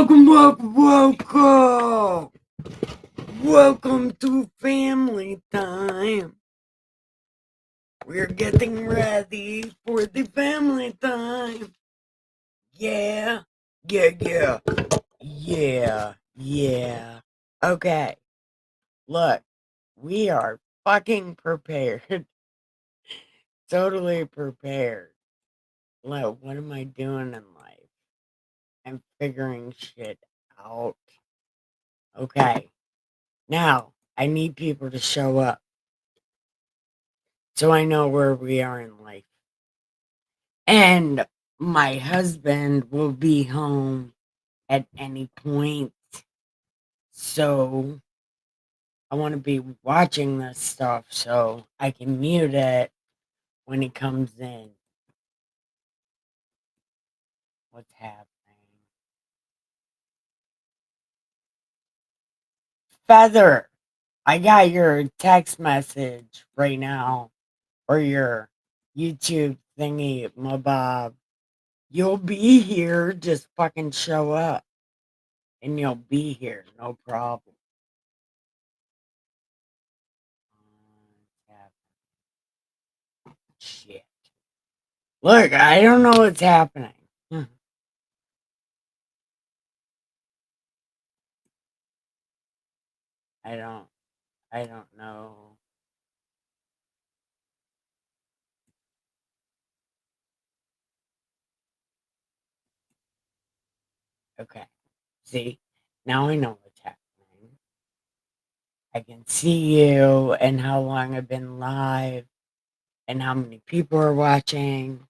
Welcome. Welcome to family time. We're getting ready for the family time. Yeah. Yeah. Yeah. Okay. Look, we are fucking prepared. Totally prepared. Look, what am I doing in life? I'm figuring shit out. Okay. Now, I need people to show up so I know where we are in life. And my husband will be home at any point. So I want to be watching this stuff so I can mute it when he comes in. What's happening? Feather, I got your text message right now or your YouTube thingy, my Bob. You'll be here, just fucking show up. And you'll be here, no problem. Shit. Look, I don't know what's happening. I don't know. Okay. See, now I know what's happening. I can see you and how long I've been live and how many people are watching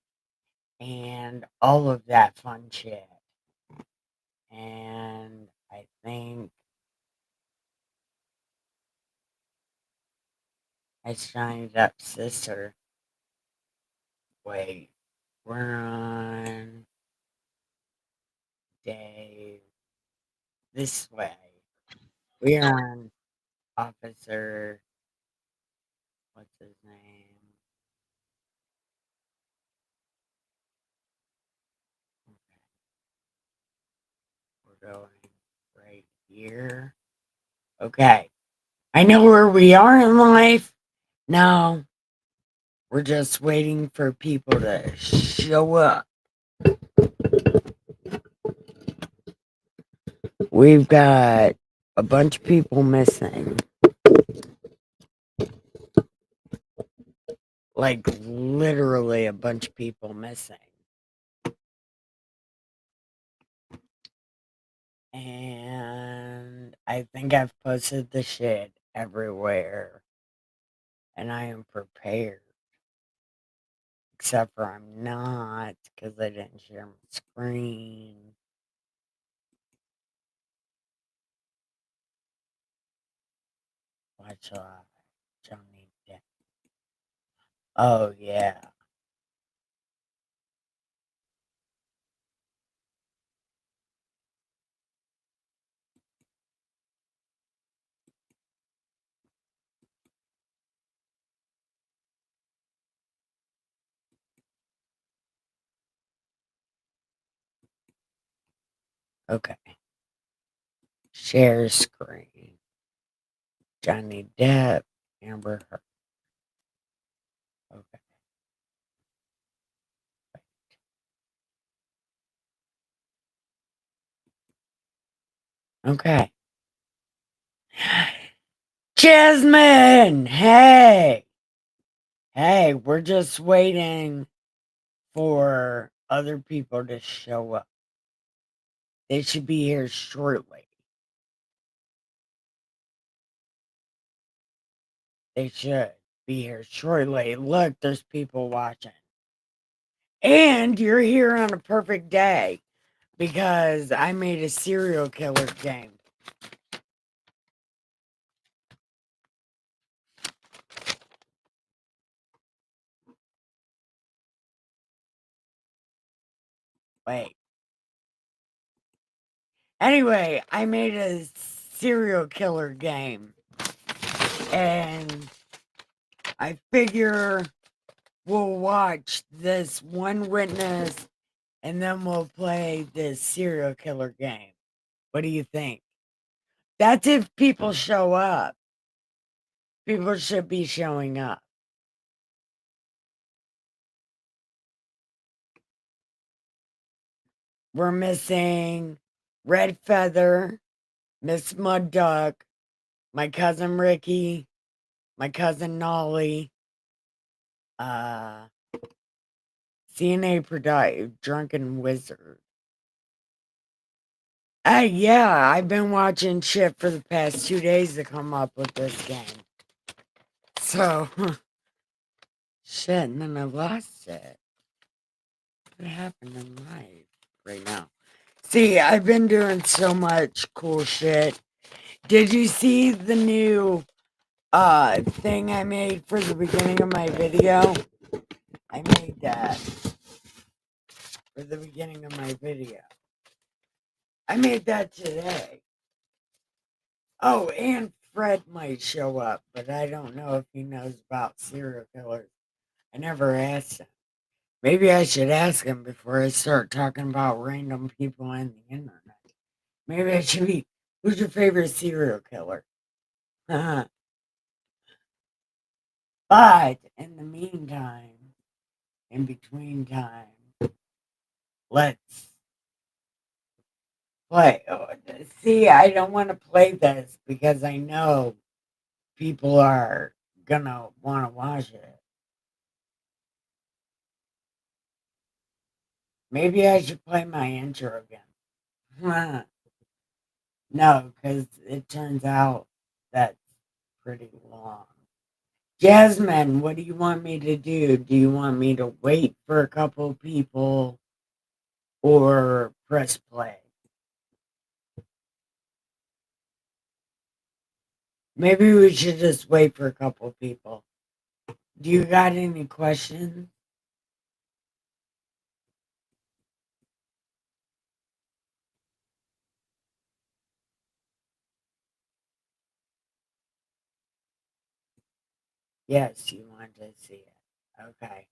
and all of that fun shit. And I think I signed up sister. Wait, we're on day this way. We're on officer. What's his name? We're going right here. Okay. I know where we are in life. Now we're just waiting for people to show up. We've got a bunch of people missing. Like literally a bunch of people missing. And I think I've posted the shit everywhere. And I am prepared. Except for I'm not because I didn't share my screen. Watch Johnny Depp. Oh yeah. Okay. Share screen. Johnny Depp. Amber Heard. Okay. Okay. Jasmine! Hey! Hey, we're just waiting for other people to show up. They should be here shortly. They should be here shortly. Look, there's people watching. And you're here on a perfect day because I made a serial killer game. Wait. Anyway, I made a serial killer game. And I figure we'll watch this one witness and then we'll play this serial killer game. What do you think? That's if people show up. People should be showing up. We're missing Red Feather, Miss Mud Duck, my cousin Ricky, my cousin Nolly, CNA Product, Drunken Wizard. Yeah, I've been watching shit for the past 2 days to come up with this game. So, shit, and then I lost it. What happened in life right now? See, I've been doing so much cool shit. Did you see the new thing I made for the beginning of my video? I made that for the beginning of my video. I made that today. Oh, and Fred might show up, but I don't know if he knows about serial killers. I never asked him. Maybe I should ask him before I start talking about random people on the internet. Maybe I should be, who's your favorite serial killer? But in the meantime, in between time, let's play. See, I don't want to play this because I know people are gonna want to watch it. Maybe I should play my intro again. No, because it turns out that's pretty long. Jasmine, what do you want me to do? Do you want me to wait for a couple people or press play? Maybe we should just wait for a couple people. Do you got any questions? Yes, you want to see it. Okay.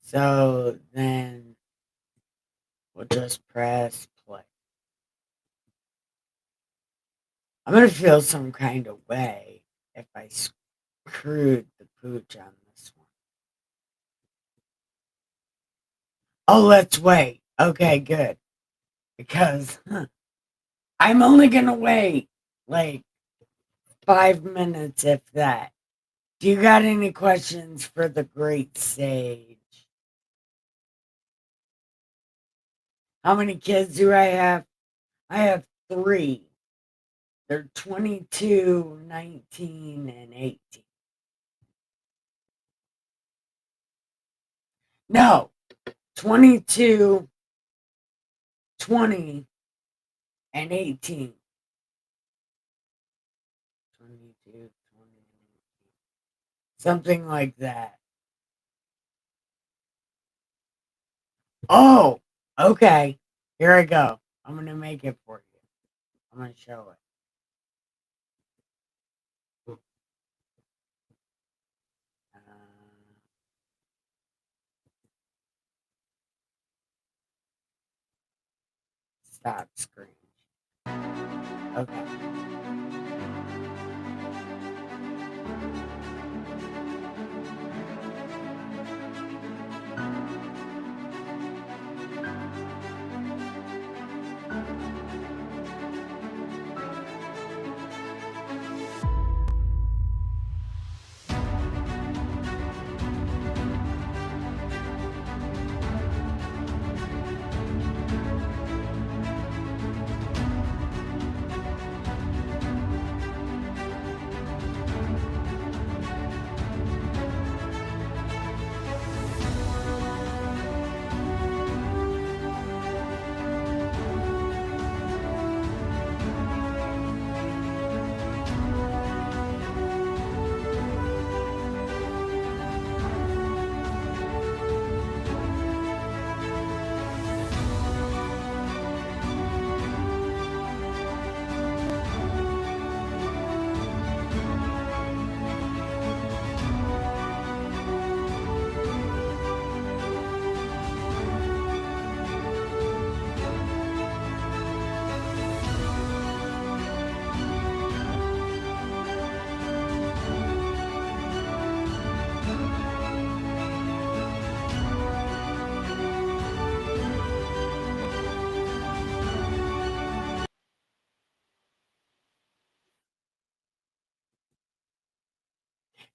So then we'll just press play. I'm going to feel some kind of way if I screwed the pooch on this one. Oh, let's wait. Okay, good. Because I'm only going to wait like 5 minutes, if that. Do you got any questions for the great sage? How many kids do I have? I have 3. They're 22, 19, and 18. No, 22, 20, and 18. 22, 20, and 18. Something like that. Oh, okay. Here I go. I'm going to make it for you. I'm going to show it. Stop screen. Okay.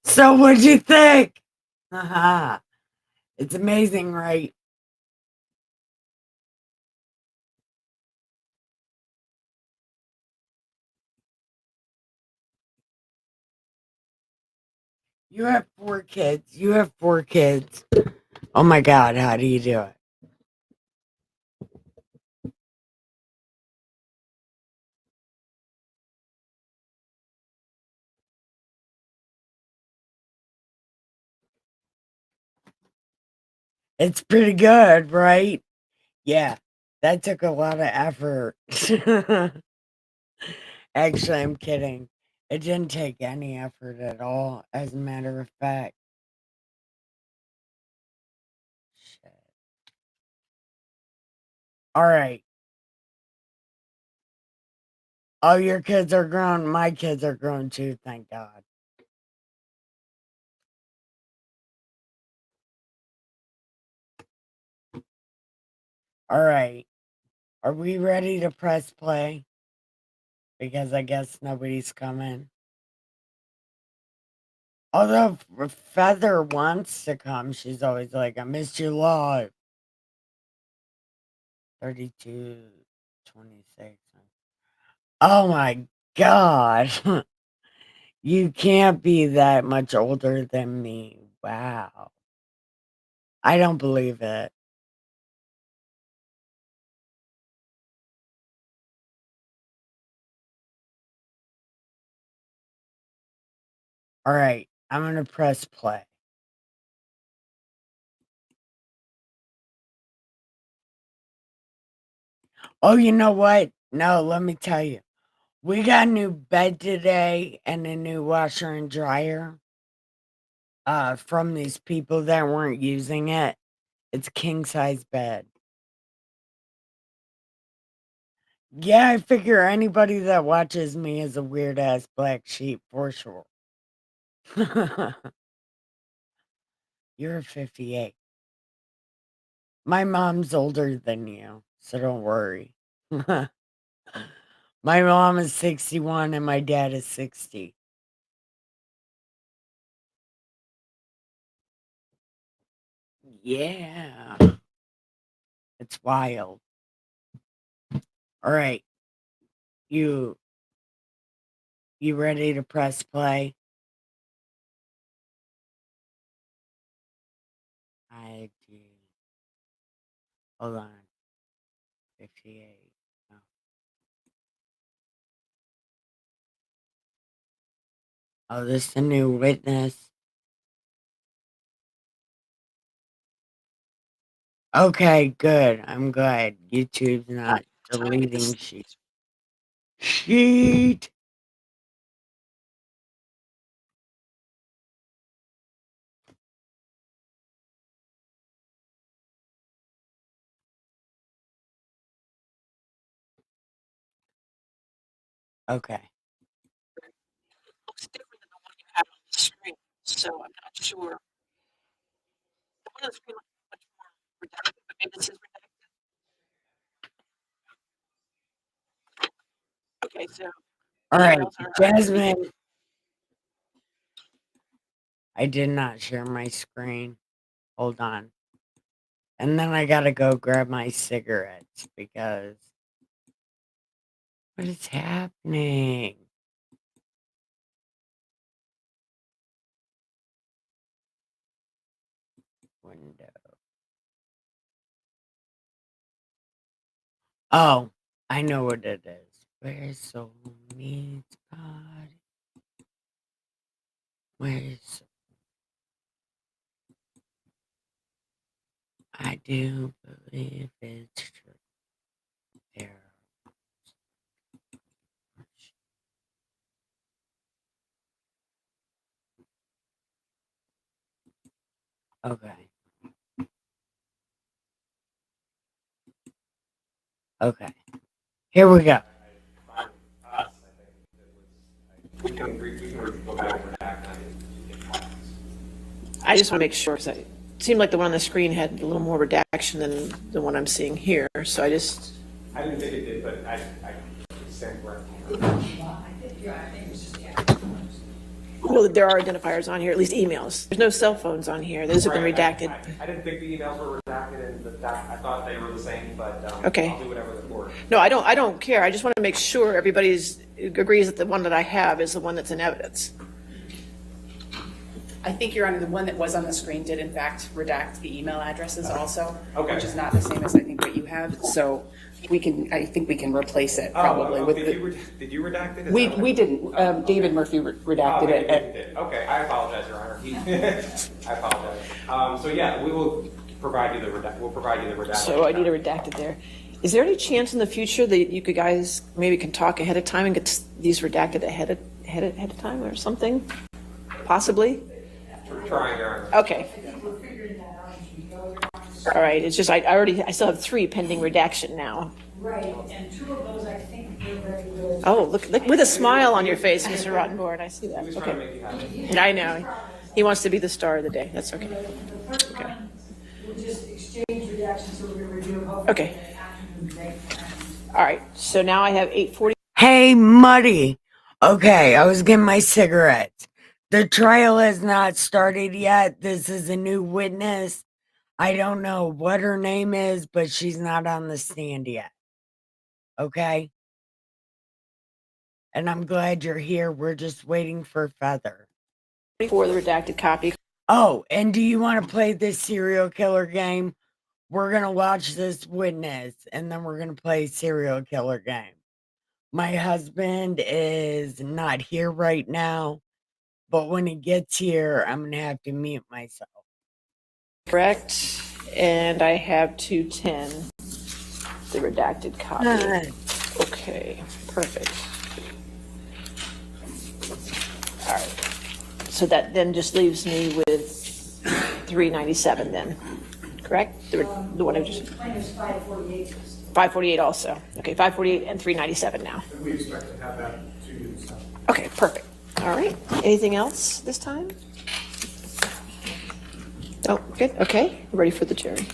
So what'd you think? Haha. It's amazing, right? You have 4 kids. You have 4 kids. Oh my God, how do you do it? It's pretty good, right? Yeah, that took a lot of effort. Actually, I'm kidding. It didn't take any effort at all, as a matter of fact. Shit. All right. All your kids are grown. My kids are grown too, thank God. All right. Are we ready to press play? Because I guess nobody's coming. Although Feather wants to come, she's always like, I missed you live. 32, 26. Oh my God. You can't be that much older than me. Wow. I don't believe it. All right. I'm going to press play. Oh, you know what? No, let me tell you. We got a new bed today and a new washer and dryer from these people that weren't using it. It's a king size bed. Yeah, I figure anybody that watches me is a weird ass black sheep for sure. You're 58. My mom's older than you, so don't worry. My mom is 61 and my dad is 60. Yeah, it's wild. All right, you you ready to press play? I do. Hold on. 58. Oh. Oh, this is a new witness. Okay, good. I'm glad YouTube's not deleting sheet. Okay. Looks different than the one you have on the screen, so I'm not sure. The one on the screen looks much more redacted, but maybe this is redacted. Okay, so All right, emails are Jasmine. I did not share my screen. Hold on. And then I gotta go grab my cigarettes because what is happening? Window. Oh, I know what it is. Where's soul meets body? Where's I do believe it's true. There. Okay. Okay. Here we go. I just want to make sure because it seemed like the one on the screen had a little more redaction than the one I'm seeing here. So I just. I didn't think it did, but I stand corrected. Well, there are identifiers on here, at least emails. There's no cell phones on here. Those have been redacted. I didn't think the emails were redacted, and I thought they were the same, but Okay. I'll do whatever the court. No, I don't care. I just want to make sure everybody agrees that the one that I have is the one that's in evidence. I think, Your Honor, the one that was on the screen did in fact redact the email addresses also, Okay. which is not the same as I think what you have. So I think we can replace it probably with Did you redact it? Is we that what- we didn't. David Murphy redacted maybe it. you did. Okay, I apologize, Your Honor. I apologize. So yeah, we will provide you the redacted. So I need a redacted there. Is there any chance in the future that you guys maybe can talk ahead of time and get these redacted ahead of time or something? Possibly? We're trying, Your Honor. Okay. All right, it's just, I still have 3 pending redaction now. Right, and 2 of those I think we're very good. Oh, look, with a smile on your face, Mr. Rottenborn, I see that. He was trying to Okay. make you happy. I know. He wants to be the star of the day. That's okay. The first one, we'll just exchange reactions, so we're going to review hopefully. Okay. All right, so now I have 8:40. Hey, Muddy. Okay, I was getting my cigarettes. The trial has not started yet. This is a new witness. I don't know what her name is, but she's not on the stand yet. Okay? And I'm glad you're here. We're just waiting for Feather. For the redacted copy. Oh, and do you want to play this serial killer game? We're going to watch this witness, and then we're going to play serial killer game. My husband is not here right now, but when he gets here, I'm going to have to mute myself. Correct. And I have 210, the redacted copy. Okay, perfect. All right. So that then just leaves me with 397 then, correct? The one I just, Plaintiff's 548. 548 also. Okay, 548 and 397 now. We expect to have that to you this time. Okay, perfect. All right. Anything else this time? Oh, good. Okay. Ready for the jury.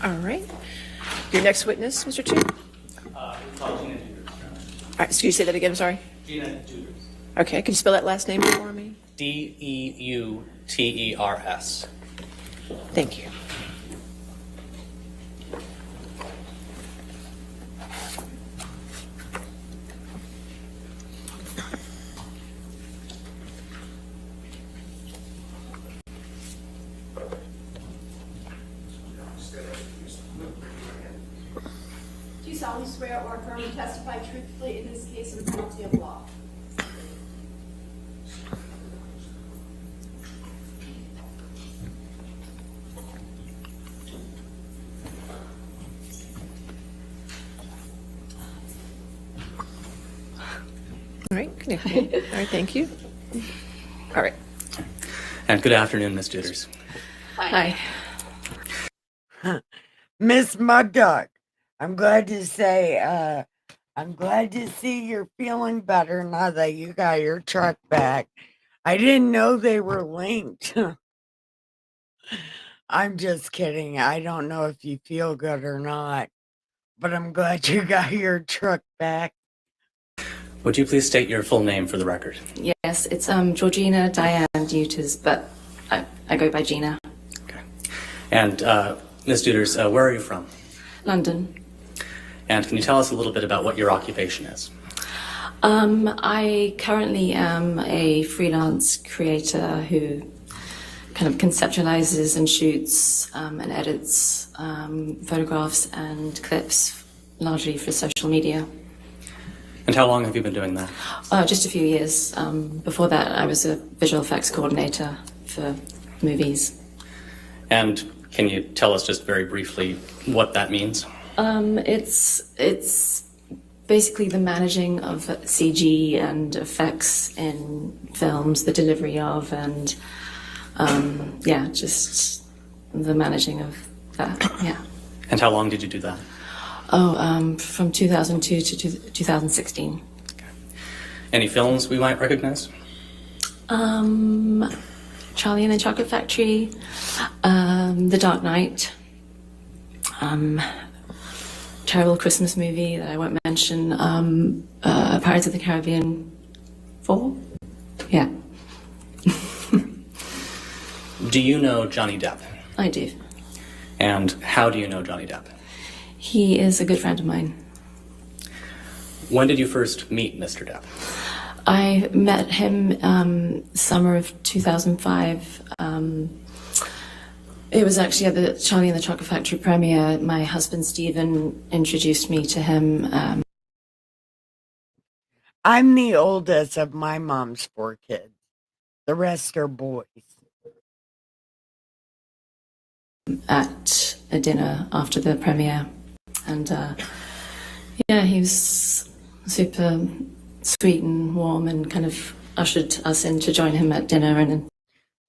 All right. Your next witness, Mr. Chu? It's called Gina Duders. All right, excuse me, say that again, sorry. Gina Duders. Okay, can you spell that last name for me? Deuters. Thank you. Do you solemnly swear or affirm to testify truthfully in this case of penalty of law? All right, connecting. All right, thank you. All right. And good afternoon, Ms. Duders. Hi. Miss Mudduck, I'm glad to say, I'm glad to see you're feeling better now that you got your truck back. I didn't know they were linked. I'm just kidding. I don't know if you feel good or not, but I'm glad you got your truck back. Would you please state your full name for the record? Yes, it's Georgina Diane Duters, but I go by Gina. And Ms. Duders, where are you from? London. And can you tell us a little bit about what your occupation is? I currently am a freelance creator who kind of conceptualizes and shoots and edits photographs and clips, largely for social media. And how long have you been doing that? Just a few years. Before that, I was a visual effects coordinator for movies. And can you tell us just very briefly what that means? It's basically the managing of CG and effects in films, the delivery of, and just the managing of that. Yeah. And how long did you do that? From 2002 to 2016. Okay. Any films we might recognize? Charlie and the Chocolate Factory, The Dark Knight, terrible Christmas movie that I won't mention, Pirates of the Caribbean 4? Yeah. Do you know Johnny Depp? I do. And how do you know Johnny Depp? He is a good friend of mine. When did you first meet Mr. Depp? I met him summer of 2005. It was actually at the Charlie and the Chocolate Factory premiere. My husband Stephen introduced me to him. I'm the oldest of my mom's 4 kids. The rest are boys. At a dinner after the premiere, and he was super sweet and warm and kind of ushered us in to join him at dinner. And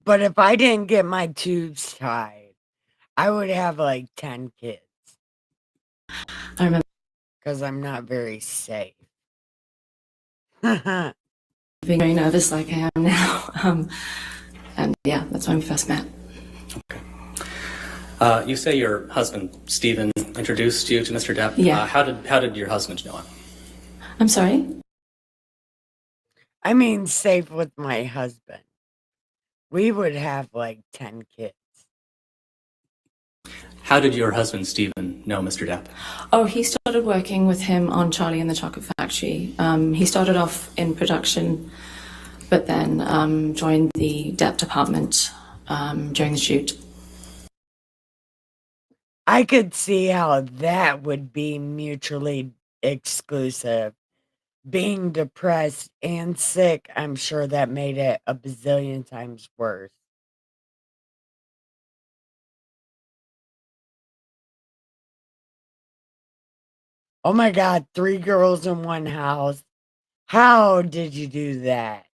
But if I didn't get my tubes tied, I would have like 10 kids. I remember Because I'm not very safe. being very nervous like I am now. And yeah, that's when we first met. Okay. You say your husband, Stephen, introduced you to Mr. Depp. Yeah. How did your husband know him? I'm sorry? I mean, safe with my husband. We would have like 10 kids. How did your husband, Stephen, know Mr. Depp? Oh, he started working with him on Charlie and the Chocolate Factory. He started off in production, but then joined the Depp department during the shoot. I could see how that would be mutually exclusive. Being depressed and sick, I'm sure that made it a bazillion times worse. Oh my God, 3 girls in one house. How did you do that?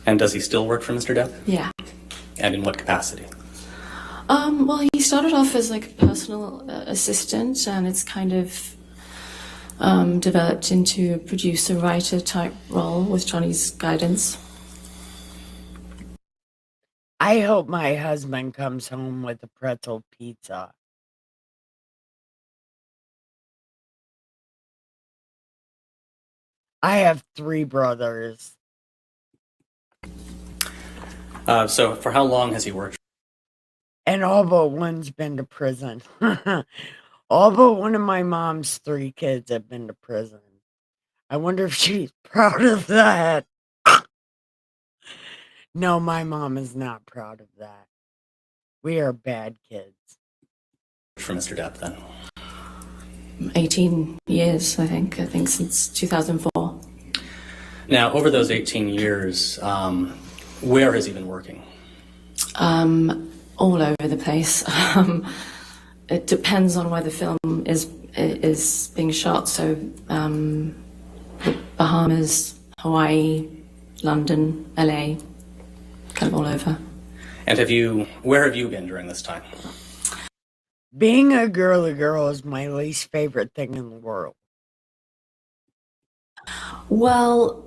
And does he still work for Mr. Depp? Yeah. And in what capacity? Well, he started off as like a personal assistant, and it's kind of developed into a producer-writer type role with Johnny's guidance. I hope my husband comes home with a pretzel pizza. I have 3 brothers. So for how long has he worked? And all but one's been to prison. All but one of my mom's 3 kids have been to prison. I wonder if she's proud of that. No, my mom is not proud of that. We are bad kids. For Mr. Depp, then? 18 years, I think since 2004. Now, over those 18 years, where has he been working? All over the place. It depends on where the film is being shot. So, the Bahamas, Hawaii, London, LA, kind of all over. And where have you been during this time? Being a girly girl is my least favorite thing in the world. Well,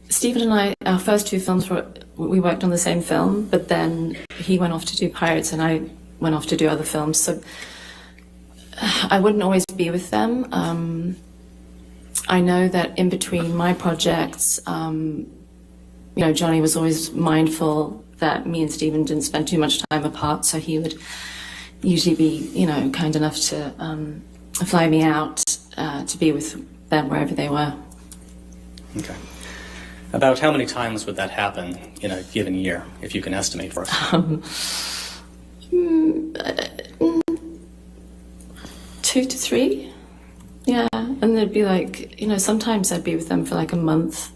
Stephen and I, our first 2 films we worked on the same film, but then he went off to do Pirates and I went off to do other films. So I wouldn't always be with them. I know that in between my projects, Johnny was always mindful that me and Stephen didn't spend too much time apart, so he would usually be, kind enough to fly me out to be with them wherever they were. Okay. About how many times would that happen in a given year, if you can estimate for us? 2 to 3. Yeah, and they'd be like, sometimes I'd be with them for like a month,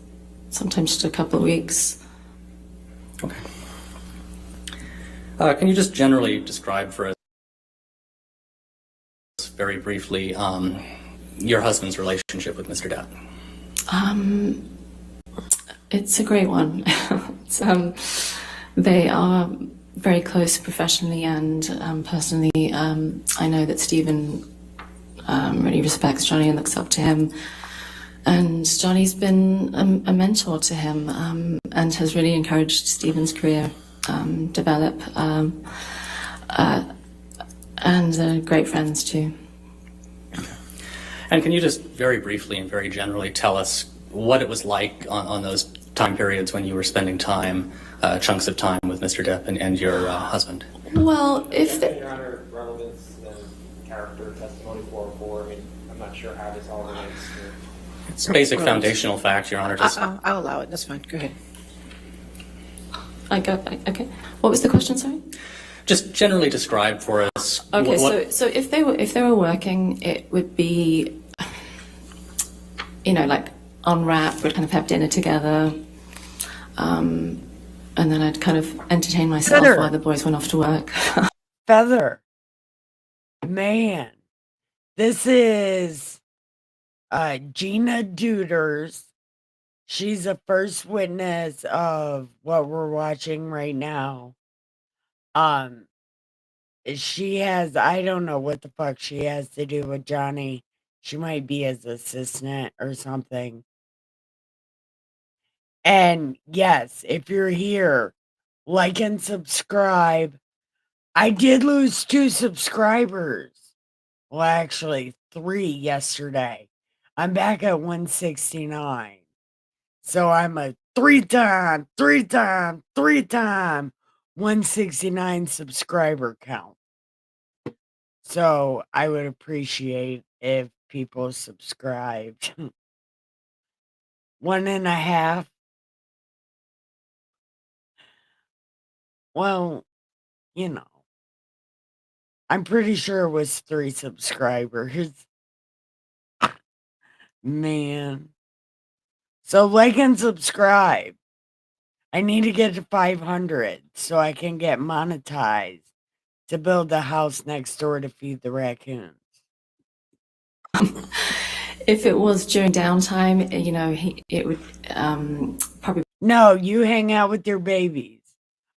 sometimes just a couple of weeks. Okay. Can you just generally describe for us, very briefly, your husband's relationship with Mr. Depp? It's a great one. They are very close professionally and personally. I know that Stephen really respects Johnny and looks up to him. And Johnny's been a mentor to him and has really encouraged Stephen's career develop. And they're great friends too. And can you just very briefly and very generally tell us what it was like on those time periods when you were spending time, chunks of time with Mr. Depp and your husband? Well, Your Honor, relevance and character testimony 404. I mean, I'm not sure how this all relates to. It's basic foundational fact, Your Honor. Just I'll allow it. That's fine. Go ahead. Okay. What was the question, sorry? just generally describe for us. Okay, so if they were working, it would be, like unwrap, we'd kind of have dinner together, and then I'd kind of entertain myself Feather. while the boys went off to work. Feather. Man. This is Gina Duders. She's the first witness of what we're watching right now. She has, I don't know what the fuck she has to do with Johnny. She might be his assistant or something. And yes, if you're here, like and subscribe. I did lose 2 subscribers. Well, actually 3 yesterday. I'm back at 169. So I'm a 3-time 169 subscriber count. So I would appreciate if people subscribed. 1.5. Well, I'm pretty sure it was 3 subscribers. Man. So like and subscribe. I need to get to 500 so I can get monetized to build a house next door to feed the raccoons. If it was during downtime, it would probably. No, you hang out with your babies.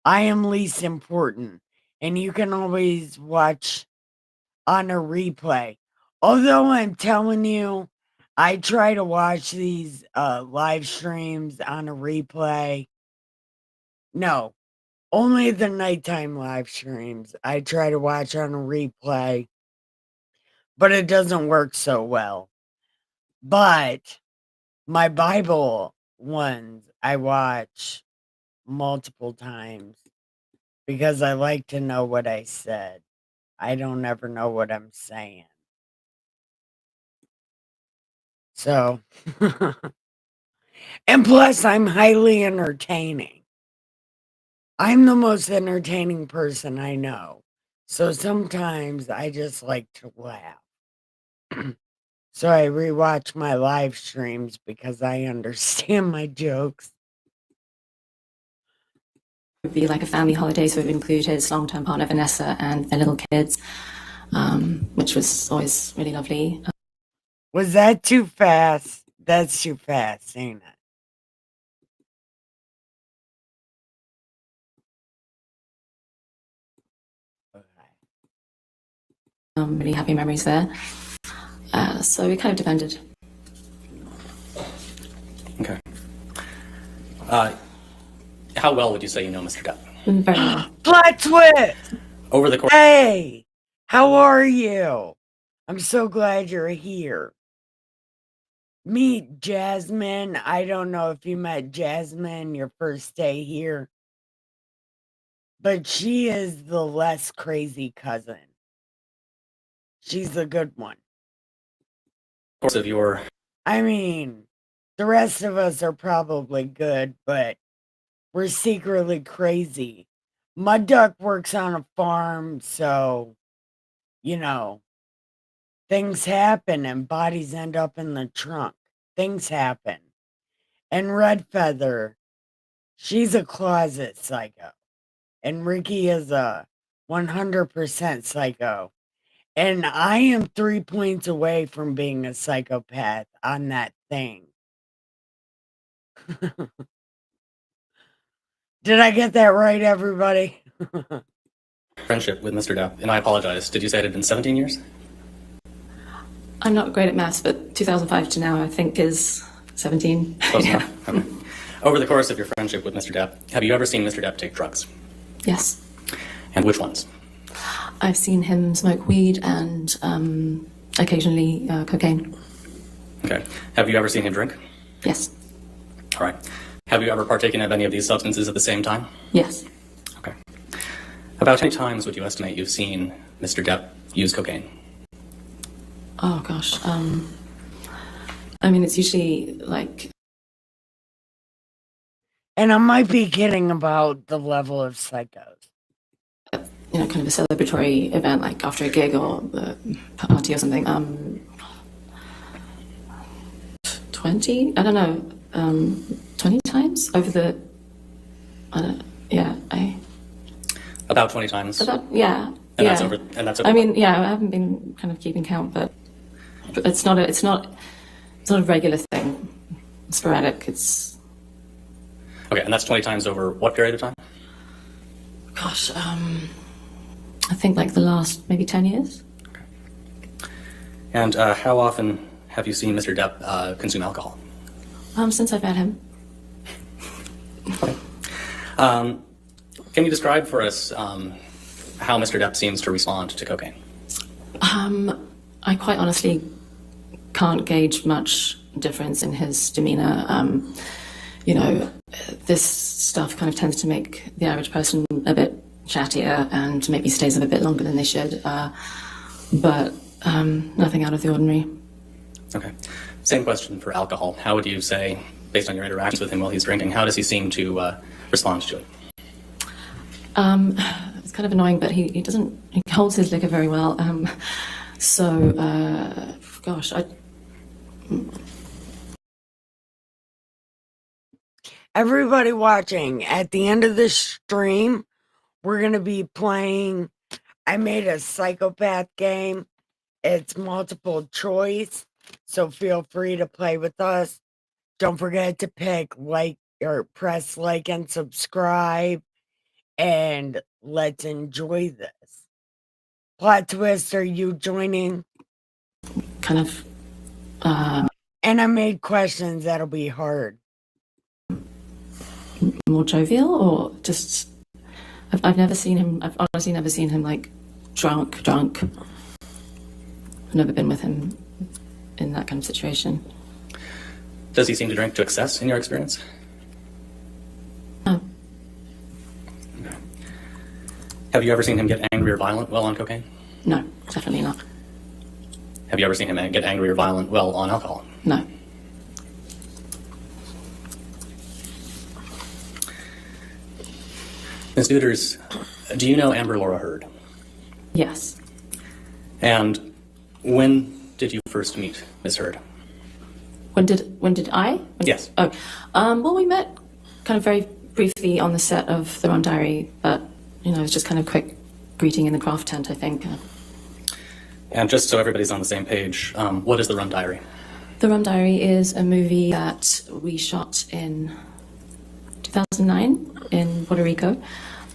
I am least important, and you can always watch on a replay. Although I'm telling you, I try to watch these live streams on a replay. No, only the nighttime live streams I try to watch on a replay, but it doesn't work so well. But my Bible ones I watch multiple times because I like to know what I said. I don't ever know what I'm saying. So, and plus I'm highly entertaining. I'm the most entertaining person I know. So sometimes I just like to laugh. So I rewatch my live streams because I understand my jokes. Would be like a family holiday, so it would include his long-term partner Vanessa and their little kids, which was always really lovely. Was that too fast? That's too fast, ain't it? Really happy memories there. So we kind of defended. Okay. How well would you say you know Mr. Depp? Very well. Plot twist! Over the course. Hey, how are you? I'm so glad you're here. Meet Jasmine. I don't know if you met Jasmine your first day here, but she is the less crazy cousin. She's a good one. Of course, of your I mean, the rest of us are probably good, but we're secretly crazy. Mud Duck works on a farm, so, you know, things happen and bodies end up in the trunk. Things happen. And Red Feather, she's a closet psycho. And Ricky is a 100% psycho. And I am 3 points away from being a psychopath on that thing. Did I get that right, everybody? friendship with Mr. Depp, and I apologize, did you say it had been 17 years? I'm not great at maths, but 2005 to now, I think, is 17. Close Yeah. enough. Okay. Over the course of your friendship with Mr. Depp, have you ever seen Mr. Depp take drugs? Yes. And which ones? I've seen him smoke weed and occasionally cocaine. Okay. Have you ever seen him drink? Yes. All right. Have you ever partaken of any of these substances at the same time? Yes. Okay. About how many times would you estimate you've seen Mr. Depp use cocaine? Oh, gosh. I mean, it's usually like... And I might be kidding about the level of psychos. You know, kind of a celebratory event, like after a gig or a party or something. 20? I don't know. 20 times over the... About 20 times. Yeah. And yeah. that's over. I mean, yeah, I haven't been kind of keeping count, but it's not a regular thing. It's sporadic. It's... Okay, and that's 20 times over what period of time? Gosh, I think like the last maybe 10 years. Okay. And how often have you seen Mr. Depp consume alcohol? Since I've met him. Okay. Can you describe for us how Mr. Depp seems to respond to cocaine? I quite honestly can't gauge much difference in his demeanor. You know, this stuff kind of tends to make the average person a bit chattier and maybe stays up a bit longer than they should. But nothing out of the ordinary. Okay. Same question for alcohol. How would you say, based on your interactions with him while he's drinking, how does he seem to respond to it? It's kind of annoying, but he holds his liquor very well. Gosh, Everybody watching, at the end of this stream, we're going to be playing, I made a psychopath game. It's multiple choice, so feel free to play with us. Don't forget to pick like or press like and subscribe, and let's enjoy this. Plot twist, are you joining? kind of... And I made questions that'll be hard. more jovial, or just... I've never seen him, I've honestly never seen him like drunk. I've never been with him in that kind of situation. Does he seem to drink to excess in your experience? No. Okay. Have you ever seen him get angry or violent while on cocaine? No, definitely not. Have you ever seen him get angry or violent while on alcohol? No. Ms. Duders, do you know Amber Laura Heard? Yes. And when did you first meet Ms. Heard? When did I? Yes. Oh, well, we met kind of very briefly on the set of The Rum Diary, but, you know, it was just kind of quick greeting in the craft tent, I think. And just so everybody's on the same page, what is The Rum Diary? The Rum Diary is a movie that we shot in 2009 in Puerto Rico.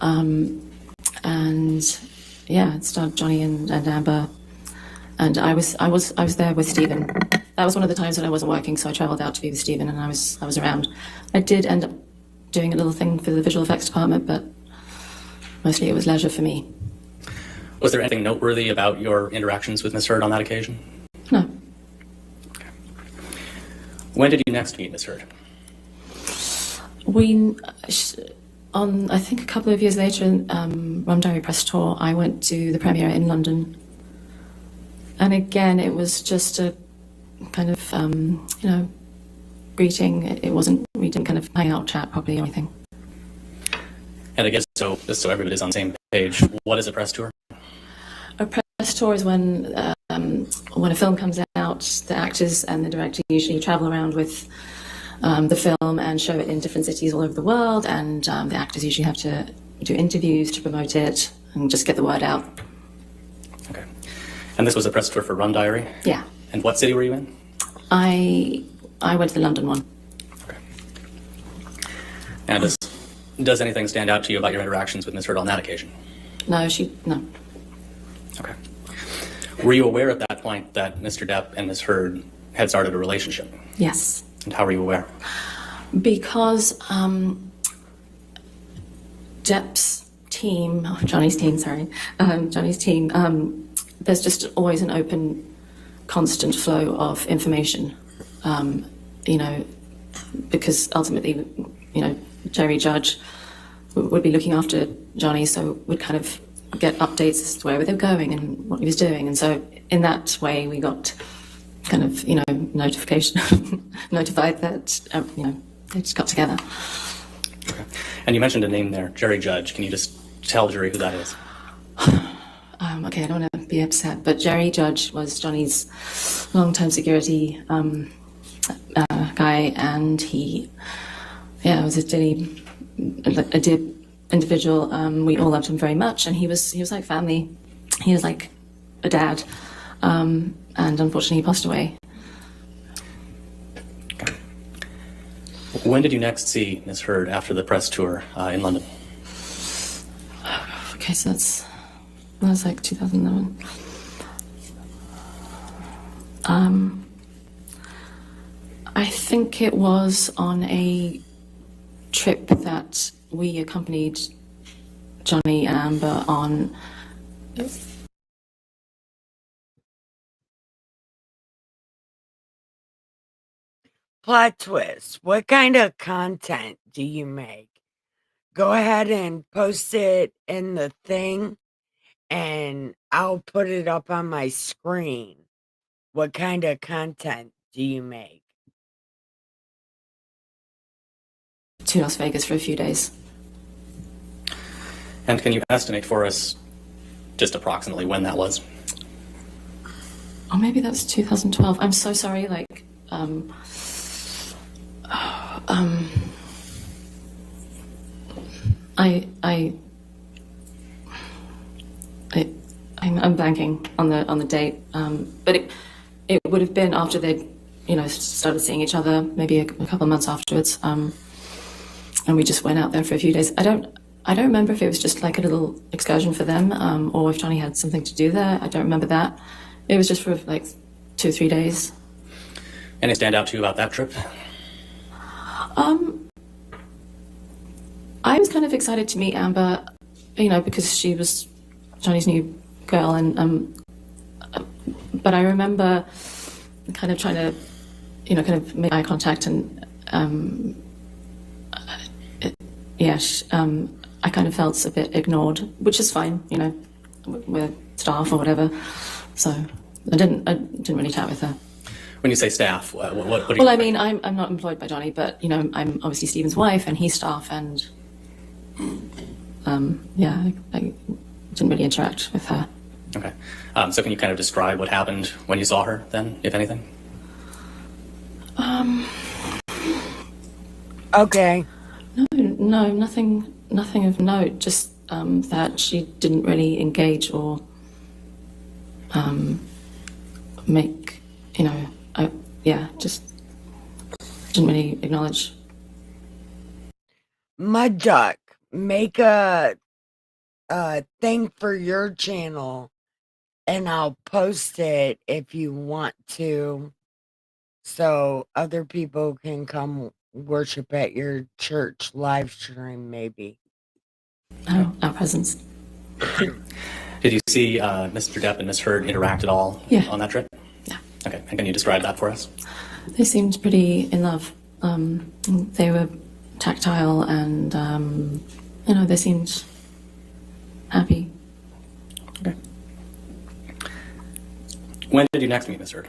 And yeah, it starred Johnny and Amber. And I was there with Stephen. That was one of the times that I wasn't working, so I traveled out to be with Stephen, and I was around. I did end up doing a little thing for the visual effects department, but mostly it was leisure for me. Was there anything noteworthy about your interactions with Ms. Heard on that occasion? No. Okay. When did you next meet Ms. Heard? I think a couple of years later, Rum Diary Press Tour, I went to the premiere in London. And again, it was just a kind of, greeting. We didn't kind of hang out, chat properly or anything. And I guess, just so everybody's on the same page, what is a press tour? A press tour is when a film comes out, the actors and the director usually travel around with the film and show it in different cities all over the world, and the actors usually have to do interviews to promote it and just get the word out. Okay. And this was a press tour for Rum Diary? Yeah. And what city were you in? I went to the London one. Okay. And does anything stand out to you about your interactions with Ms. Heard on that occasion? No. Okay. Were you aware at that point that Mr. Depp and Ms. Heard had started a relationship? Yes. And how were you aware? Because Depp's team, Johnny's team, there's just always an open, constant flow of information, because ultimately, Jerry Judge would be looking after Johnny, so would kind of get updates as to where they were going and what he was doing. And so in that way, we got kind of, notification, notified that, they just got together. Okay. And you mentioned a name there, Jerry Judge. Can you just tell the jury who that is? Okay, I don't want to be upset, but Jerry Judge was Johnny's long-term security guy, and he, was a dear individual. We all loved him very much, and he was like family. He was like a dad, and unfortunately he passed away. Okay. When did you next see Ms. Heard after the press tour in London? Okay, so that was like 2011. I think it was on a trip that we accompanied Johnny and Amber on. Plot twist. What kind of content do you make? Go ahead and post it in the thing, and I'll put it up on my screen. What kind of content do you make? To Las Vegas for a few days. And can you estimate for us just approximately when that was? Or maybe that's 2012. I'm so sorry, I'm blanking on the date, but it would have been after they'd started seeing each other, maybe a couple of months afterwards, and we just went out there for a few days. I don't remember if it was just like a little excursion for them, or if Johnny had something to do there. I don't remember that. It was just for like 2 or 3 days. Any stand out to you about that trip? I was kind of excited to meet Amber, because she was Johnny's new girl, and but I remember kind of trying to, kind of make eye contact, and I kind of felt a bit ignored, which is fine, we're staff or whatever. So I didn't really chat with her. When you say staff, what do you Well, I mean, I'm not employed by Johnny, but I'm obviously Stephen's wife, and he's staff, and I didn't really interact with her. Okay. So can you kind of describe what happened when you saw her then, if anything? Okay. No, nothing of note. Just that she didn't really engage or make, just didn't really acknowledge. Mud Duck, make a thing for your channel, and I'll post it if you want to, so other people can come worship at your church live stream, maybe. Oh, our presence. Did you see Mr. Depp and Ms. Heard interact at all Yeah. on that trip? Yeah. Okay. And can you describe that for us? They seemed pretty in love. They were tactile and, they seemed happy. Okay. When did you next meet Miss Heard?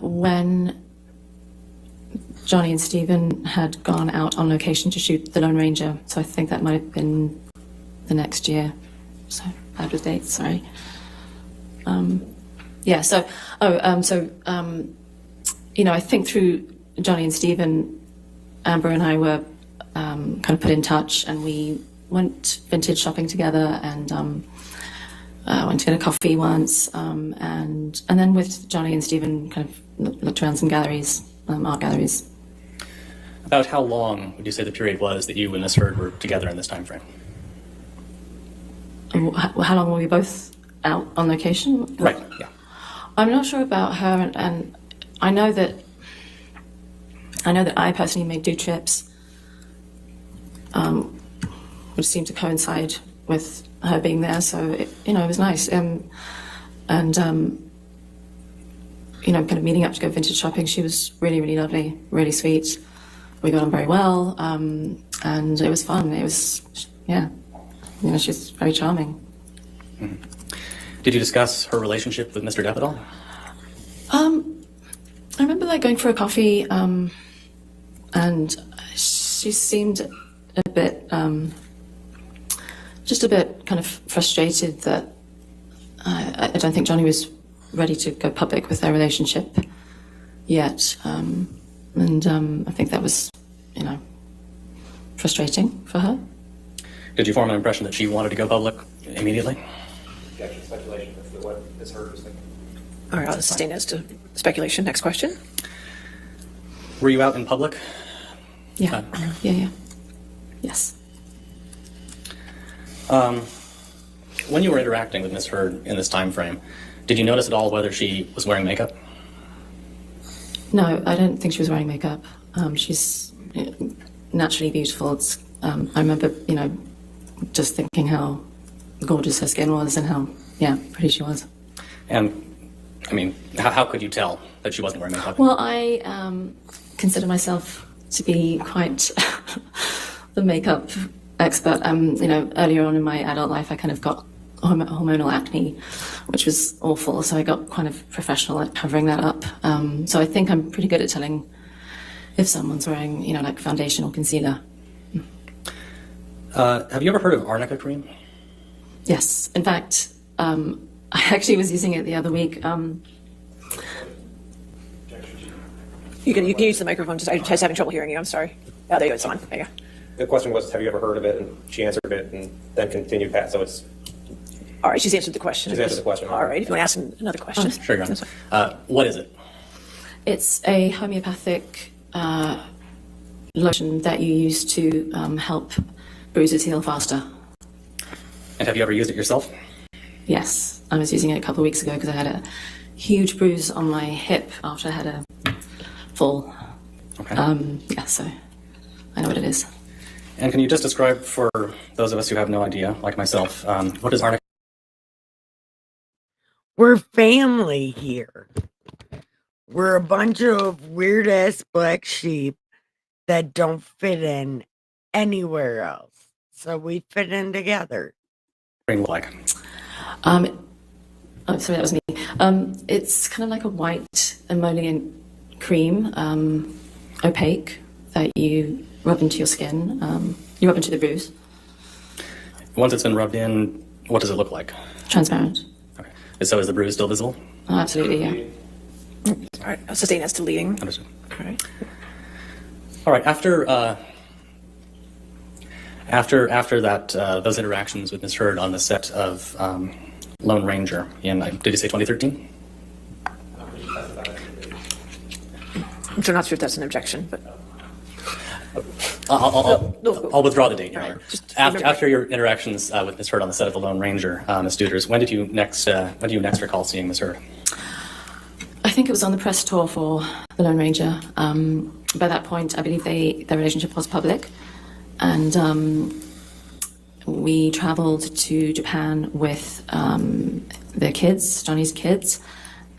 When Johnny and Stephen had gone out on location to shoot The Lone Ranger, so I think that might have been the next year. So bad with dates, sorry. I think through Johnny and Stephen, Amber and I were kind of put in touch, and we went vintage shopping together, and went to get a coffee once, and then with Johnny and Stephen kind of looked around some galleries, art galleries. About how long would you say the period was that you and Miss Heard were together in this time frame? How long were we both out on location? Right, yeah. I'm not sure about her, and I know that I personally made 2 trips, which seemed to coincide with her being there, so it was nice. Kind of meeting up to go vintage shopping. She was really, really lovely, really sweet. We got on very well, and it was fun. It was, she's very charming. Mm-hmm. Did you discuss her relationship with Mr. Depp at all? I remember going for a coffee, and she seemed a bit, just a bit kind of frustrated that I don't think Johnny was ready to go public with their relationship yet. I think that was, frustrating for her. Did you form an impression that she wanted to go public immediately? Objection, speculation, that's what Ms. Heard was thinking. All right, I'll sustain as to speculation. Next question. Were you out in public? Yeah, yeah. Yes. When you were interacting with Miss Heard in this time frame, did you notice at all whether she was wearing makeup? No, I don't think she was wearing makeup. She's naturally beautiful. I remember, just thinking how gorgeous her skin was and how, pretty she was. And, how could you tell that she wasn't wearing makeup? Well, I consider myself to be quite the makeup expert. Earlier on in my adult life, I kind of got hormonal acne, which was awful. So I got kind of professional at covering that up. So I think I'm pretty good at telling if someone's wearing, foundation or concealer. Have you ever heard of arnica cream? Yes. In fact, I actually was using it the other week. You can use the microphone. I was having trouble hearing you. I'm sorry. Oh, there you go. It's on. There you go. The question was, have you ever heard of it? And she answered it and then continued Pat. So it's. All right, she's answered the question. She's answered the question. All right, if you want to ask another question. Sure, Your Honor. What is it? It's a homeopathic lotion that you use to help bruises heal faster. And have you ever used it yourself? Yes, I was using it a couple of weeks ago because I had a huge bruise on my hip after I had a fall. Okay. So I know what it is. And can you just describe for those of us who have no idea, like myself, what is arnica? We're family here. We're a bunch of weird ass black sheep that don't fit in anywhere else. So we fit in together. Cream look like? Oh, sorry, that was me. It's kind of like a white emollient cream, opaque, that you rub into your skin. You rub into the bruise. Once it's been rubbed in, what does it look like? Transparent. Okay. So is the bruise still visible? Oh, absolutely, yeah. All right, I'll sustain as to leading. Understood. All right. All right. After that, those interactions with Ms. Heard on the set of Lone Ranger in, did you say 2013? I'm still not sure if that's an objection, but I'll withdraw the date, Your All right, Honor. just After your interactions with Ms. Heard on the set of The Lone Ranger, Ms. Duters, when do you next recall seeing Ms. Heard? I think it was on the press tour for The Lone Ranger. By that point, I believe their relationship was public. And we traveled to Japan with their kids, Johnny's kids,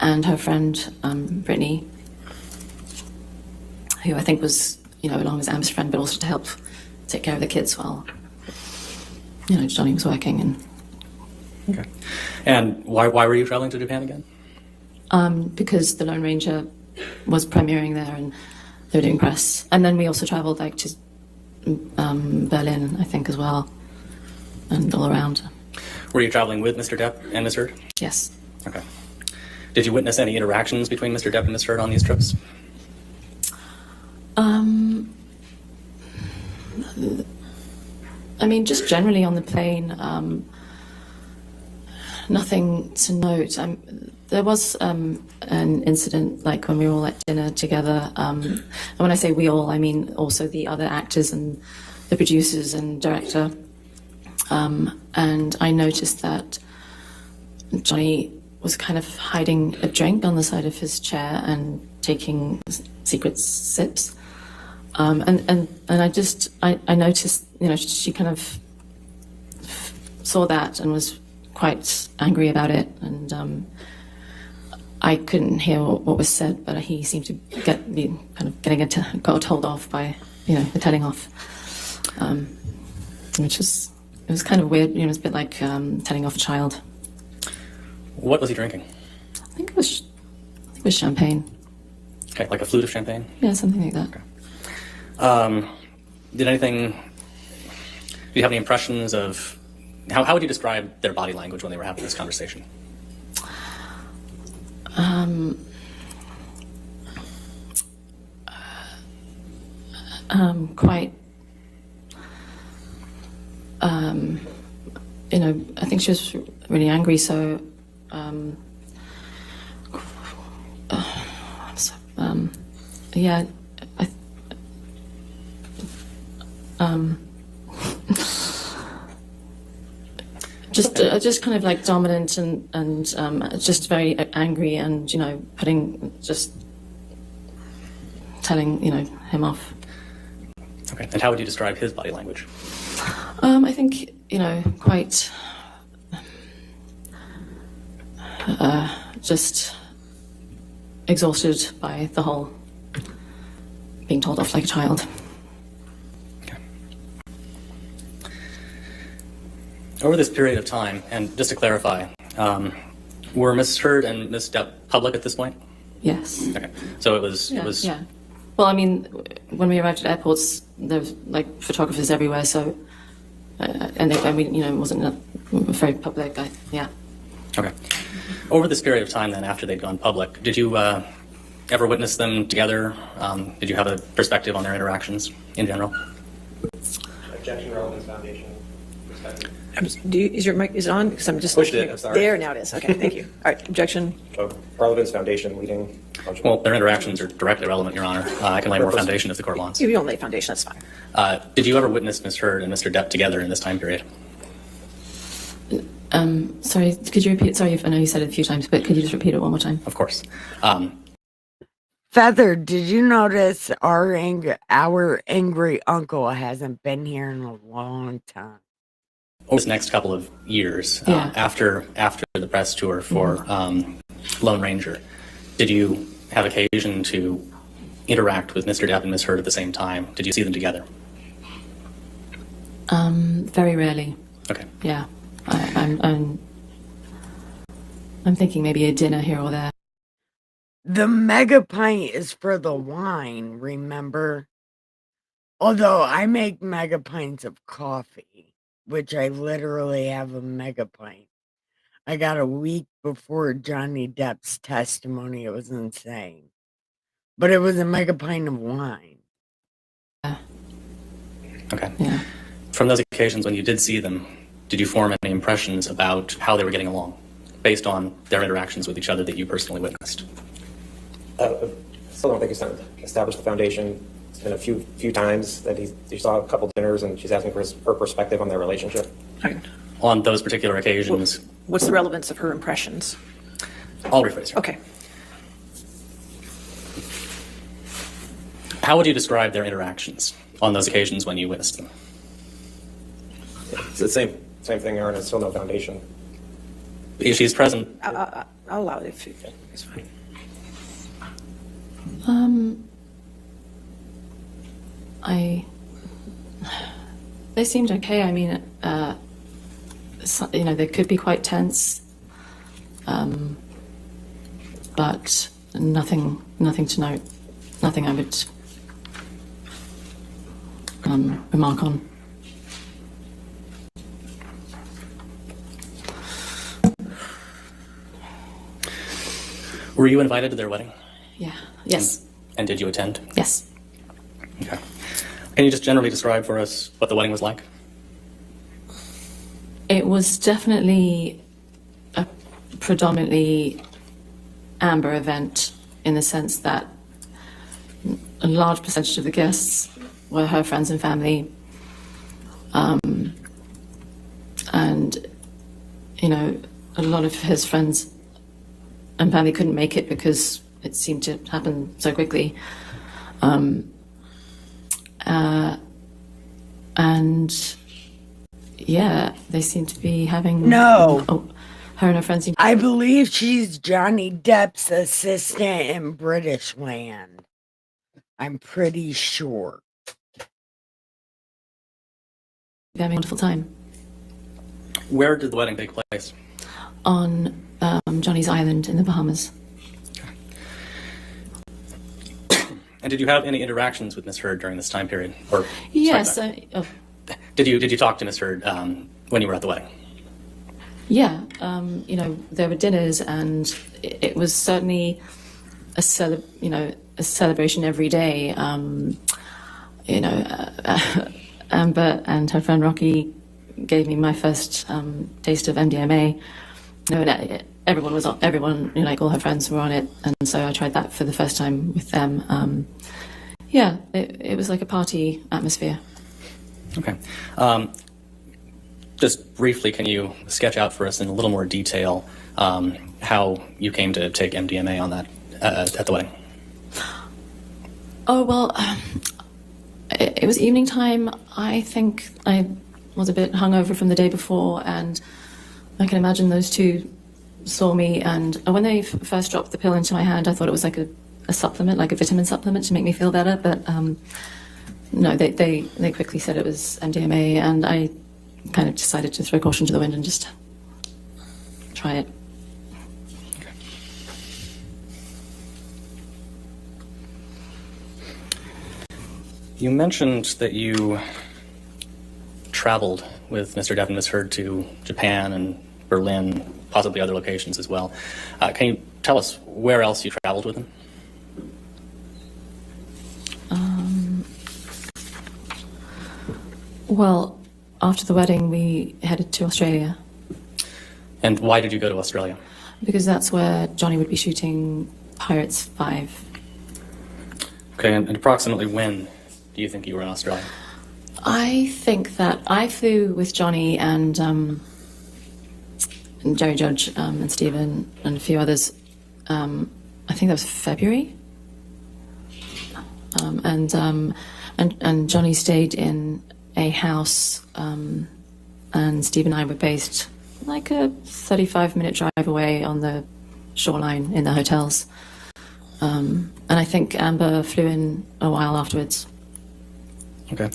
and her friend Brittany, who I think was, along with Amber's friend, but also to help take care of the kids while, Johnny was working. And Okay. And why were you traveling to Japan again? because the Lone Ranger was premiering there, and they were doing press. And then we also traveled to Berlin, I think, as well, and all around. Were you traveling with Mr. Depp and Ms. Heard? Yes. Okay. Did you witness any interactions between Mr. Depp and Ms. Heard on these trips? I mean, just generally on the plane, nothing to note. There was an incident, like when we were all at dinner together. And when I say we all, I mean also the other actors and the producers and director. And I noticed that Johnny was kind of hiding a drink on the side of his chair and taking secret sips. And I noticed, she kind of saw that and was quite angry about it. And I couldn't hear what was said, but he seemed to got told off by, the telling off, which was, it was kind of weird. It was a bit like telling off a child. What was he drinking? I think it was champagne. Okay, like a flute of champagne? Yeah, something like that. Okay. Do you have any impressions of, how would you describe their body language when they were having this conversation? Quite, I think she was really angry, so, yeah, just kind of like dominant and just very angry and, telling, him off. Okay, and how would you describe his body language? I think, quite just exhausted by the whole being told off like a child. Okay. Over this period of time, and just to clarify, were Ms. Heard and Ms. Depp public at this point? Yes. Okay, so it was. Yeah. Well, I mean, when we arrived at airports, there was photographers everywhere. So, it wasn't very public. Yeah. Okay. Over this period of time, then, after they'd gone public, did you ever witness them together? Did you have a perspective on their interactions in general? Objection, relevance, foundation, perspective. Is your mic is it on? Because I'm just Pushed it, I'm sorry. There, now it is. Okay, thank you. All right, objection. Relevance, foundation, leading. Well, their interactions are directly relevant, Your Honor. I can lay more foundation if the court wants. You don't lay foundation, that's fine. Did you ever witness Ms. Heard and Mr. Depp together in this time period? Sorry, could you repeat? Sorry, I know you said it a few times, but could you just repeat it one more time? Of course. Feather, did you notice our angry uncle hasn't been here in a long time? Over this next couple of years, Yeah. after the press tour for Lone Ranger, did you have occasion to interact with Mr. Depp and Ms. Heard at the same time? Did you see them together? Very rarely. Okay. Yeah. I'm thinking maybe a dinner here or there. The mega pint is for the wine, remember? Although I make mega pints of coffee, which I literally have a mega pint. I got a week before Johnny Depp's testimony. It was insane. But it was a mega pint of wine. Okay. Yeah. From those occasions when you did see them, did you form any impressions about how they were getting along, based on their interactions with each other that you personally witnessed? I still don't think he's established the foundation. It's been a few times that he saw a couple dinners, and she's asking for her perspective on their relationship. Okay. On those particular occasions, What's the relevance of her impressions? I'll rephrase her. Okay. How would you describe their interactions on those occasions when you witnessed them? It's the same thing, Aaron. It's still no foundation. She's present. I'll allow it if it's fine. They seemed okay. I mean, they could be quite tense, but nothing to note. Nothing I would remark on. Were you invited to their wedding? Yeah. Yes. And did you attend? Yes. Okay. Can you just generally describe for us what the wedding was like? It was definitely a predominantly amber event in the sense that a large percentage of the guests were her friends and family. And, a lot of his friends and family couldn't make it because it seemed to happen so quickly. And yeah, they seem to be having... No. Oh, her and her friends seem... I believe she's Johnny Depp's assistant in British land. I'm pretty sure. having a wonderful time. Where did the wedding take place? On Johnny's Island in the Bahamas. And did you have any interactions with Miss Heard during this time period? Or Yes. did you talk to Miss Heard when you were at the wedding? Yeah. There were dinners, and it was certainly a celebration every day. Amber and her friend Rocky gave me my first taste of MDMA. Everyone, all her friends were on it, and so I tried that for the first time with them. It was like a party atmosphere. Okay. Just briefly, can you sketch out for us in a little more detail how you came to take MDMA on that at the wedding? Oh, well, it was evening time. I think I was a bit hungover from the day before, and I can imagine those two saw me, and when they first dropped the pill into my hand, I thought it was like a supplement, like a vitamin supplement to make me feel better, but no, they quickly said it was MDMA, and I kind of decided to throw caution to the wind and just try it. Okay. You mentioned that you traveled with Mr. Depp and Miss Heard to Japan and Berlin, possibly other locations as well. Can you tell us where else you traveled with him? Well, after the wedding, we headed to Australia. And why did you go to Australia? Because that's where Johnny would be shooting Pirates 5. Okay, and approximately when do you think you were in Australia? I think that I flew with Johnny and Jerry Judge and Stephen and a few others. I think that was February. And Johnny stayed in a house, and Steve and I were based like a 35-minute drive away on the shoreline in the hotels. And I think Amber flew in a while afterwards. Okay.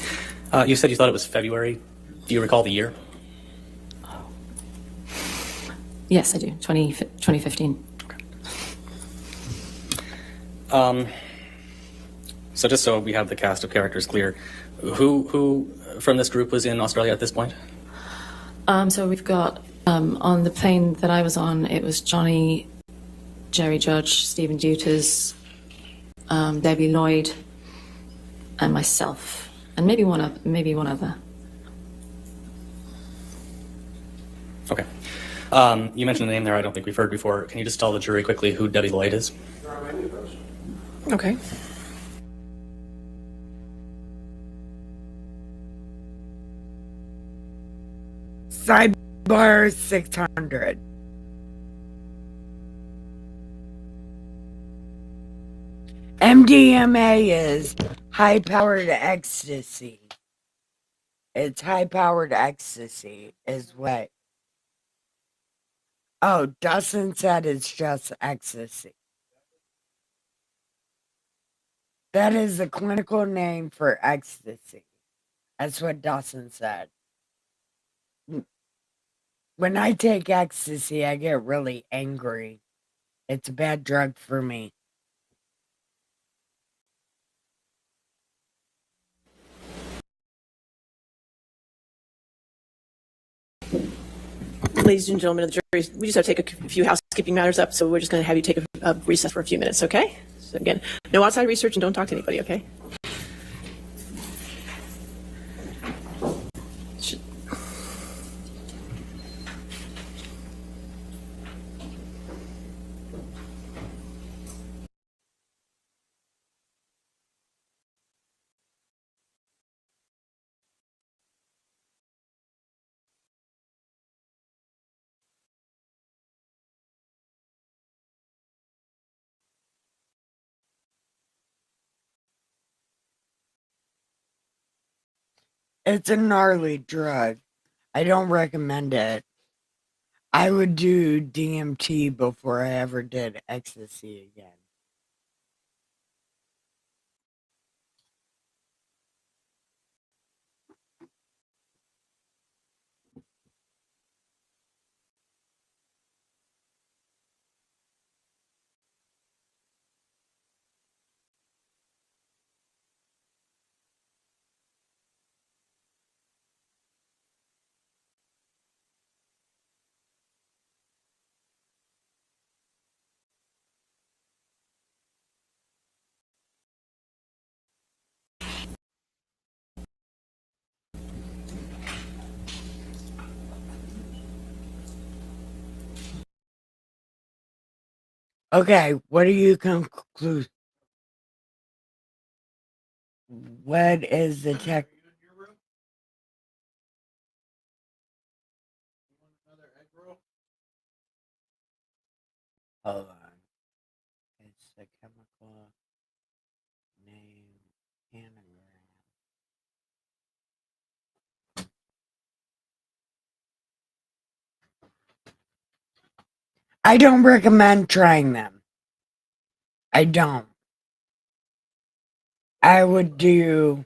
You said you thought it was February. Do you recall the year? Yes, I do. 2015. Okay. So just so we have the cast of characters clear, who from this group was in Australia at this point? So we've got, on the plane that I was on, it was Johnny, Jerry Judge, Stephen Duters, Debbie Lloyd, and myself, and maybe one other. Okay. You mentioned a name there I don't think we've heard before. Can you just tell the jury quickly who Debbie Lloyd is? Okay. Sidebar 600. MDMA is high-powered ecstasy. It's high-powered ecstasy is what Oh, Dustin said it's just ecstasy. That is the clinical name for ecstasy. That's what Dawson said. When I take ecstasy, I get really angry. It's a bad drug for me. Ladies and gentlemen of the jury, we just have to take a few housekeeping matters up, so we're just going to have you take a recess for a few minutes, okay? So again, no outside research and don't talk to anybody, okay? It's a gnarly drug. I don't recommend it. I would do DMT before I ever did ecstasy again. Okay, what do you conclude? What is the tech? Hold on. It's the chemical name anagram. I don't recommend trying them. I don't. I would do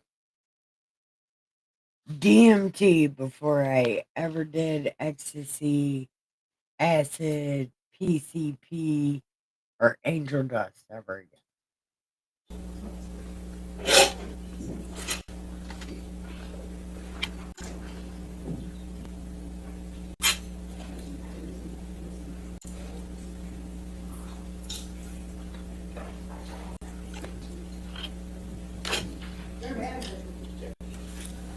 DMT before I ever did ecstasy, acid, PCP, or angel dust ever again.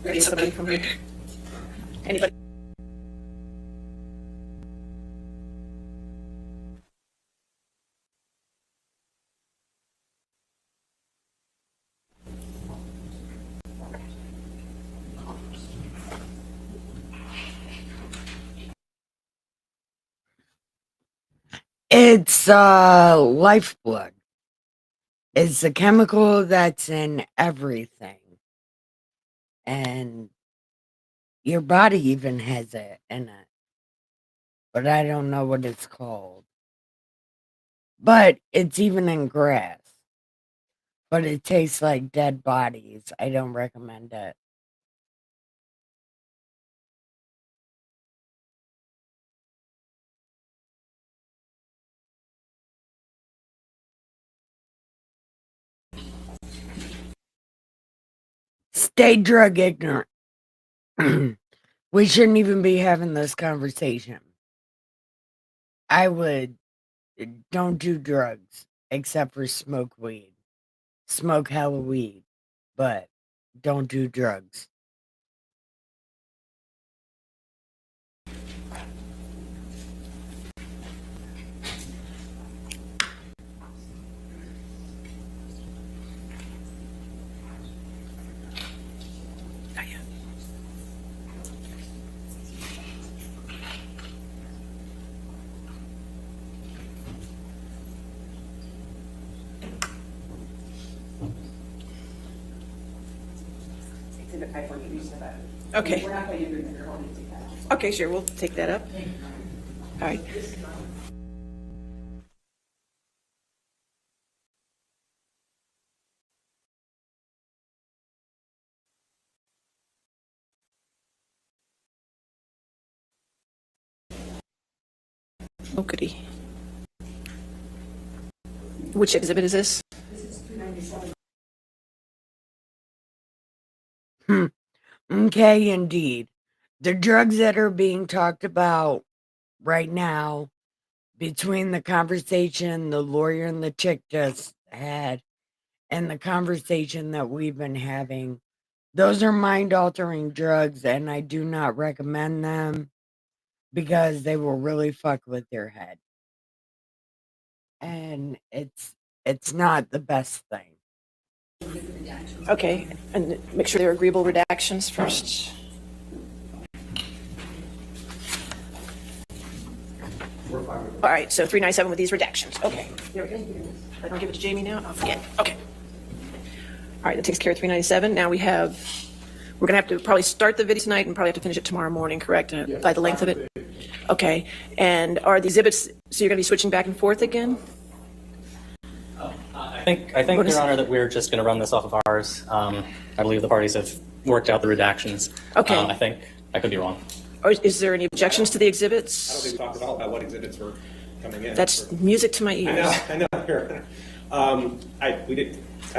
Ready, somebody from here? Anybody? It's lifeblood. It's a chemical that's in everything. And your body even has it in it. But I don't know what it's called. But it's even in grass. But it tastes like dead bodies. I don't recommend it. Stay drug ignorant. We shouldn't even be having this conversation. I would don't do drugs except for smoke weed. Smoke hella weed, but don't do drugs. Okay. Okay, sure, we'll take that up. All right. Oh, goody. Which exhibit is this? Okay, indeed. The drugs that are being talked about right now, between the conversation the lawyer and the chick just had and the conversation that we've been having, those are mind-altering drugs, and I do not recommend them because they will really fuck with your head. And it's not the best thing. Okay, and make sure they're agreeable redactions first. All right, so 397 with these redactions. Okay. There we go. I don't give it to Jamie now? I'll forget. Okay. All right, that takes care of 397. Now we're going to have to probably start the video tonight and probably have to finish it tomorrow morning, correct? By the length of it? Okay. And are the exhibits, so you're going to be switching back and forth again? I think, Your Honor, that we're just going to run this off of ours. I believe the parties have worked out the redactions. Okay. I think I could be wrong. Or is there any objections to the exhibits? I don't think we talked at all about what exhibits were coming in. That's music to my ears. I know. I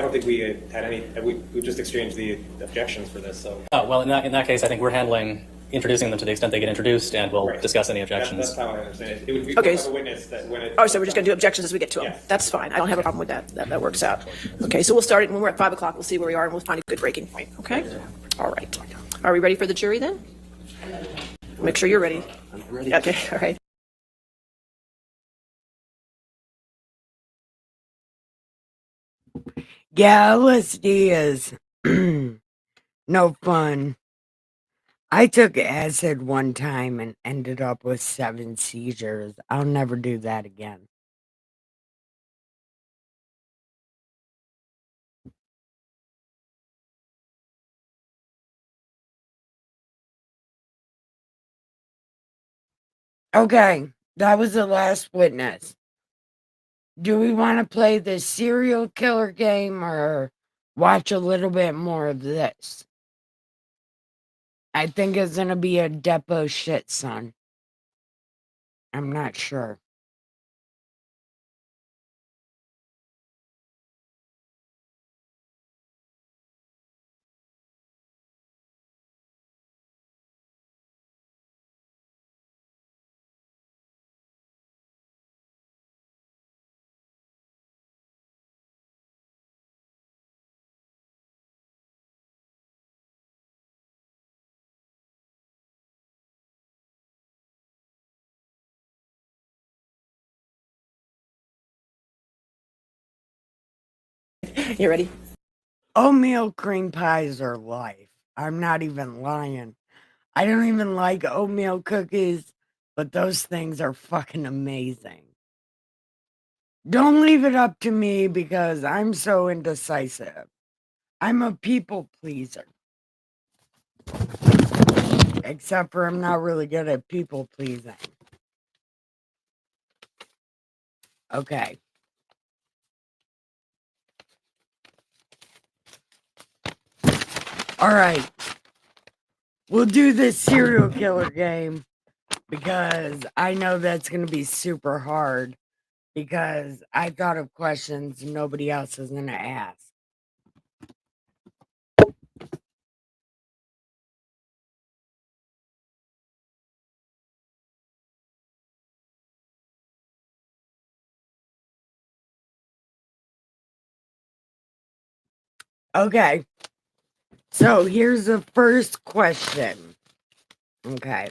don't think we had any. We just exchanged the objections for this. So. Well, in that case, I think we're handling introducing them to the extent they get introduced, and we'll discuss any objections. That's how I understand it. It would be Okay. a witness that when it. Oh, so we're just going to do objections as we get to them. Yes. That's fine. I don't have a problem with that. That works out. Okay, so we'll start it when we're at 5 o'clock. We'll see where we are, and we'll find a good breaking point. Okay? All right. Are we ready for the jury then? Make sure you're ready. I'm ready. Okay, all right. Yeah, LSD is no fun. I took acid one time and ended up with 7 seizures. I'll never do that again. Okay, that was the last witness. Do we want to play the serial killer game or watch a little bit more of this? I think it's going to be a Depo shit, son. I'm not sure. You ready? Oatmeal cream pies are life. I'm not even lying. I don't even like oatmeal cookies, but those things are fucking amazing. Don't leave it up to me because I'm so indecisive. I'm a people pleaser. Except for I'm not really good at people pleasing. Okay. All right. We'll do this serial killer game because I know that's going to be super hard because I thought of questions nobody else is going to ask. Okay. So here's the first question. Okay.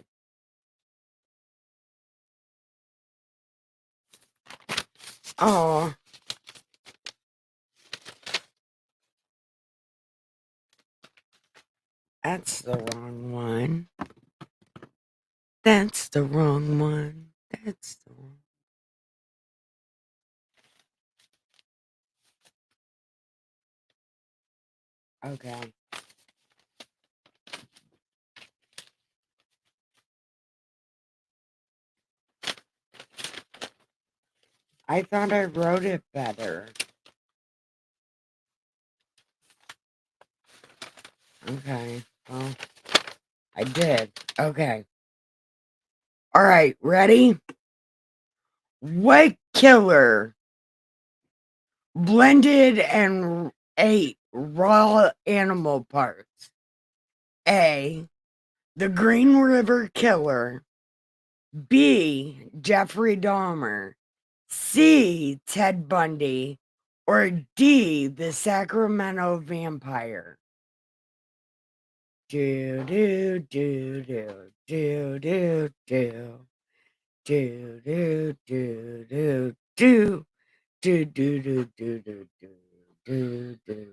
Oh. That's the wrong one. That's the wrong one. That's the wrong. Okay. I thought I wrote it better. Okay, well, I did. Okay. All right, ready? What killer blended and ate raw animal parts? A. The Green River Killer. B. Jeffrey Dahmer. C. Ted Bundy. Or D. The Sacramento Vampire. Do do do do do do do do do do do do do do do do do do do.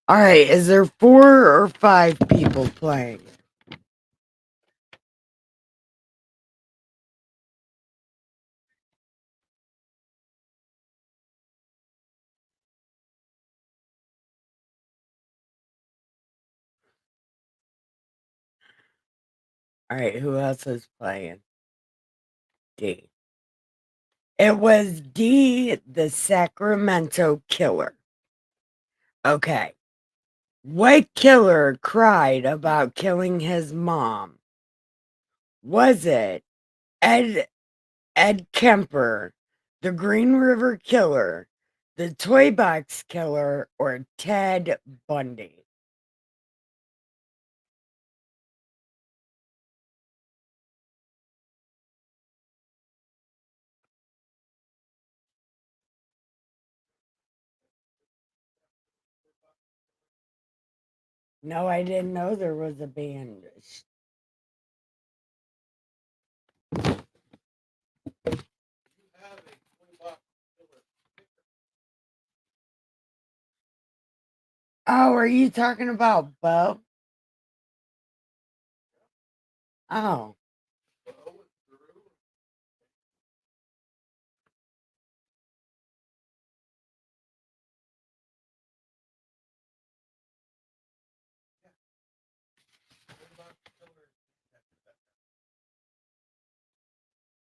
All right, is there 4 or 5 people playing? All right, who else is playing? D. It was D, the Sacramento Killer. Okay. What killer cried about killing his mom? Was it Ed Kemper, the Green River Killer, the Toy Box Killer, or Ted Bundy? No, I didn't know there was a band. Oh, are you talking about Bo? Oh.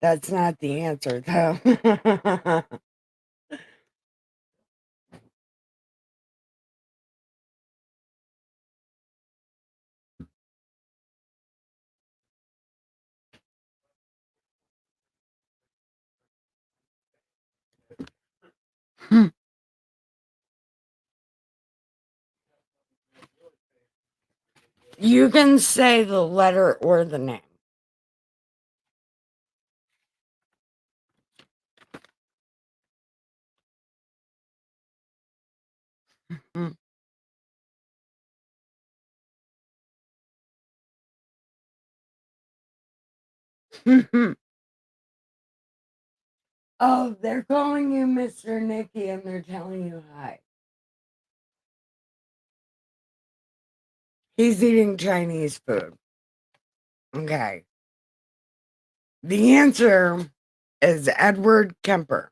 That's not the answer, though. You can say the letter or the name. Oh, they're calling you Mr. Nicky and they're telling you hi. He's eating Chinese food. Okay. The answer is Edward Kemper.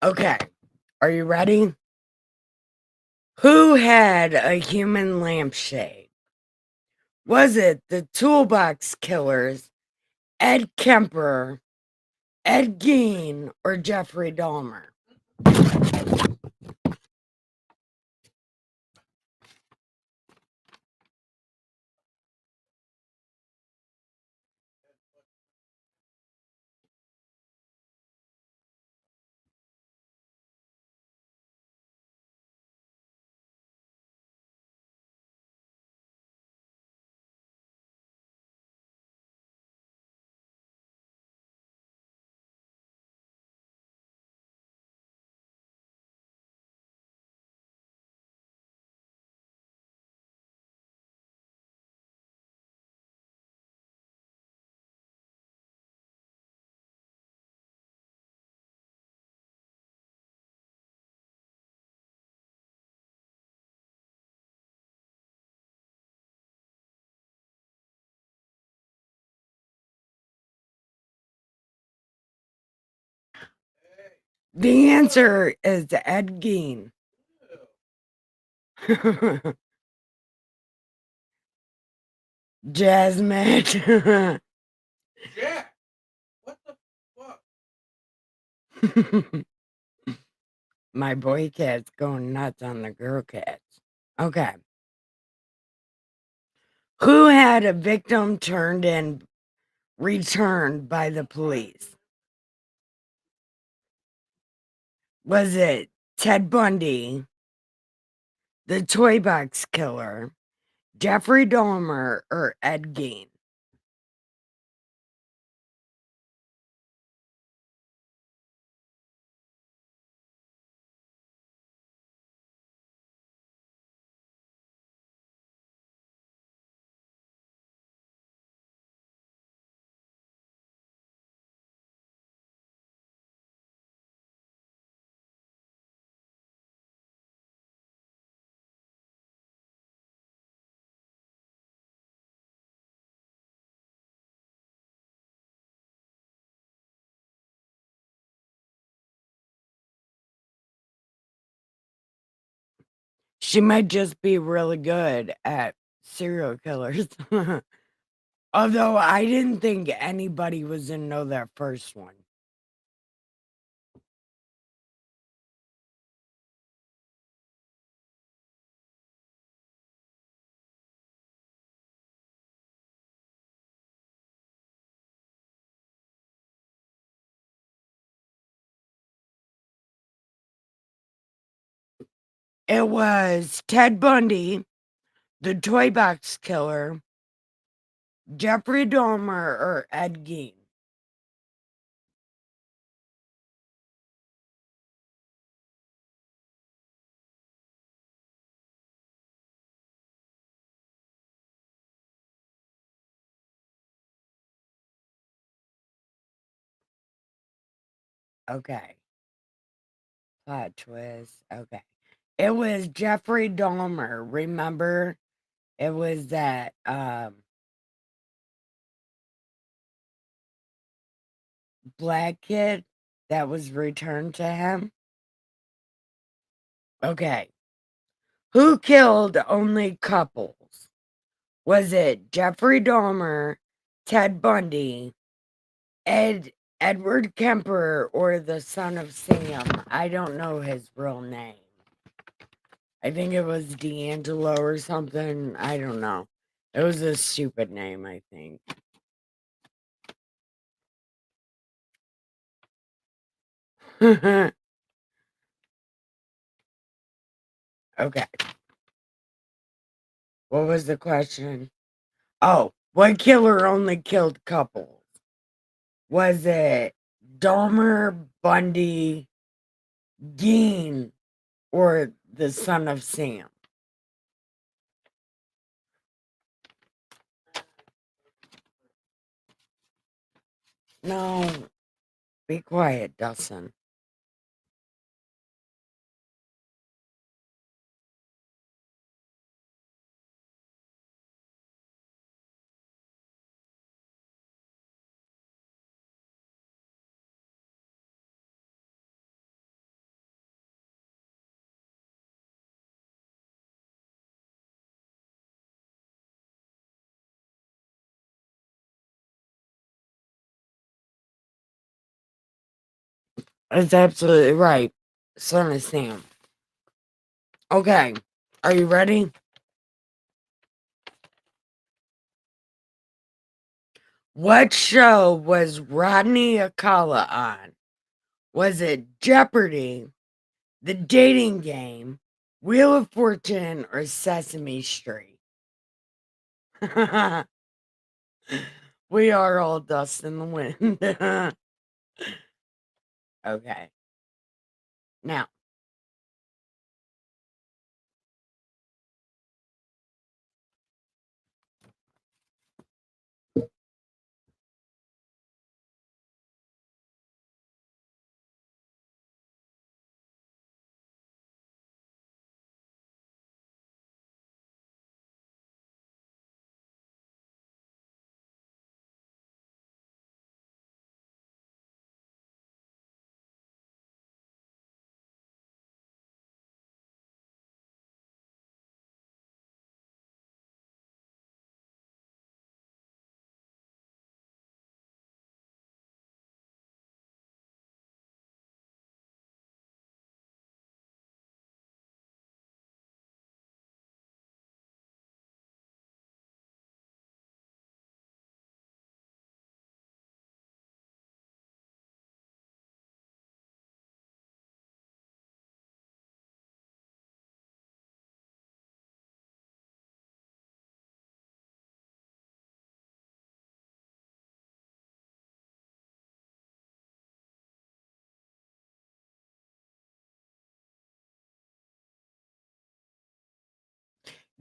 Okay. Are you ready? Who had a human lampshade? Was it the Toolbox Killers, Ed Kemper, Ed Gein, or Jeffrey Dahmer? The answer is Ed Gein. Jasmine. Jack, what the fuck? My boy cat's going nuts on the girl cats. Okay. Who had a victim turned in returned by the police? Was it Ted Bundy, the Toy Box Killer, Jeffrey Dahmer, or Ed Gein? She might just be really good at serial killers. Although I didn't think anybody was gonna know that first one. It was Ted Bundy, the Toy Box Killer, Jeffrey Dahmer, or Ed Gein. Okay. Plot twist. Okay. It was Jeffrey Dahmer. Remember? It was that black kid that was returned to him. Okay. Who killed only couples? Was it Jeffrey Dahmer, Ted Bundy, Edward Kemper, or the son of Sam? I don't know his real name. I think it was D'Angelo or something. I don't know. It was a stupid name, I think. Okay. What was the question? Oh, what killer only killed couples? Was it Dahmer, Bundy, Gein, or the son of Sam? No, be quiet, Dustin. That's absolutely right. Son of Sam. Okay, are you ready? What show was Rodney Akala on? Was it Jeopardy, The Dating Game, Wheel of Fortune, or Sesame Street? We are all dust in the wind. Okay. Now,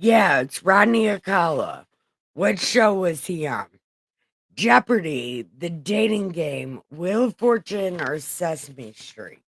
Yeah, it's Rodney Akala. What show was he on? Jeopardy, The Dating Game, Wheel of Fortune, or Sesame Street?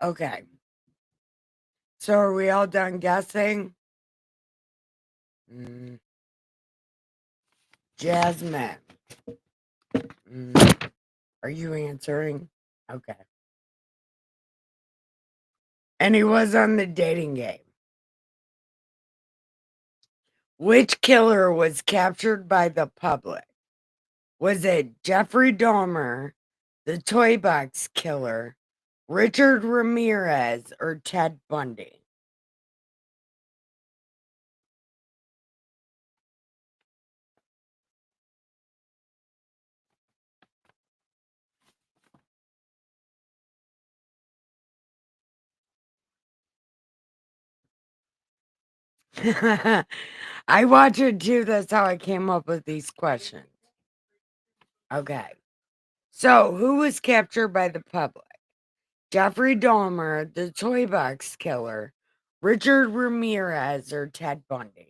Okay. So are we all done guessing? Jasmine. Are you answering? Okay. And he was on The Dating Game. Which killer was captured by the public? Was it Jeffrey Dahmer, the Toy Box Killer, Richard Ramirez, or Ted Bundy? I watch it too. That's how I came up with these questions. Okay. So, who was captured by the public? Jeffrey Dahmer, the Toy Box Killer, Richard Ramirez, or Ted Bundy?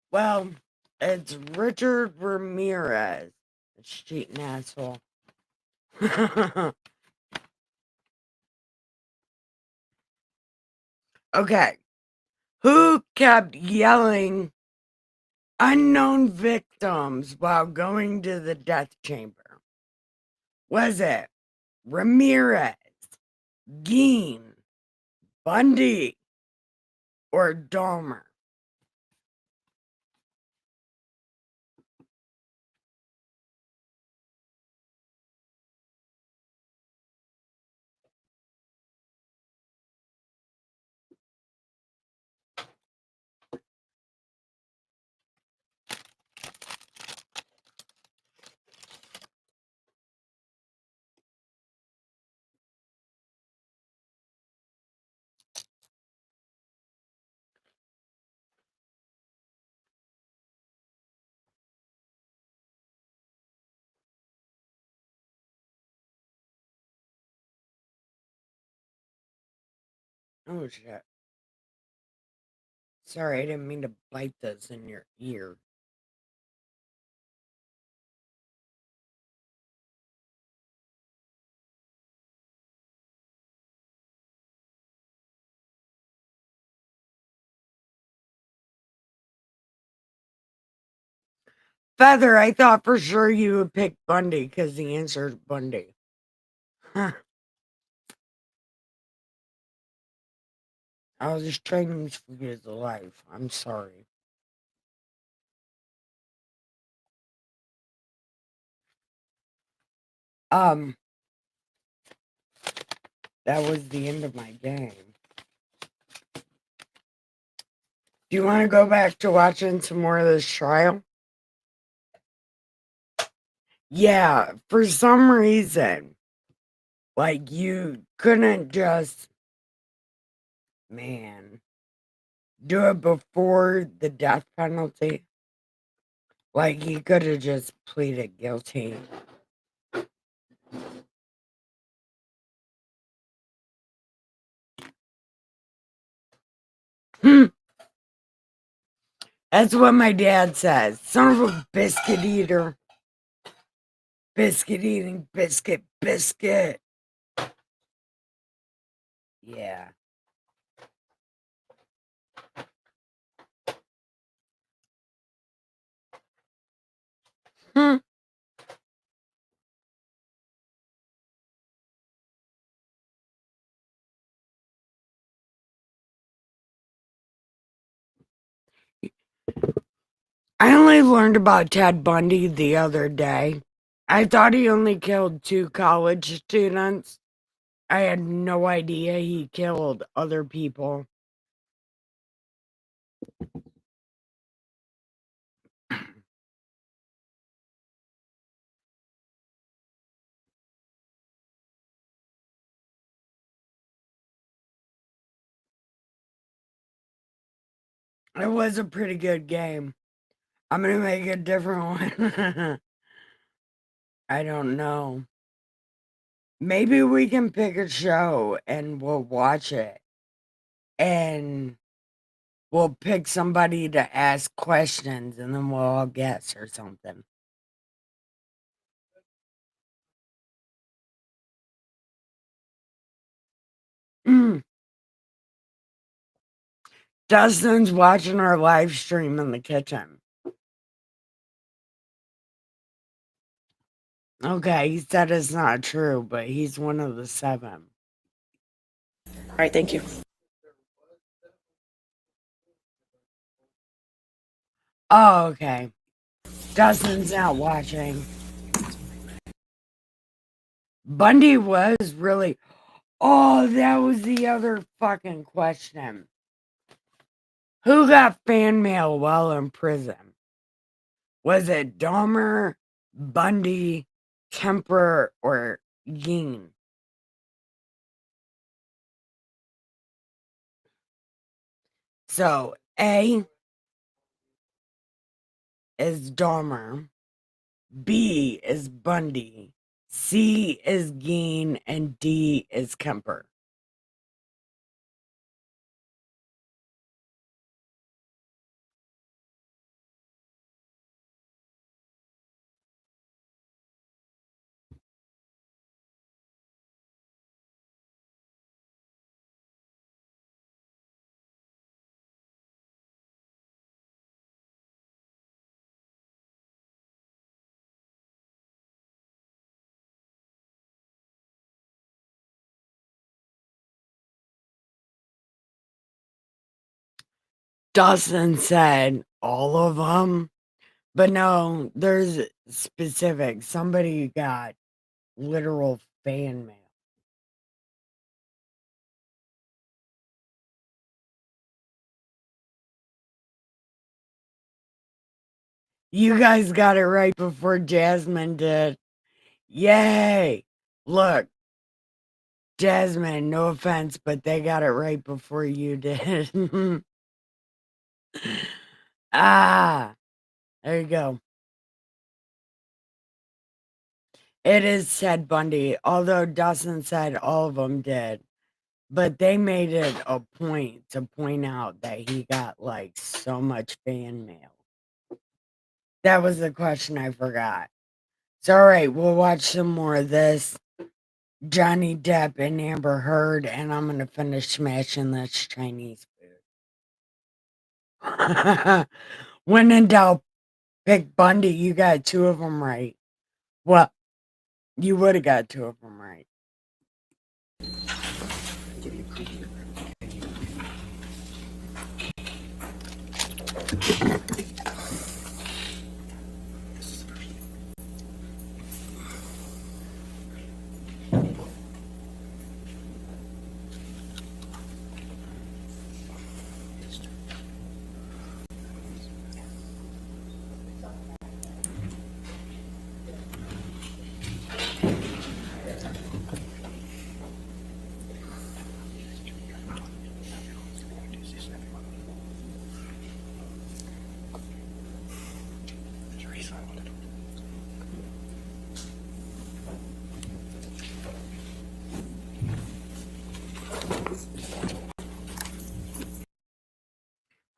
Well, it's Richard Ramirez. Cheating asshole. Okay. Who kept yelling unknown victims while going to the death chamber? Was it Ramirez, Geen, Bundy, or Dahmer? Oh shit. Sorry, I didn't mean to bite this in your ear. Feather, I thought for sure you would pick Bundy because the answer is Bundy. Huh. I was just trying to forget the life. I'm sorry. That was the end of my game. Do you want to go back to watching some more of this trial? Yeah, for some reason, like you couldn't just, man, do it before the death penalty. Like he could have just pleaded guilty. That's what my dad says. Son of a biscuit eater. Biscuit eating, biscuit. Yeah. Hmm. I only learned about Ted Bundy the other day. I thought he only killed 2 college students. I had no idea he killed other people. It was a pretty good game. I'm gonna make a different one. I don't know. Maybe we can pick a show and we'll watch it. And we'll pick somebody to ask questions and then we'll all guess or something. Dustin's watching our live stream in the kitchen. Okay, he said it's not true, but he's one of the 7. All right, thank you. Oh, okay. Dustin's not watching. Bundy was really... Oh, that was the other fucking question. Who got fan mail while in prison? Was it Dahmer, Bundy, Kemper, or Gein? So, A is Dahmer, B is Bundy, C is Gein, and D is Kemper. Dawson said all of them, but no, there's specific. Somebody got literal fan mail. You guys got it right before Jasmine did. Yay! Look, Jasmine, no offense, but they got it right before you did. Ah, there you go. It is Ted Bundy, although Dawson said all of them did. But they made it a point to point out that he got like so much fan mail. That was the question I forgot. So, all right, we'll watch some more of this. Johnny Depp and Amber Heard, and I'm gonna finish smashing this Chinese food. When in doubt, pick Bundy. You got 2 of them right. Well, you would have got 2 of them right.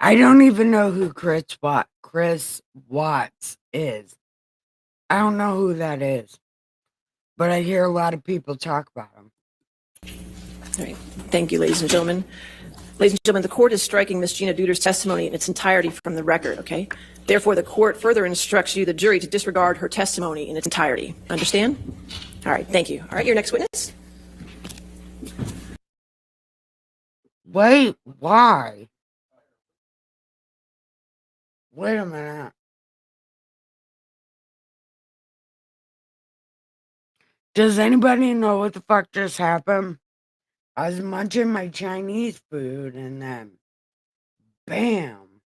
I don't even know who Chris Watts is. I don't know who that is, but I hear a lot of people talk about him. All right. Thank you, ladies and gentlemen. Ladies and gentlemen, the court is striking Ms. Gina Duder's testimony in its entirety from the record, okay? Therefore, the court further instructs you, the jury, to disregard her testimony in its entirety. Understand? All right, thank you. All right, your next witness. Wait, why? Wait a minute. Does anybody know what the fuck just happened? I was munching my Chinese food and then, bam.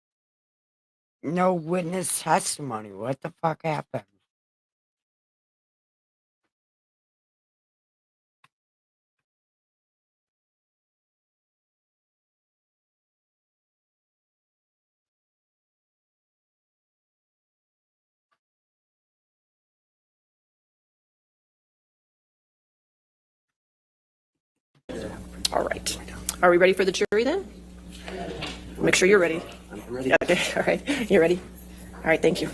No witness testimony. What the fuck happened? All right. Are we ready for the jury then? Make sure you're ready. I'm ready. Okay, all right. You're ready? All right, thank you.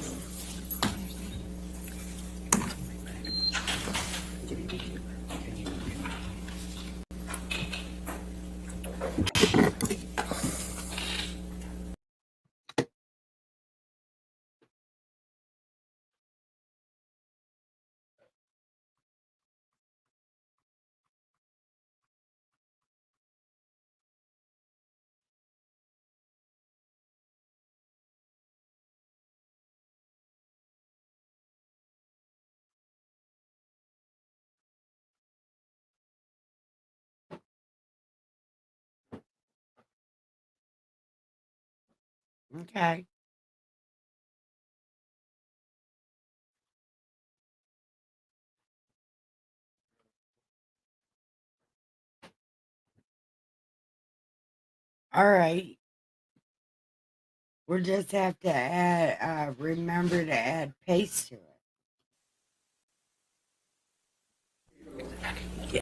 Okay. All right. We'll just have to add, remember to add paste to it.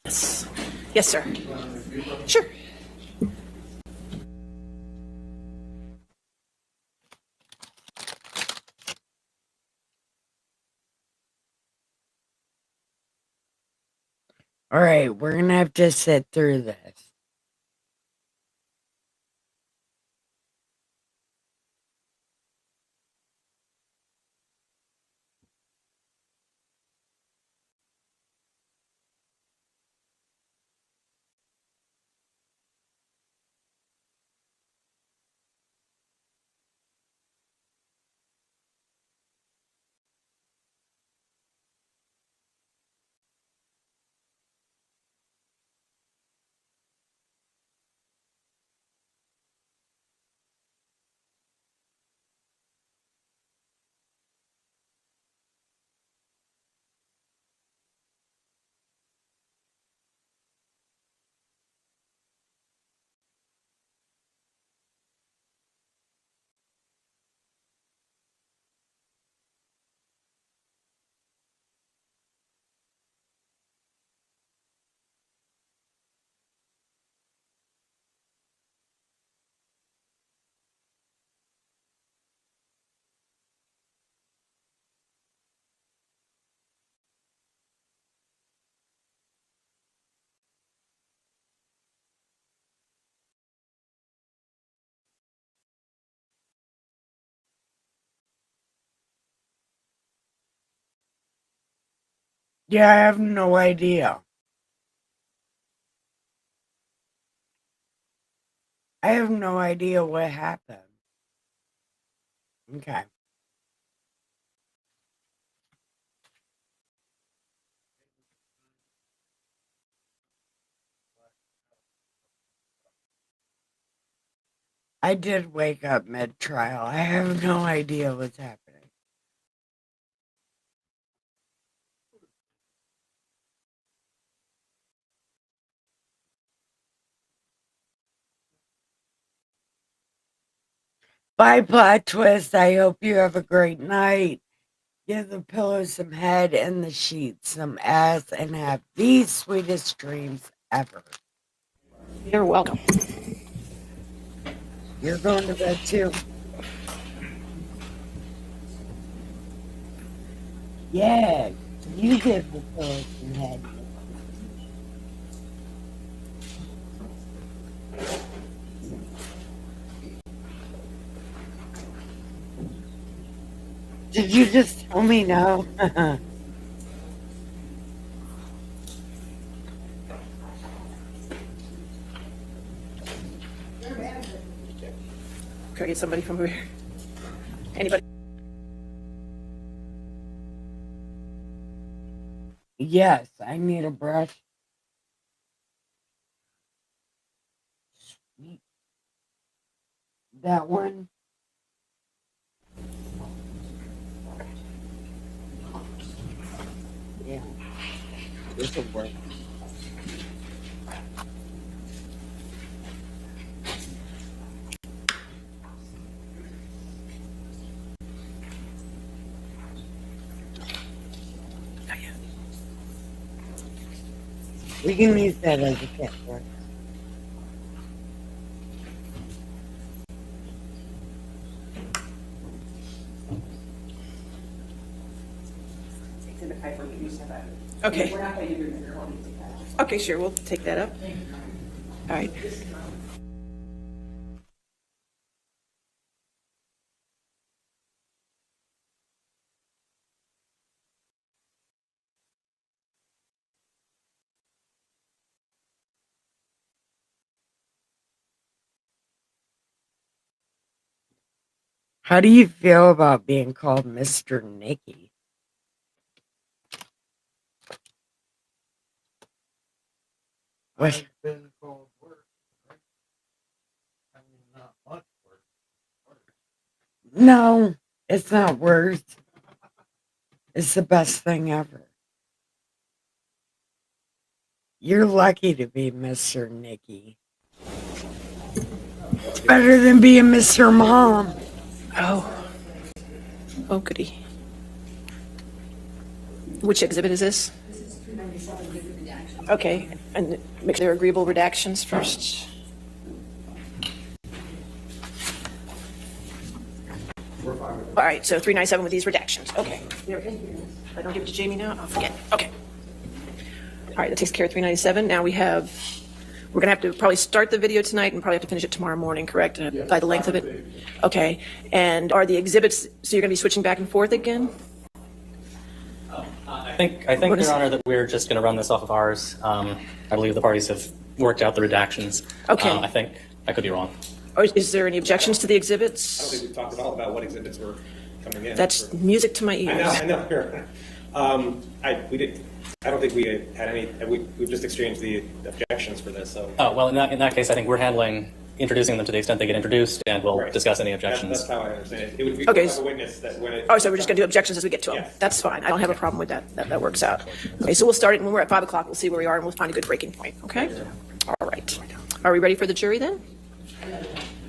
Yes. Yes, sir. Sure. All right, we're gonna have to sit through this. Yeah, I have no idea. I have no idea what happened. Okay. I did wake up mid-trial. I have no idea what's happening. Bye, plot twist. I hope you have a great night. Give the pillow some head and the sheets some ass and have the sweetest dreams ever. You're welcome. You're going to bed too. Yeah, you get the silicone head. Did you just tell me no? Can I get somebody from over here? Anybody? Yes, I need a brush. Sweet. That one. Yeah, this will work. We can use that as a cat brush. Exhibit 5 for use of that. Okay. We're not going to do it. We'll take that out. Okay, sure, we'll take that up. All right. How do you feel about being called Mr. Nicky? What? I've been called worse, right? I mean, not much worse. No, it's not worse. It's the best thing ever. You're lucky to be Mr. Nicky. It's better than being Mr. Mom. Oh. Oh, goody. Which exhibit is this? Okay, and make sure they're agreeable redactions first. All right, so 397 with these redactions. Okay. I don't give it to Jamie now? I'll forget. Okay. All right, that takes care of 397. Now we're going to have to probably start the video tonight and probably have to finish it tomorrow morning, correct? By the length of it? Okay. And are the exhibits, so you're going to be switching back and forth again? I think, Your Honor, that we're just going to run this off of ours. I believe the parties have worked out the redactions. Okay. I think I could be wrong. Or is there any objections to the exhibits? I don't think we've talked at all about what exhibits were coming in. That's music to my ears. I know. I don't think we had any. We've just exchanged the objections for this. So. Oh, well, in that case, I think we're handling introducing them to the extent they get introduced, and we'll discuss any objections. That's how I understand it. It would be Okay. like a witness that when it. Oh, so we're just going to do objections as we get to them? Yes. That's fine. I don't have a problem with that. That works out. Okay, so we'll start it when we're at 5 o'clock. We'll see where we are, and we'll find a good breaking point, okay? All right. Are we ready for the jury then?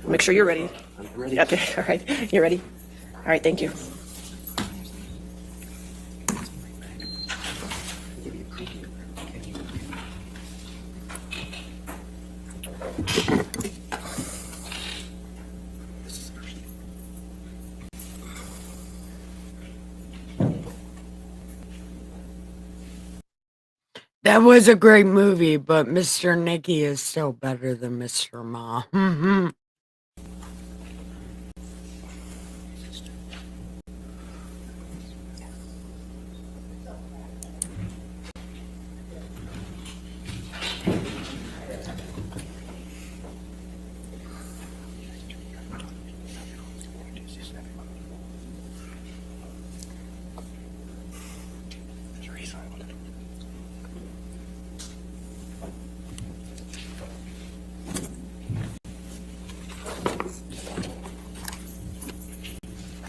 Make sure you're ready. I'm ready. Okay, all right. You're ready? All right, thank you. That was a great movie, but Mr. Nicky is still better than Mr. Mom.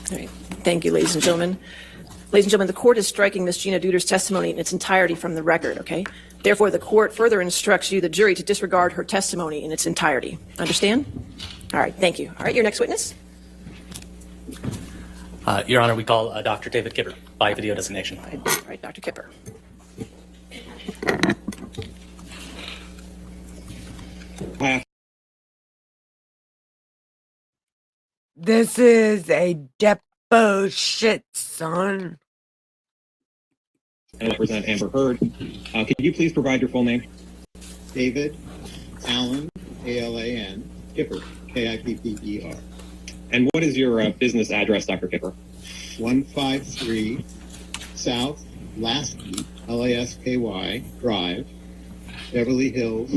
All right. Thank you, ladies and gentlemen. Ladies and gentlemen, the court is striking Ms. Gina Duder's testimony in its entirety from the record, okay? Therefore, the court further instructs you, the jury, to disregard her testimony in its entirety. Understand? All right, thank you. All right, your next witness? Your Honor, we call Dr. David Kipper by video designation. All right, Dr. Kipper. This is a depo shit, son. I represent Amber Heard. Could you please provide your full name? David Allen, A-L-A-N, Kipper, K-I-P-P-E-R. And what is your business address, Dr. Kipper? 153 South Lasky, Lasky Drive, Beverly Hills,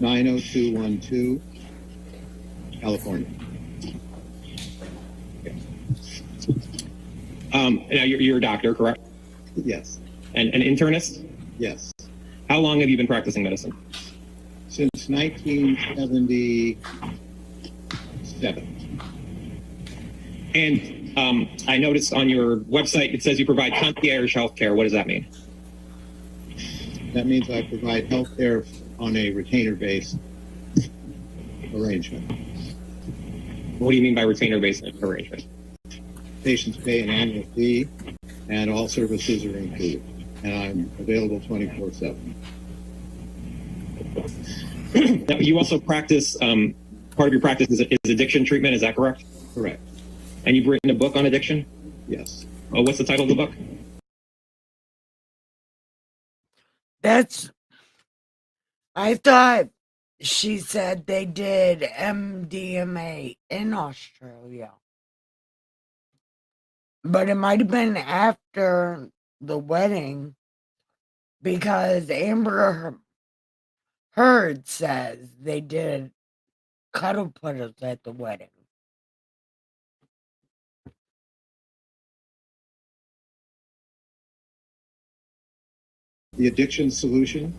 90212, California. Now you're a doctor, correct? Yes. And an internist? Yes. How long have you been practicing medicine? Since 1977. And I noticed on your website it says you provide concierge health care. What does that mean? That means I provide health care on a retainer-based arrangement. What do you mean by retainer-based arrangement? Patients pay an annual fee, and all services are included. And I'm available 24/7. Now, you also practice, part of your practice is addiction treatment, is that correct? Correct. And you've written a book on addiction? Yes. Oh, what's the title of the book? I thought she said they did MDMA in Australia. But it might have been after the wedding, because Amber Heard says they did cuddle puddles at the wedding. The addiction solution?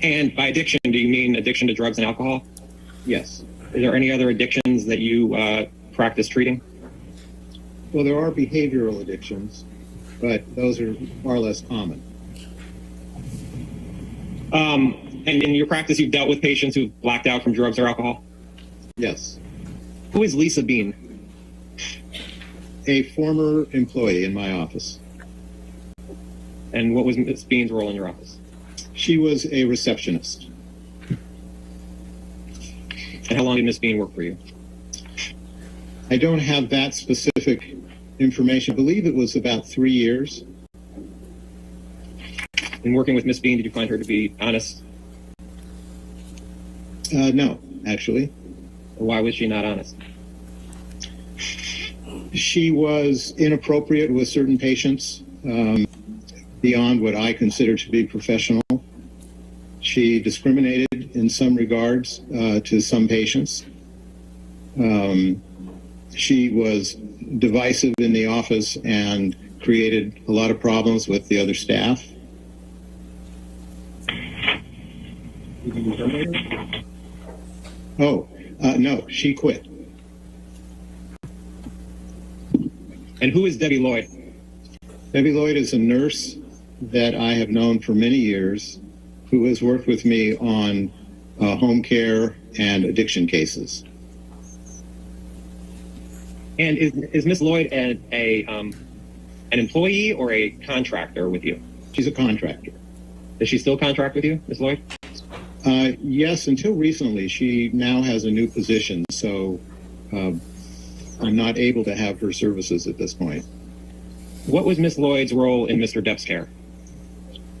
And by addiction, do you mean addiction to drugs and alcohol? Yes. Is there any other addictions that you practice treating? Well, there are behavioral addictions, but those are far less common. And in your practice, you've dealt with patients who've blacked out from drugs or alcohol? Yes. Who is Lisa Bean? A former employee in my office. And what was Ms. Bean's role in your office? She was a receptionist. And how long did Ms. Bean work for you? I don't have that specific information. I believe it was about 3 years. In working with Ms. Bean, did you find her to be honest? No, actually. Why was she not honest? She was inappropriate with certain patients, beyond what I consider to be professional. She discriminated in some regards to some patients. She was divisive in the office and created a lot of problems with the other staff. No, she quit. And who is Debbie Lloyd? Debbie Lloyd is a nurse that I have known for many years who has worked with me on home care and addiction cases. And is Ms. Lloyd an employee or a contractor with you? She's a contractor. Does she still contract with you, Ms. Lloyd? Yes, until recently. She now has a new position, so I'm not able to have her services at this point. What was Ms. Lloyd's role in Mr. Depp's care?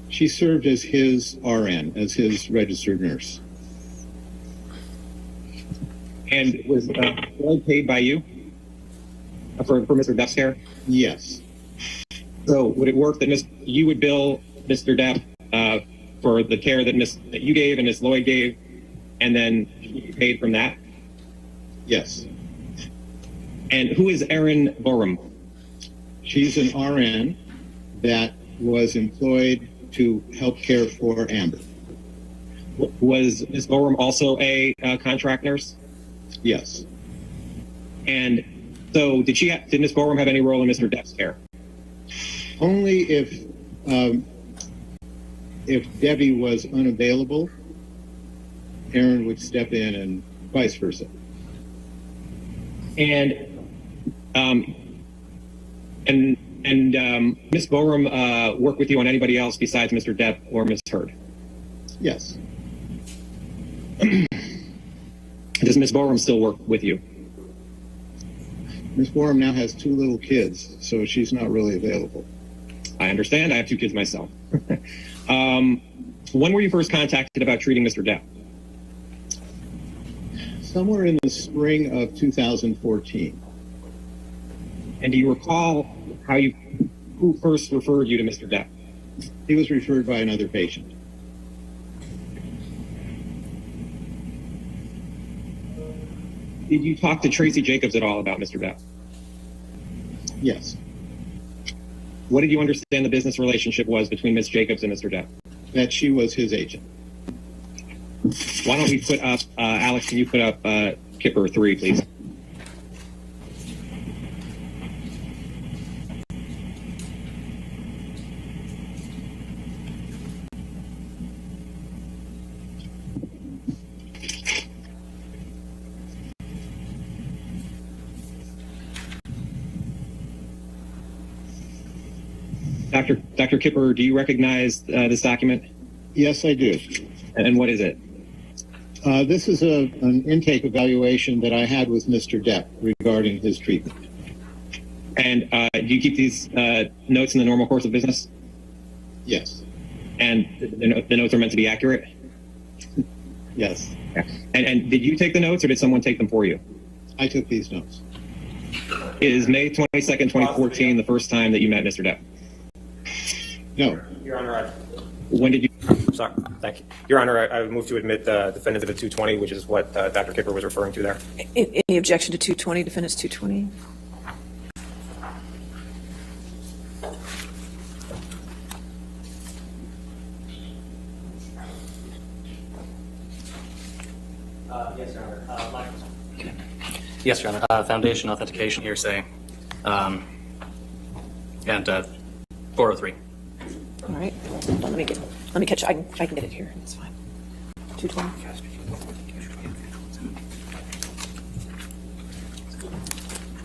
She served as his RN, as his registered nurse. And was Lloyd paid by you for Mr. Depp's care? Yes. So would it work that you would bill Mr. Depp for the care that you gave and Ms. Lloyd gave, and then you paid from that? Yes. And who is Erin Borum? She's an RN that was employed to help care for Amber. Was Ms. Borum also a contract nurse? Yes. And so did Ms. Borum have any role in Mr. Depp's care? Only if Debbie was unavailable, Erin would step in, and vice versa. And Ms. Borum worked with you on anybody else besides Mr. Depp or Ms. Heard? Yes. Does Ms. Borum still work with you? Ms. Borum now has 2 little kids, so she's not really available. I understand. I have 2 kids myself. When were you first contacted about treating Mr. Depp? Somewhere in the spring of 2014. And do you recall who first referred you to Mr. Depp? He was referred by another patient. Did you talk to Tracy Jacobs at all about Mr. Depp? Yes. What did you understand the business relationship was between Ms. Jacobs and Mr. Depp? That she was his agent. Why don't we put up, Alex, can you put up Kipper 3, please? Dr. Kipper, do you recognize this document? Yes, I do. And what is it? This is an intake evaluation that I had with Mr. Depp regarding his treatment. And do you keep these notes in the normal course of business? Yes. And the notes are meant to be accurate? Yes. And did you take the notes or did someone take them for you? I took these notes. Is May 22nd, 2014 the first time that you met Mr. Depp? No. Your Honor, When did you? sorry, thank you. Your Honor, I would move to admit the defendant of the 220, which is what Dr. Kipper was referring to there. Any objection to 220, defendant's 220? Yes, Your Honor. Yes, Your Honor. Foundation authentication hearsay. And 403. All right. Hold on, let me catch. I can get it here. It's fine. 220.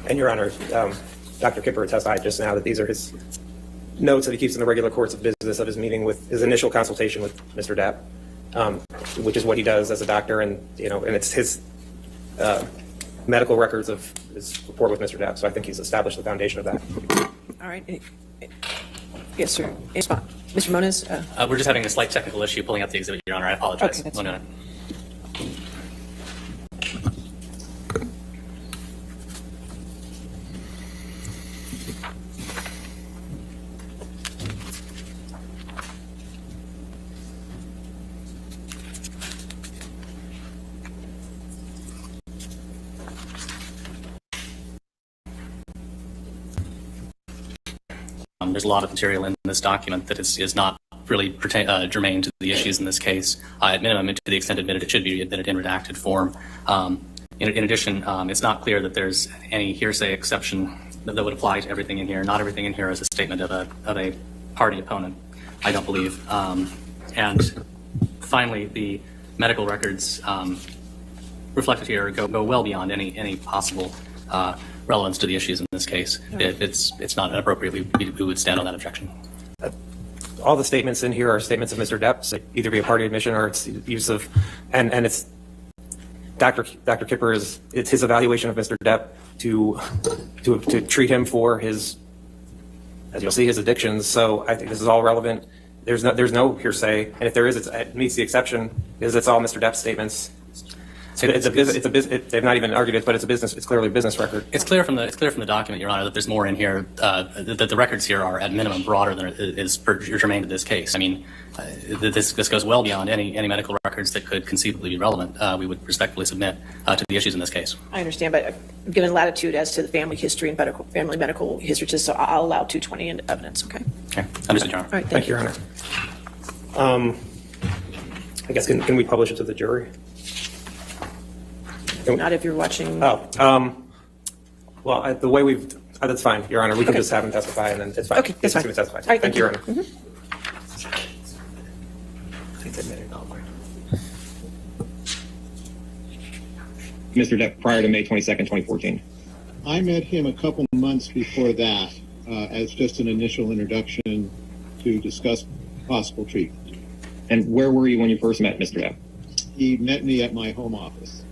And Your Honor, Dr. Kipper testified just now that these are his notes that he keeps in the regular course of business of his meeting with his initial consultation with Mr. Depp, which is what he does as a doctor, and and it's his medical records of his report with Mr. Depp. So I think he's established the foundation of that. All right. Yes, sir. Mr. Moniz? We're just having a slight technical issue pulling up the exhibit, Your Honor. I apologize. Okay, that's One minute. There's a lot of material in this document that is not really germane to the issues in this case. At minimum, to the extent admitted, it should be admitted in redacted form. In addition, it's not clear that there's any hearsay exception that would apply to everything in here. Not everything in here is a statement of a party opponent, I don't believe. And finally, the medical records reflected here go well beyond any possible relevance to the issues in this case. It's not inappropriate. We would stand on that objection. All the statements in here are statements of Mr. Depp, so either be a party admission or it's use of, and it's Dr. Kipper it's his evaluation of Mr. Depp to treat him for his, as you'll see, his addictions. So I think this is all relevant. There's no hearsay, and if there is, it meets the exception because it's all Mr. Depp's statements. They've not even argued it, but it's clearly a business record. It's clear from the document, Your Honor, that there's more in here, that the records here are at minimum broader than is germane to this case. I mean, this goes well beyond any medical records that could conceivably be relevant. We would respectfully submit to the issues in this case. I understand, but I'm given latitude as to the family history and family medical history, so I'll allow 220 into evidence, okay? Okay. Understood, Your Honor. All right, Thank you, Your Honor. I guess, can we publish it to the jury? Not if you're watching. Well, the way we've, that's fine, Your Honor. We can just have him testify, and then it's fine. Okay, that's fine. Testify. All right, thank you, Your Honor. Mr. Depp, prior to May 22nd, 2014. I met him a couple months before that as just an initial introduction to discuss possible treatment. And where were you when you first met Mr. Depp? He met me at my home office.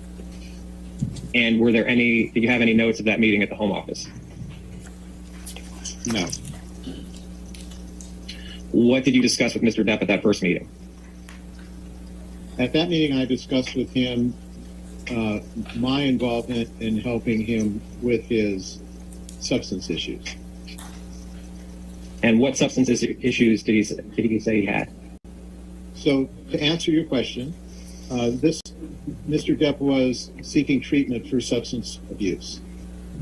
And did you have any notes of that meeting at the home office? No. What did you discuss with Mr. Depp at that first meeting? At that meeting, I discussed with him my involvement in helping him with his substance issues. And what substance issues did he say he had? So to answer your question, Mr. Depp was seeking treatment for substance abuse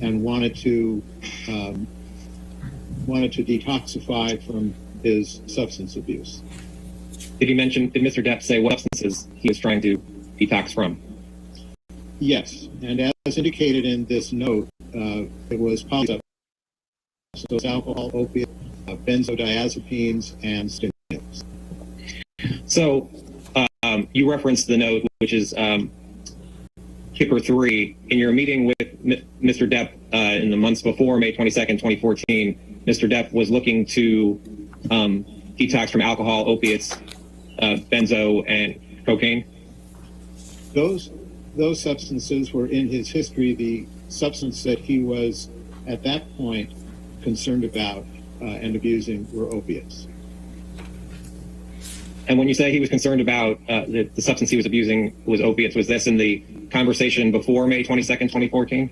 and wanted to detoxify from his substance abuse. Did Mr. Depp say what substances he was trying to detox from? Yes, and as indicated in this note, it was polysubstances, so it's alcohol, opiate, benzodiazepines, and stimulants. So you referenced the note, which is Kipper 3. In your meeting with Mr. Depp in the months before May 22nd, 2014, Mr. Depp was looking to detox from alcohol, opiates, benzo, and cocaine? Those substances were in his history. The substance that he was at that point concerned about and abusing were opiates. And when you say he was concerned about the substance he was abusing was opiates, was this in the conversation before May 22nd, 2014?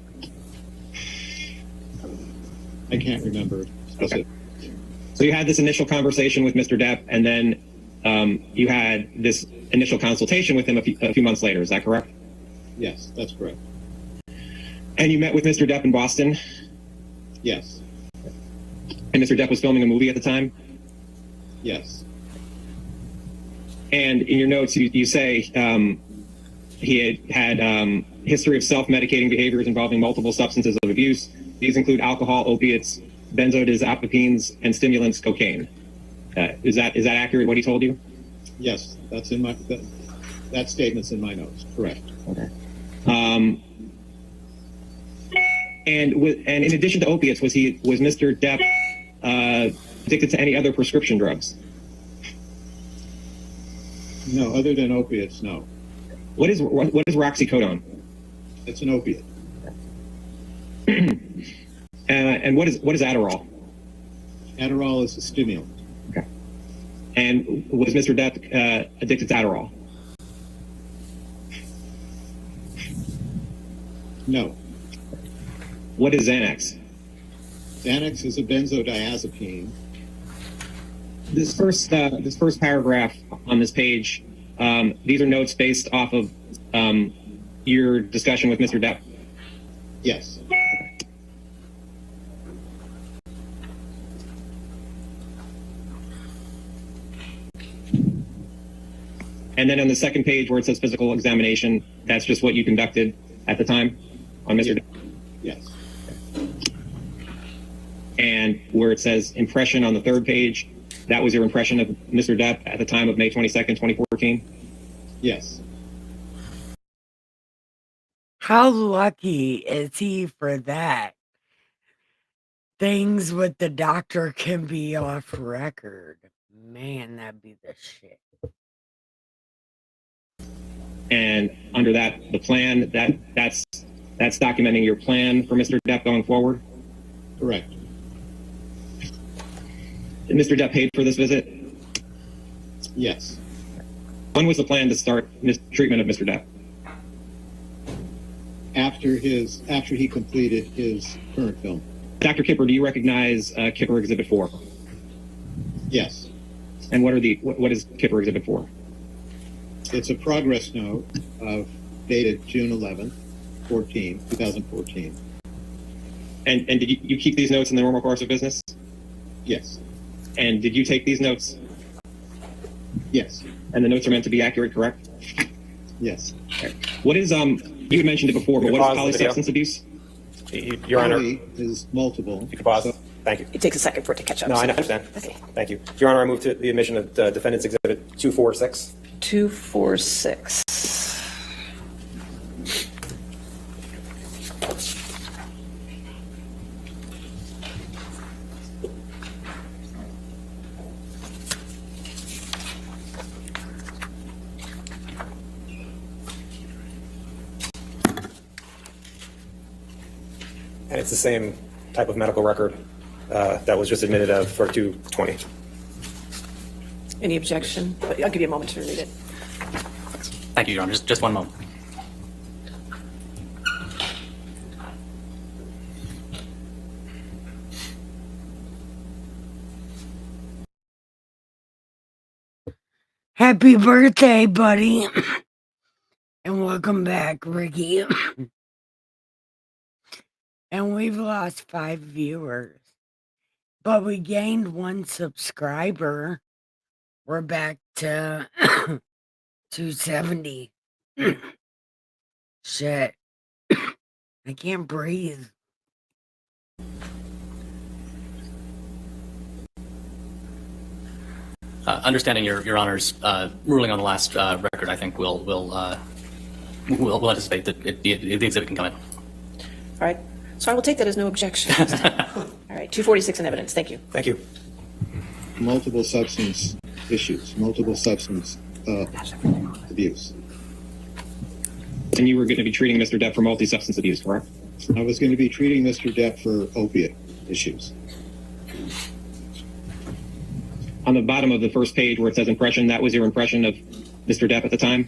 I can't remember specifically. Okay. So you had this initial conversation with Mr. Depp, and then you had this initial consultation with him a few months later. Is that correct? Yes, that's correct. And you met with Mr. Depp in Boston? Yes. And Mr. Depp was filming a movie at the time? Yes. And in your notes, you say he had history of self-medicating behaviors involving multiple substances of abuse. These include alcohol, opiates, benzodiazepines, and stimulants, cocaine. Is that accurate, what he told you? Yes, that's in that statement's in my notes. Correct. Okay. And in addition to opiates, was Mr. Depp addicted to any other prescription drugs? No, other than opiates, no. What is roxicodone? It's an opiate. And what is Adderall? Adderall is a stimulant. Okay. And was Mr. Depp addicted to Adderall? No. What is Xanax? Xanax is a benzodiazepine. This first paragraph on this page, these are notes based off of your discussion with Mr. Depp? Yes. And then on the second page where it says physical examination, that's just what you conducted at the time on Mr. Depp? Yes. And where it says impression on the third page, that was your impression of Mr. Depp at the time of May 22nd, 2014? Yes. How lucky is he for that? Things with the doctor can be off record. Man, that'd be the shit. And under that, the plan, that's documenting your plan for Mr. Depp going forward? Correct. Did Mr. Depp paid for this visit? Yes. When was the plan to start treatment of Mr. Depp? After he completed his current film. Dr. Kipper, do you recognize Kipper Exhibit 4? Yes. And what is Kipper Exhibit 4? It's a progress note dated June 11th, 2014. And did you keep these notes in the normal course of business? Yes. And did you take these notes? Yes. And the notes are meant to be accurate, correct? Yes. Okay. What is you had mentioned it before, but what is polysubstance abuse? Your Honor, Poly is multiple. you can pause. Thank you. It takes a second for it to catch up. No, I so- understand. Okay. Thank you. Your Honor, I move to the admission of Defendant's Exhibit 246. 246. And it's the same type of medical record that was just admitted of for 220. Any objection? I'll give you a moment to read it. Thank you, Your Honor. Just one moment. Happy birthday, buddy. And welcome back, Ricky. And we've lost 5 viewers, but we gained 1 subscriber. We're back to 270. Shit. I can't breathe. Understanding Your Honor's ruling on the last record, I think we'll anticipate that the exhibit can come in. All right. So I will take that as no objection. All right. 246 in evidence. Thank you. Thank you. Multiple substance issues, multiple substance abuse. And you were going to be treating Mr. Depp for multi-substance abuse, correct? I was going to be treating Mr. Depp for opiate issues. On the bottom of the first page where it says impression, that was your impression of Mr. Depp at the time?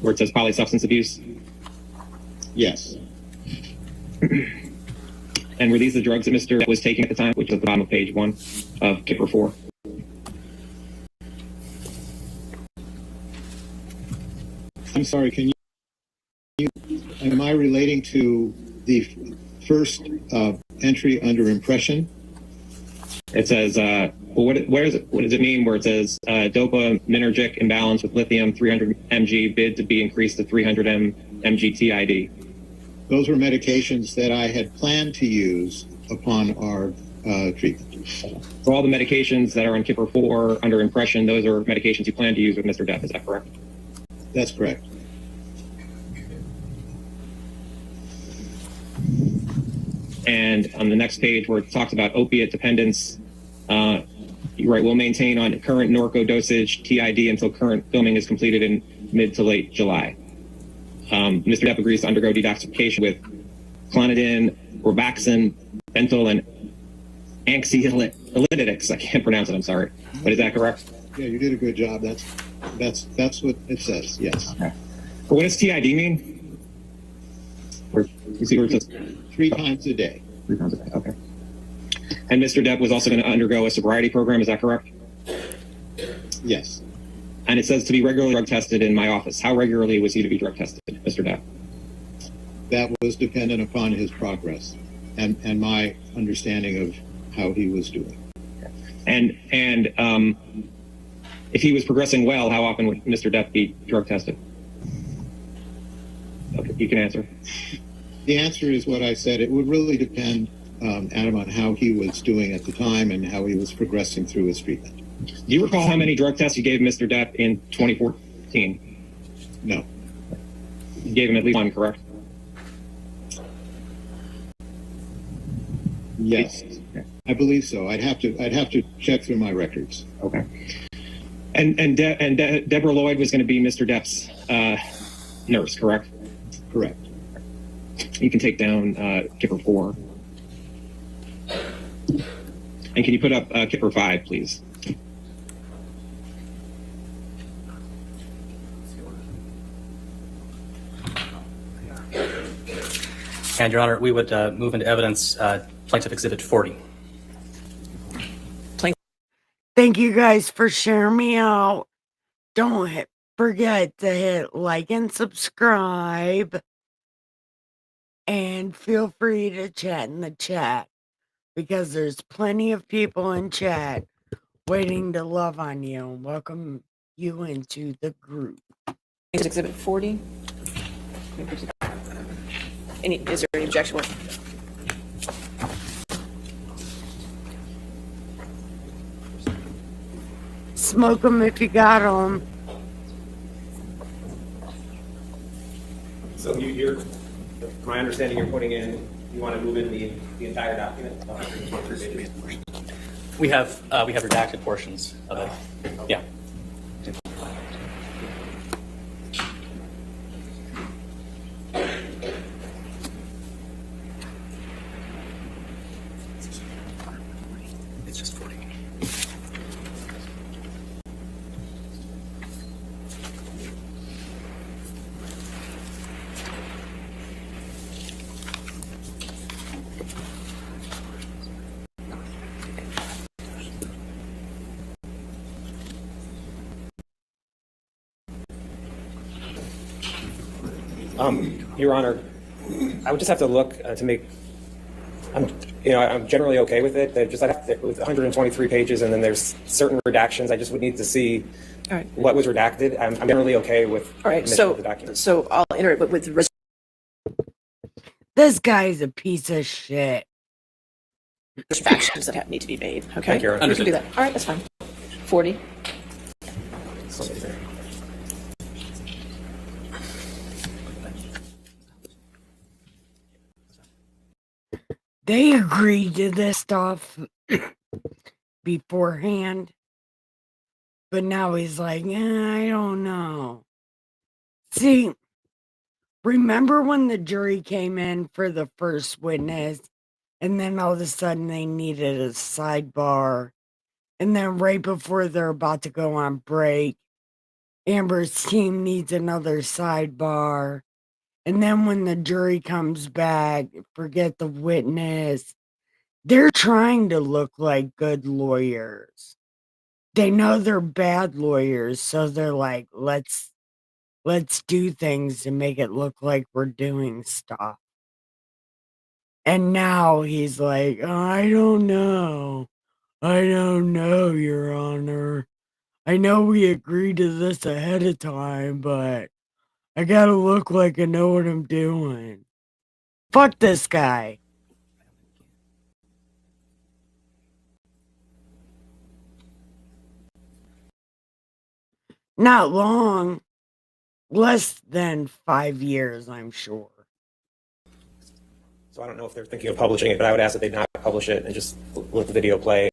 Where it says polysubstance abuse? Yes. And were these the drugs that Mr. Depp was taking at the time, which is at the bottom of page 1 of Kipper 4? I'm sorry, am I relating to the first entry under impression? It says, well, what does it mean where it says dopaminergic imbalance with lithium 300 mg bid to be increased to 300 mg TID? Those were medications that I had planned to use upon our treatment. So all the medications that are on Kipper 4 under impression, those are medications you plan to use with Mr. Depp, is that correct? That's correct. And on the next page where it talks about opiate dependence, you're right, we'll maintain on current Norco dosage TID until current filming is completed in mid to late July. Mr. Depp agrees to undergo detoxification with clonidine, Robaxin, Bentyl, and anxiolytics. I can't pronounce it, I'm sorry. But is that correct? Yeah, you did a good job. That's what it says, yes. Okay. But what does TID mean? You see where it says 3 times a day. 3 times a day, okay. And Mr. Depp was also going to undergo a sobriety program, is that correct? Yes. And it says to be regularly drug tested in my office. How regularly was he to be drug tested, Mr. Depp? That was dependent upon his progress and my understanding of how he was doing. And if he was progressing well, how often would Mr. Depp be drug tested? Okay, you can answer. The answer is what I said. It would really depend, Adam, on how he was doing at the time and how he was progressing through his treatment. Do you recall how many drug tests you gave Mr. Depp in 2014? No. You gave him at least 1, correct? Yes, I believe so. I'd have to check through my records. Okay. And Deborah Lloyd was going to be Mr. Depp's nurse, correct? Correct. You can take down Kipper 4. And can you put up Kipper 5, please? And, Your Honor, we would move into evidence Plaintiff Exhibit 40. Thank you guys for sharing me out. Don't forget to hit like and subscribe. And feel free to chat in the chat because there's plenty of people in chat waiting to love on you and welcome you into the group. Exhibit 40. Is there any objection? Smoke them if you got them. So my understanding, you're putting in, you want to move in the entire document? We have redacted portions of it. Yeah. Your Honor, I would just have to look to make. I'm generally okay with it. With 123 pages, and then there's certain redactions. I just would need to see what was redacted. I'm generally okay with. All right, the document. so I'll enter it, but with This guy's a piece of shit. factions that need to be made. Okay, Thank you, Your Honor. we can do that. All right, that's fine. 40. They agreed to this stuff beforehand, but now he's like, I don't know. See, remember when the jury came in for the first witness, and then all of a sudden they needed a sidebar, and then right before they're about to go on break, Amber's team needs another sidebar. And then when the jury comes back, forget the witness. They're trying to look like good lawyers. They know they're bad lawyers, so they're like, let's do things to make it look like we're doing stuff. And now he's like, I don't know, Your Honor. I know we agreed to this ahead of time, but I gotta look like I know what I'm doing. Fuck this guy. Not long. Less than 5 years, I'm sure. So I don't know if they're thinking of publishing it, but I would ask that they not publish it and just let the video play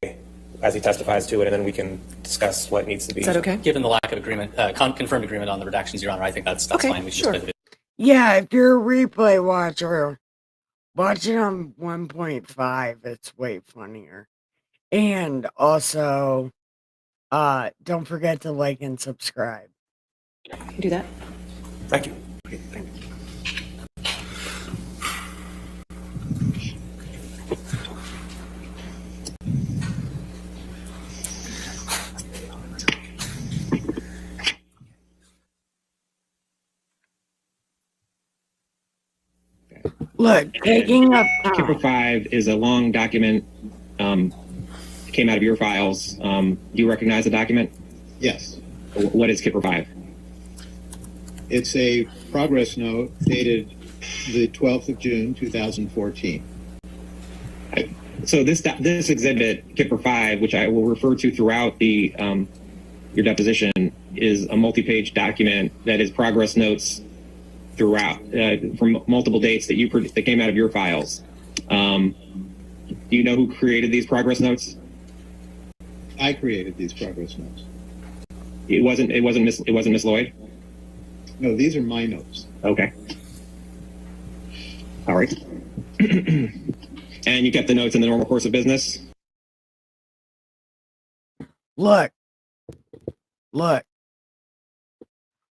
as he testifies to it, and then we can discuss what needs to be. Is that okay? Given the lack of agreement, confirmed agreement on the redactions, Your Honor, I think that's Okay, fine. We should sure. just play the Yeah, if you're a replay watcher, watch it on 1.5. It's way funnier. And also, don't forget to like and subscribe. Can you do that? Thank you. Look, taking up Kipper time. 5 is a long document. Came out of your files. Do you recognize the document? Yes. What is Kipper 5? It's a progress note dated the 12th of June, 2014. So this exhibit, Kipper 5, which I will refer to throughout the your deposition, is a multi-page document that is progress notes throughout from multiple dates that came out of your files. Do you know who created these progress notes? I created these progress notes. It wasn't Miss Lloyd? No, these are my notes. Okay. All right. And you kept the notes in the normal course of business? Look.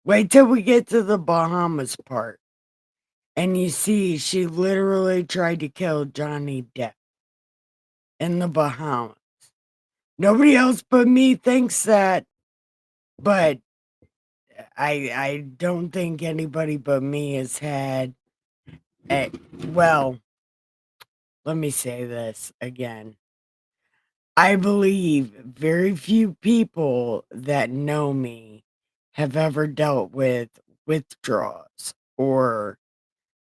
Wait till we get to the Bahamas part. And you see, she literally tried to kill Johnny Depp in the Bahamas. Nobody else but me thinks that, but I don't think anybody but me has had well, let me say this again. I believe very few people that know me have ever dealt with withdrawals or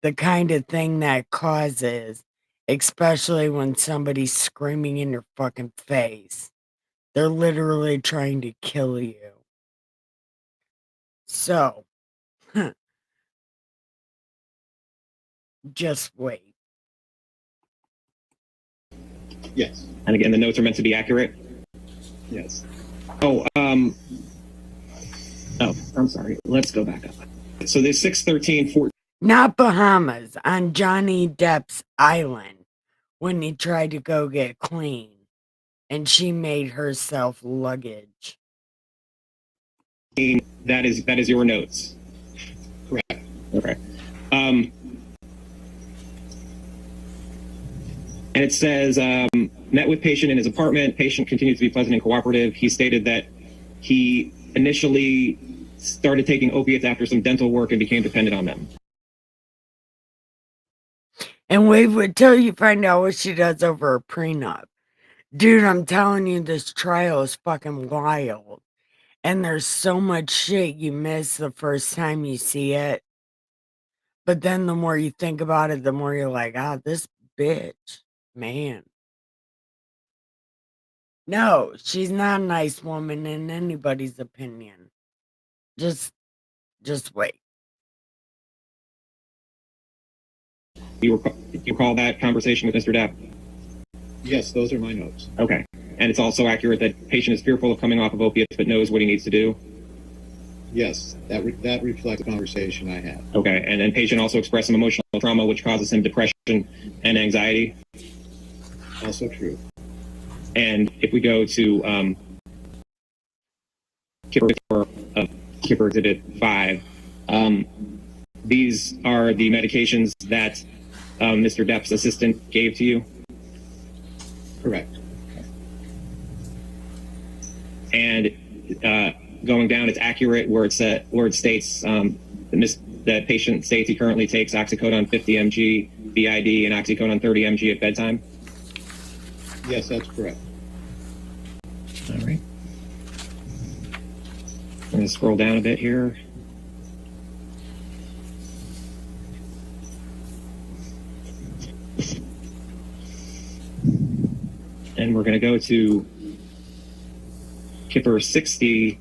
the kind of thing that causes, especially when somebody's screaming in your fucking face. They're literally trying to kill you. So, just wait. Yes. And again, the notes are meant to be accurate? Yes. Oh, I'm sorry. Let's go back up. So there's 613-14. Not Bahamas, on Johnny Depp's island when he tried to go get clean and she made herself luggage. That is your notes. Correct. Okay. And it says, met with patient in his apartment. Patient continued to be pleasant and cooperative. He stated that he initially started taking opiates after some dental work and became dependent on them. And wait till you find out what she does over a prenup. Dude, I'm telling you, this trial is fucking wild. And there's so much shit you miss the first time you see it. But then the more you think about it, the more you're like, ah, this bitch, man. No, she's not a nice woman in anybody's opinion. Just wait. You recall that conversation with Mr. Depp? Yes, those are my notes. Okay. And it's also accurate that patient is fearful of coming off of opiates but knows what he needs to do? Yes, that reflects the conversation I had. Okay. And then patient also expressed some emotional trauma which causes him depression and anxiety? Also true. And if we go to Kipper Exhibit 5, these are the medications that Mr. Depp's assistant gave to you? Correct. And going down, it's accurate where it states that patient states he currently takes oxycodone 50 mg BID and oxycodone 30 mg at bedtime? Yes, that's correct. All right. I'm going to scroll down a bit here. And we're going to go to Kipper 60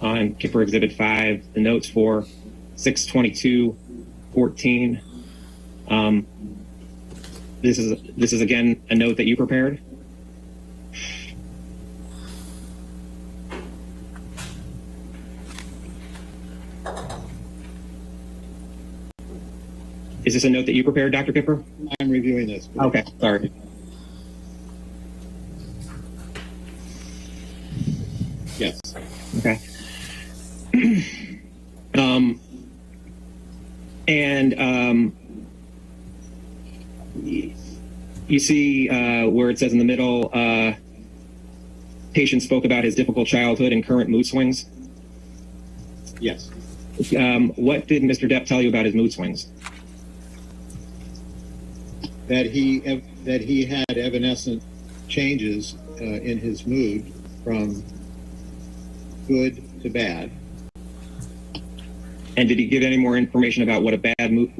on Kipper Exhibit 5, the notes for 6/22/14. This is again a note that you prepared? Is this a note that you prepared, Dr. Kipper? I'm reviewing this. Okay, sorry. Yes. Okay. You see where it says in the middle, patient spoke about his difficult childhood and current mood swings? Yes. What did Mr. Depp tell you about his mood swings? That he had evanescent changes in his mood from good to bad. And did he give any more information about what a bad mood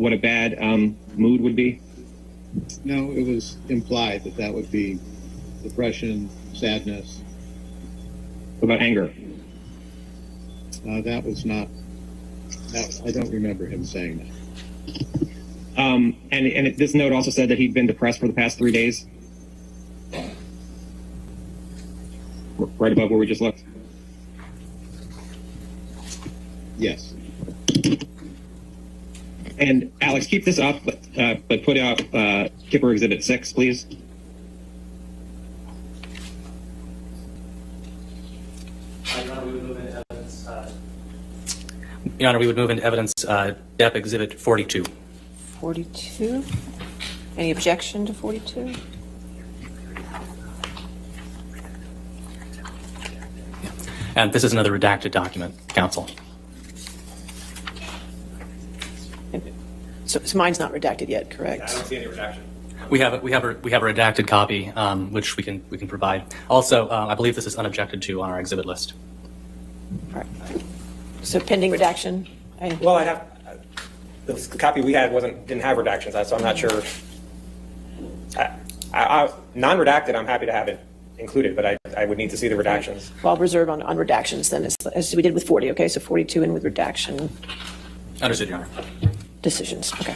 would be? No, it was implied that would be depression, sadness. What about anger? That was not. I don't remember him saying that. This note also said that he'd been depressed for the past 3 days. Right above where we just looked. Yes. And Alex, keep this up, but put out Kipper Exhibit 6, please. Your Honor, we would move into evidence Depp Exhibit 42. 42? Any objection to 42? And this is another redacted document, counsel. So mine's not redacted yet, correct? I don't see any redaction. We have a redacted copy, which we can provide. Also, I believe this is unobjected to on our exhibit list. All right. So pending redaction? Well, I'd have the copy we had didn't have redactions, so I'm not sure. Non-redacted, I'm happy to have it included, but I would need to see the redactions. Well, I'll reserve on redactions then, as we did with 40. Okay, so 42 in with redaction. Understood, Your Honor. Decisions. Okay.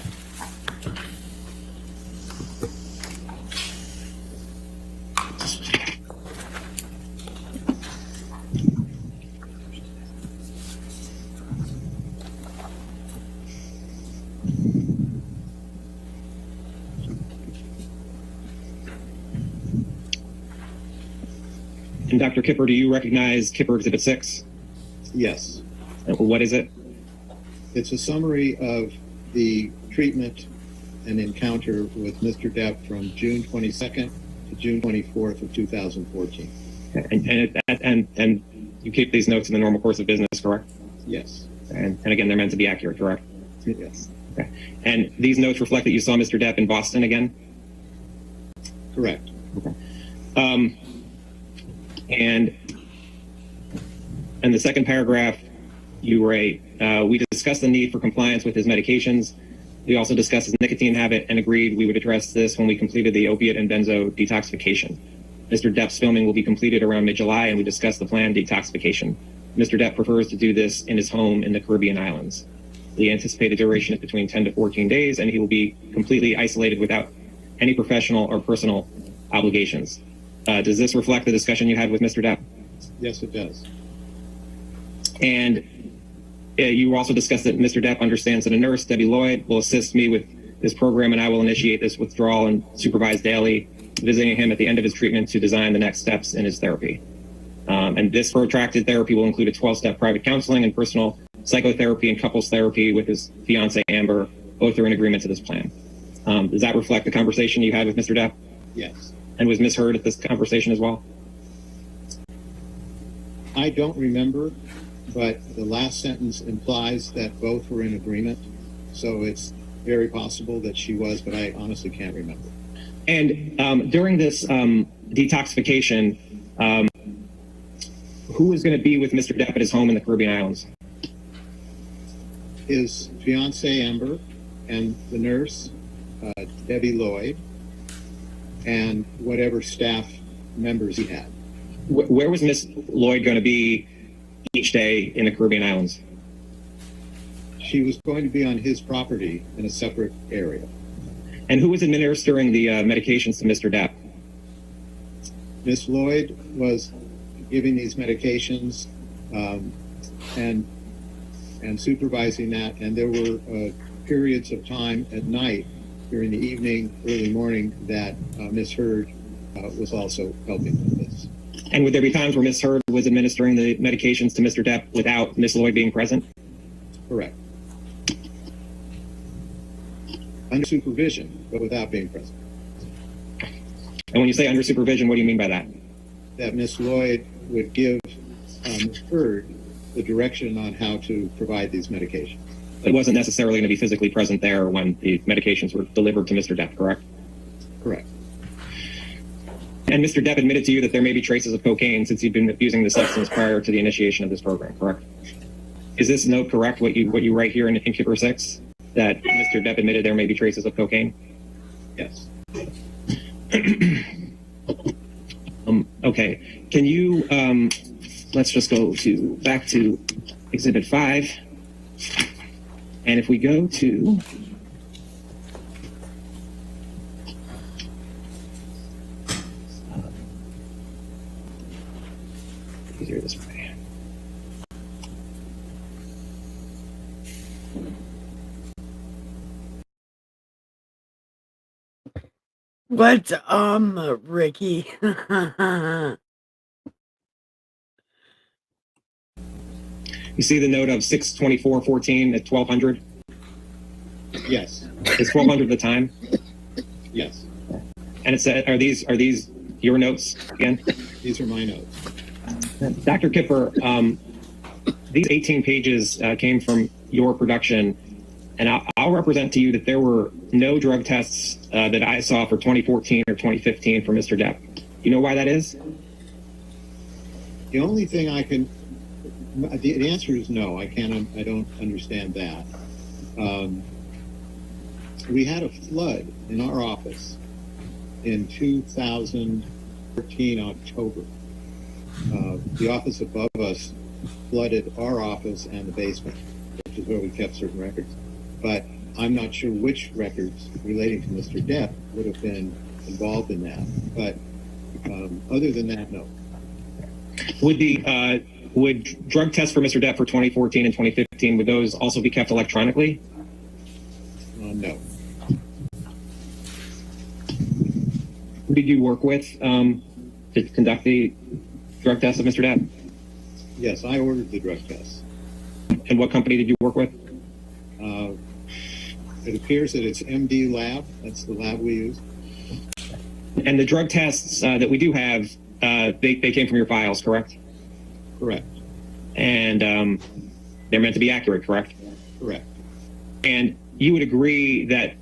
And Dr. Kipper, do you recognize Kipper Exhibit 6? Yes. And what is it? It's a summary of the treatment and encounter with Mr. Depp from June 22nd to June 24th of 2014. And you keep these notes in the normal course of business, correct? Yes. And again, they're meant to be accurate, correct? Yes. Okay. And these notes reflect that you saw Mr. Depp in Boston again? Correct. Okay. And the second paragraph, you write, we discussed the need for compliance with his medications. We also discussed his nicotine habit and agreed we would address this when we completed the opiate and benzo detoxification. Mr. Depp's filming will be completed around mid-July, and we discussed the planned detoxification. Mr. Depp prefers to do this in his home in the Caribbean islands. The anticipated duration is between 10 to 14 days, and he will be completely isolated without any professional or personal obligations. Does this reflect the discussion you had with Mr. Depp? Yes, it does. And you also discussed that Mr. Depp understands that a nurse, Debbie Lloyd, will assist me with this program, and I will initiate this withdrawal and supervise daily, visiting him at the end of his treatment to design the next steps in his therapy. And this protracted therapy will include a 12-step private counseling and personal psychotherapy and couples therapy with his fiancée, Amber. Both are in agreement to this plan. Does that reflect the conversation you had with Mr. Depp? Yes. And was Ms. Heard at this conversation as well? I don't remember, but the last sentence implies that both were in agreement. So it's very possible that she was, but I honestly can't remember. And during this detoxification, who was going to be with Mr. Depp at his home in the Caribbean islands? His fiancée, Amber, and the nurse, Debbie Lloyd, and whatever staff members he had. Where was Miss Lloyd going to be each day in the Caribbean islands? She was going to be on his property in a separate area. And who was administering the medications to Mr. Depp? Miss Lloyd was giving these medications and supervising that, and there were periods of time at night, during the evening, early morning, that Miss Heard was also helping with this. And would there be times where Miss Heard was administering the medications to Mr. Depp without Miss Lloyd being present? Correct. Under supervision, but without being present. And when you say under supervision, what do you mean by that? That Miss Lloyd would give Miss Heard the direction on how to provide these medications. It wasn't necessarily going to be physically present there when the medications were delivered to Mr. Depp, correct? Correct. And Mr. Depp admitted to you that there may be traces of cocaine since he'd been abusing the substance prior to the initiation of this program, correct? Is this note correct, what you write here in Kipper 6, that Mr. Depp admitted there may be traces of cocaine? Yes. Okay. Can you, let's just go back to Exhibit 5. And if we go to easier this way. What's Ricky? You see the note of 6/24/14 at 1200? Yes. Is 1200 the time? Yes. And it said, are these your notes again? These are my notes. Dr. Kipper, these 18 pages came from your production, and I'll represent to you that there were no drug tests that I saw for 2014 or 2015 for Mr. Depp. You know why that is? The only thing I can, the answer is no. I don't understand that. We had a flood in our office in 2014 October. The office above us flooded our office and the basement, which is where we kept certain records. But I'm not sure which records relating to Mr. Depp would have been involved in that. But other than that, no. Would drug tests for Mr. Depp for 2014 and 2015, would those also be kept electronically? No. Who did you work with to conduct the drug tests of Mr. Depp? Yes, I ordered the drug tests. And what company did you work with? It appears that it's MD Lab. That's the lab we use. And the drug tests that we do have, they came from your files, correct? Correct. And they're meant to be accurate, correct? Correct. And you would agree that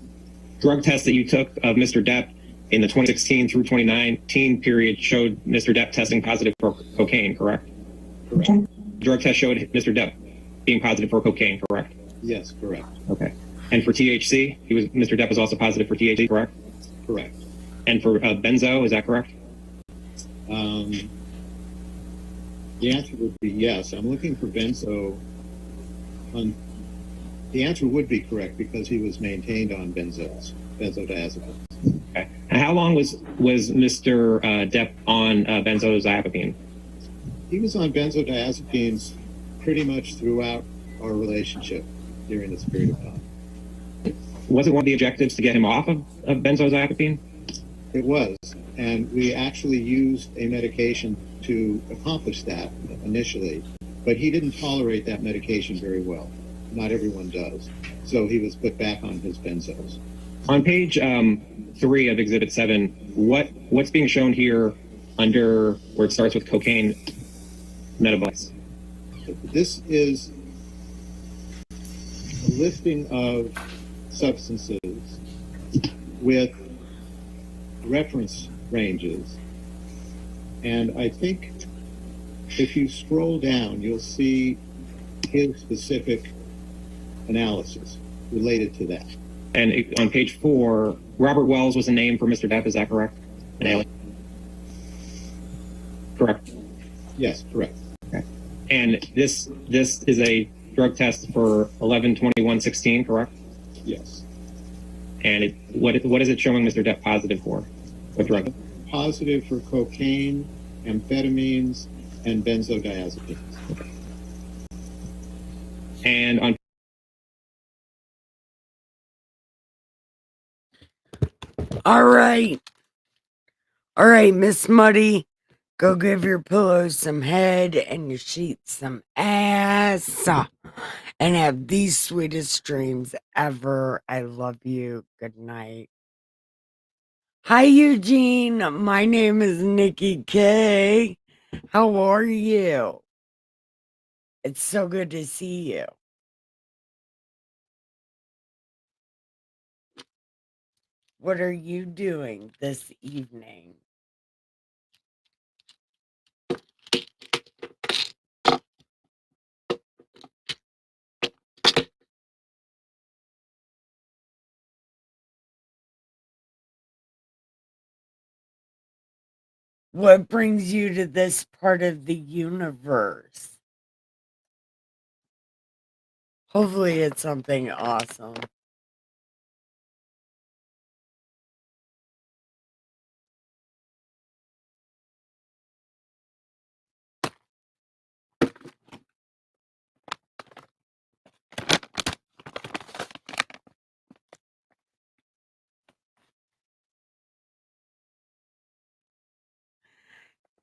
drug tests that you took of Mr. Depp in the 2016 through 2019 period showed Mr. Depp testing positive for cocaine, correct? Correct. Drug test showed Mr. Depp being positive for cocaine, correct? Yes, correct. Okay. And for THC, Mr. Depp was also positive for THC, correct? Correct. And for benzo, is that correct? The answer would be yes. I'm looking for benzo. The answer would be correct because he was maintained on benzodiazepines. Okay. And how long was Mr. Depp on benzodiazepine? He was on benzodiazepines pretty much throughout our relationship during this period of time. Was it one of the objectives to get him off of benzodiazepine? It was, and we actually used a medication to accomplish that initially, but he didn't tolerate that medication very well. Not everyone does. So he was put back on his benzos. On page 3 of Exhibit 7, what's being shown here under where it starts with cocaine metabolites? This is a listing of substances with reference ranges. And I think if you scroll down, you'll see his specific analysis related to that. And on page 4, Robert Wells was a name for Mr. Depp, is that correct? An alien? Correct. Yes, correct. Okay. And this is a drug test for 11/21/16, correct? Yes. And what is it showing Mr. Depp positive for? What drug? Positive for cocaine, amphetamines, and benzodiazepines. And on All right, Miss Muddy, go give your pillows some head and your sheets some ass, and have the sweetest dreams ever. I love you. Good night. Hi, Eugene. My name is Nikki K. How are you? It's so good to see you. What are you doing this evening? What brings you to this part of the universe? Hopefully it's something awesome.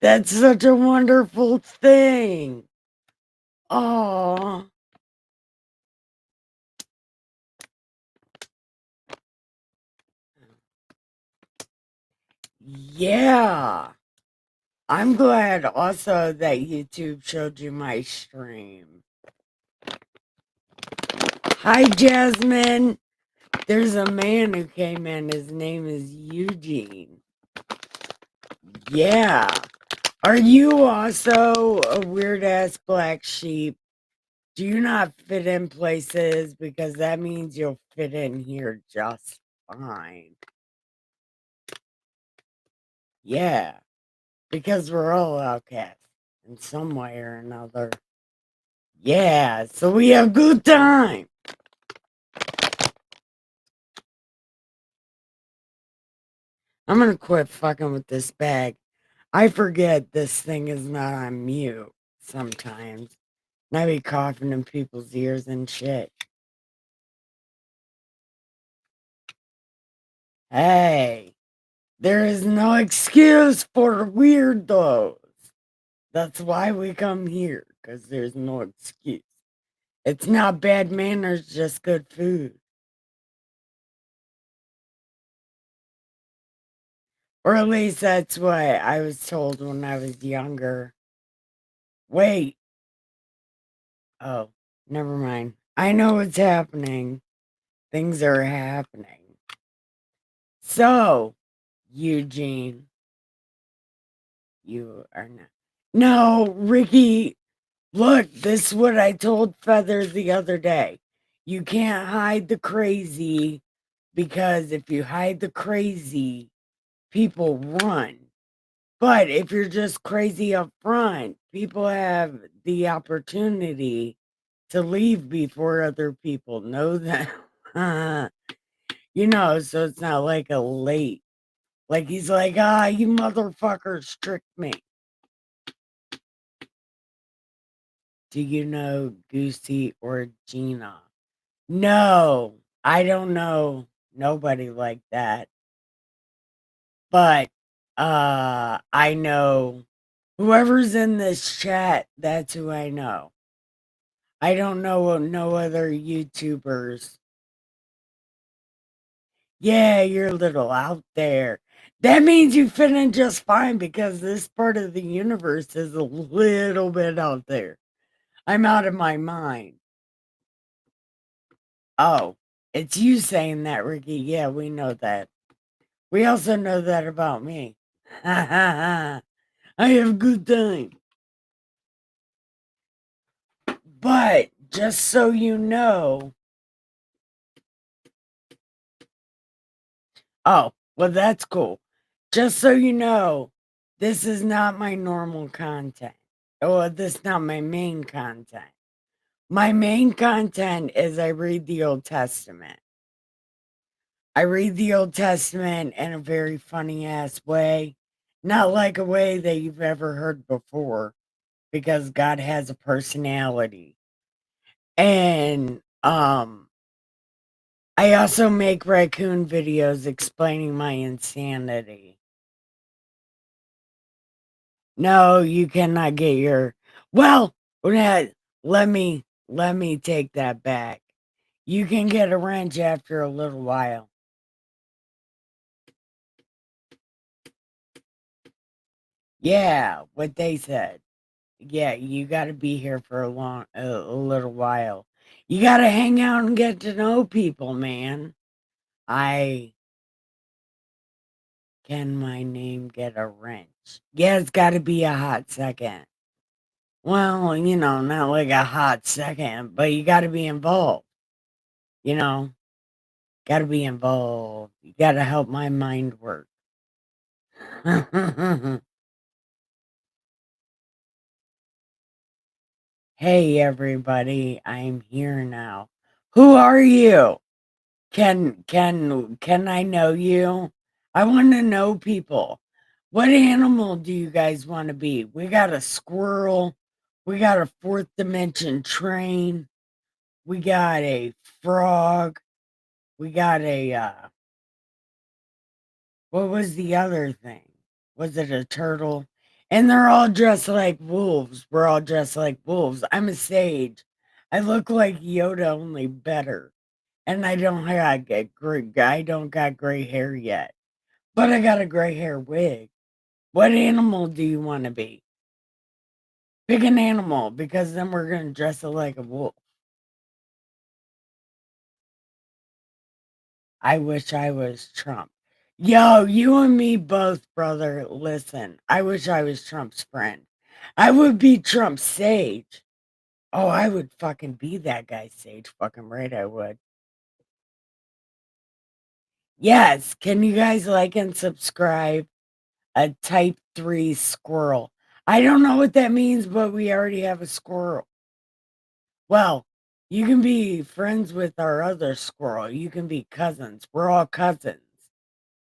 That's such a wonderful thing. Oh. Yeah. I'm glad also that YouTube showed you my stream. Hi, Jasmine. There's a man who came in. His name is Eugene. Yeah. Are you also a weird-ass black sheep? Do you not fit in places? Because that means you'll fit in here just fine. Yeah. Because we're all outcasts in some way or another. Yeah, so we have good time. I'm gonna quit fucking with this bag. I forget this thing is not on mute sometimes. And I be coughing in people's ears and shit. Hey, there is no excuse for weirdos. That's why we come here, because there's no excuse. It's not bad manners, just good food. Or at least that's what I was told when I was younger. Wait. Oh, never mind. I know what's happening. things are happening. So, Eugene, you are not. No, Ricky, look, this is what I told Feather the other day. You can't hide the crazy because if you hide the crazy, people run. But if you're just crazy up front, people have the opportunity to leave before other people know them. You know, so it's not like a late. Like he's like, you motherfuckers tricked me. Do you know Goosey or Gina? No, I don't know nobody like that. But I know whoever's in this chat, that's who I know. I don't know no other YouTubers. Yeah, you're a little out there. That means you fit in just fine because this part of the universe is a little bit out there. I'm out of my mind. Oh, it's you saying that, Ricky. Yeah, we know that. We also know that about me. I have a good time. But just so you know. Oh, well, that's cool. Just so you know, this is not my normal content. Or this is not my main content. My main content is I read the Old Testament. I read the Old Testament in a very funny ass way. Not like a way that you've ever heard before. Because God has a personality. And I also make raccoon videos explaining my insanity. No, you cannot get your. Well, let me take that back. You can get a wrench after a little while. Yeah, what they said. Yeah, you got to be here for a little while. You got to hang out and get to know people, man. Can my name get a wrench? Yeah, it's got to be a hot second. Well, you know, not like a hot second, but you got to be involved. You know, got to be involved. You got to help my mind work. Hey, everybody, I'm here now. Who are you? Can I know you? I want to know people. What animal do you guys want to be? We got a squirrel. We got a fourth dimension train. We got a frog. We got a what was the other thing? Was it a turtle? And they're all dressed like wolves. We're all dressed like wolves. I'm a sage. I look like Yoda, only better. And I don't got gray hair yet. But I got a gray hair wig. What animal do you want to be? Pick an animal, because then we're gonna dress it like a wolf. I wish I was Trump. Yo, you and me both, brother. Listen, I wish I was Trump's friend. I would be Trump's sage. Oh, I would fucking be that guy's sage. Fucking right, I would. Yes, can you guys like and subscribe? A type 3 squirrel. I don't know what that means, but we already have a squirrel. Well, you can be friends with our other squirrel. You can be cousins. We're all cousins.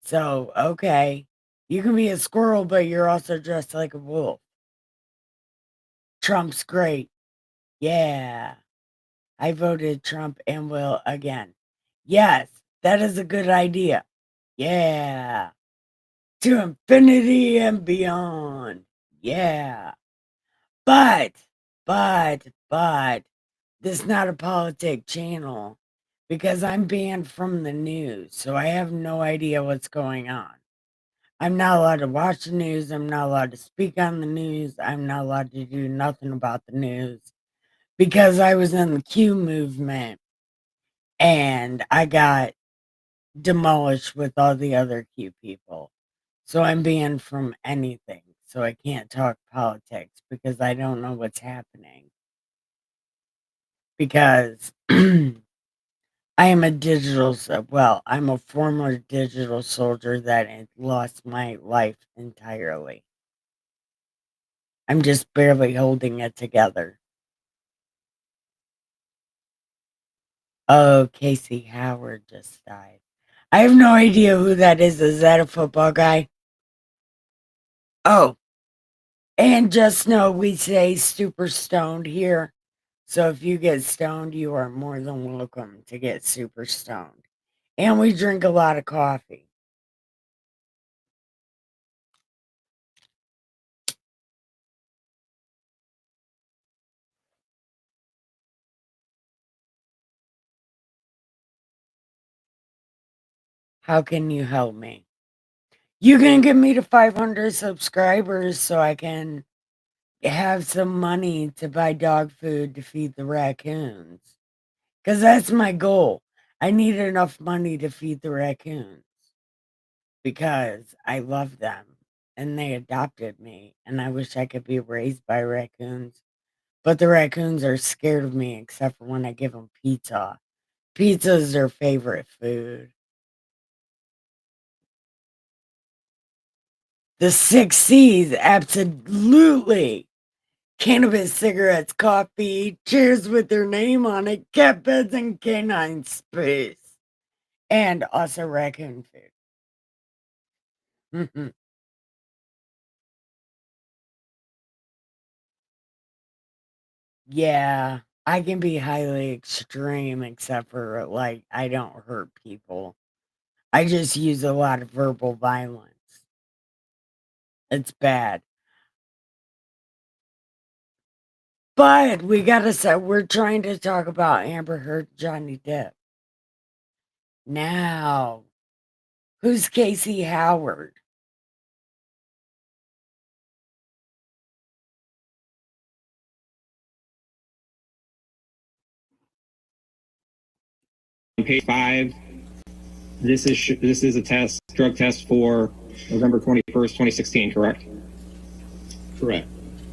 So, okay. You can be a squirrel, but you're also dressed like a wolf. Trump's great. Yeah. I voted Trump and will again. Yes, that is a good idea. Yeah. To infinity and beyond. Yeah. But, this is not a politic channel because I'm banned from the news, so I have no idea what's going on. I'm not allowed to watch the news. I'm not allowed to speak on the news. I'm not allowed to do nothing about the news because I was in the Q movement. and I got demolished with all the other cute people. So I'm banned from anything. So I can't talk politics because I don't know what's happening. Because I am I'm a former digital soldier that had lost my life entirely. I'm just barely holding it together. Oh, Casey Howard just died. I have no idea who that is. Is that a football guy? Oh, and just know we say super stoned here. So if you get stoned, you are more than welcome to get super stoned. And we drink a lot of coffee. How can you help me? You can get me to 500 subscribers so I can have some money to buy dog food to feed the raccoons. Because that's my goal. I need enough money to feed the raccoons. Because I love them. And they adopted me. And I wish I could be raised by raccoons. But the raccoons are scared of me except for when I give them pizza. Pizza is their favorite food. The 6 C's, absolutely. Cannabis, cigarettes, coffee, chairs with their name on it, cat beds, and canine space. And also raccoon food. Yeah, I can be highly extreme except for, like, I don't hurt people. I just use a lot of verbal violence. It's bad. But we're trying to talk about Amber Heard, Johnny Depp. Now, who's Casey Howard? On page 5, this is a drug test for November 21st, 2016, correct? Correct.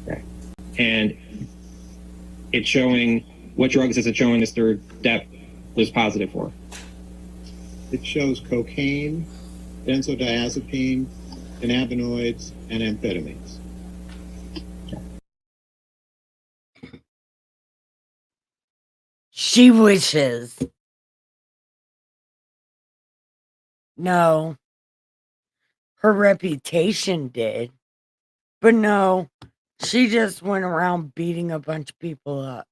Okay. And it's showing, what drugs is it showing Mr. Depp was positive for? It shows cocaine, benzodiazepine, cannabinoids, and amphetamines. She wishes. No. Her reputation did. But no, she just went around beating a bunch of people up.